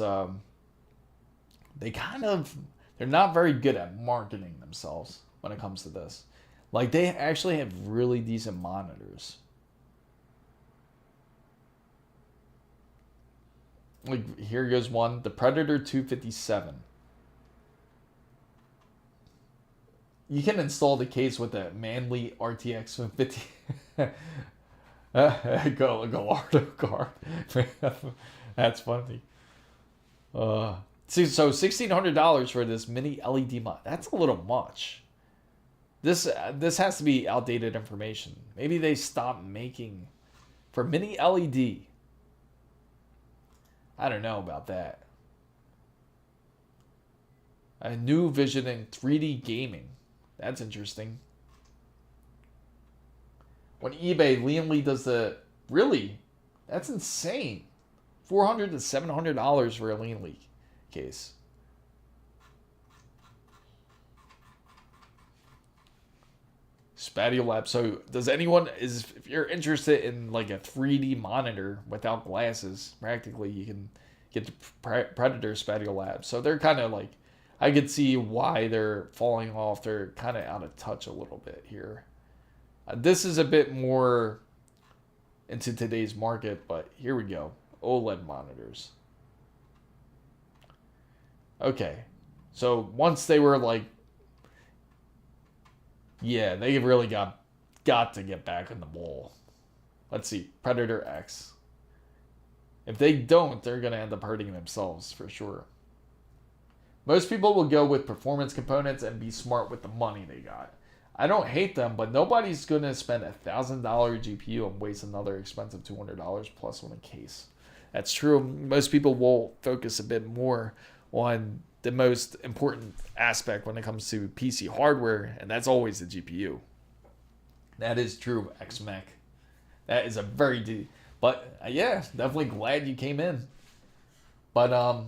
they're not very good at marketing themselves when it comes to this. Like, they actually have really decent monitors. Like, here goes one, the Predator 257. You can install the case with a Manly RTX 50. Gallardo card. That's funny. So $1,600 for this mini LED mod. That's a little much. This has to be outdated information. Maybe they stopped making for mini LED. I don't know about that. A new vision in 3D gaming. That's interesting. On eBay, Liam Lee does the... Really? That's insane. $400 to $700 for a Liam Lee case. Spatio Lab. So does anyone... if you're interested in like a 3D monitor without glasses, practically you can get the Predator Spatio Lab. So they're kind of like... I could see why they're falling off. They're kind of out of touch a little bit here. This is a bit more into today's market, but here we go. OLED monitors. Okay. So once they were like, they really got to get back on the ball. Let's see. Predator X. If they don't, they're going to end up hurting themselves for sure. Most people will go with performance components and be smart with the money they got. I don't hate them, but nobody's going to spend a $1,000 GPU and waste another expensive $200 plus on a case. That's true. Most people will focus a bit more on the most important aspect when it comes to PC hardware, and that's always the GPU. That is true, XMech. That is a very but yeah, definitely glad you came in. But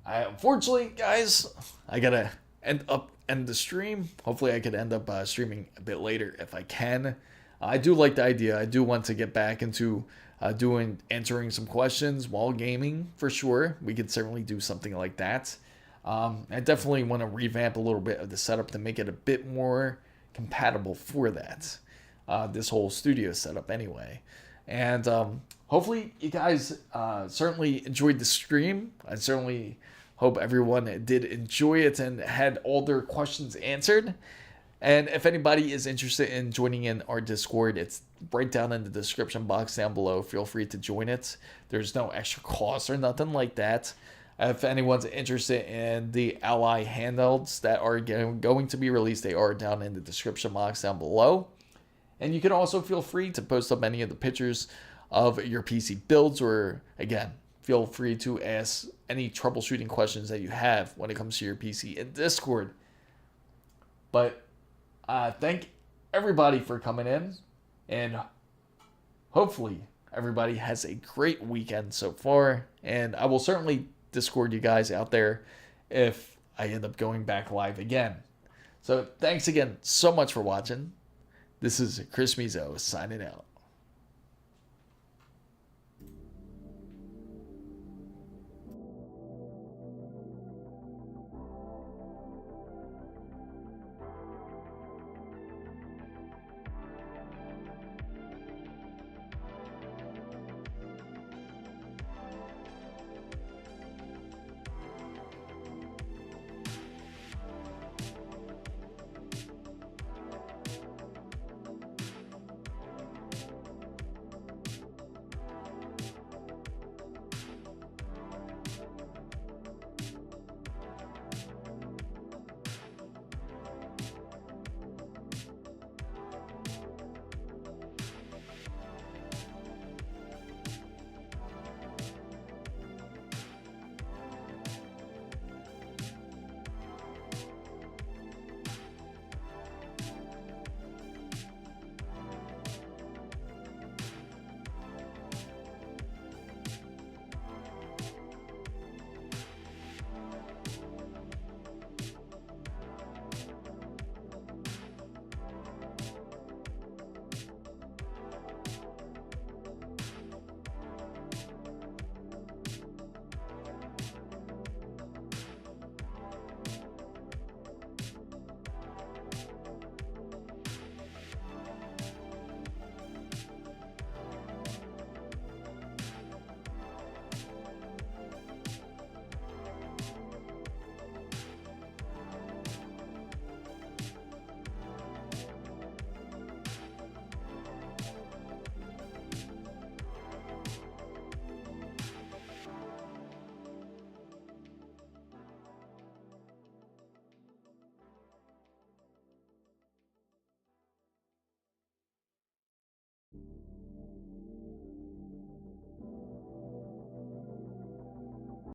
unfortunately, guys, I gotta end the stream. Hopefully, I could end up streaming a bit later if I can. I do like the idea. I do want to get back into answering some questions while gaming for sure. We could certainly do something like that. I definitely want to revamp a little bit of the setup to make it a bit more compatible for that. This whole studio setup anyway. And hopefully you guys certainly enjoyed the stream. I certainly hope everyone did enjoy it and had all their questions answered. And if anybody is interested in joining in our Discord, it's right down in the description box down below. Feel free to join it. There's no extra cost or nothing like that. If anyone's interested in the Ally handhelds that are going to be released, they are down in the description box down below. And you can also feel free to post up any of the pictures of your PC builds, or again, feel free to ask any troubleshooting questions that you have when it comes to your PC in Discord. But thank everybody for coming in, and hopefully everybody has a great weekend so far. And I will certainly Discord you guys out there if I end up going back live again. So thanks again so much for watching. This is Chris Mizo signing out.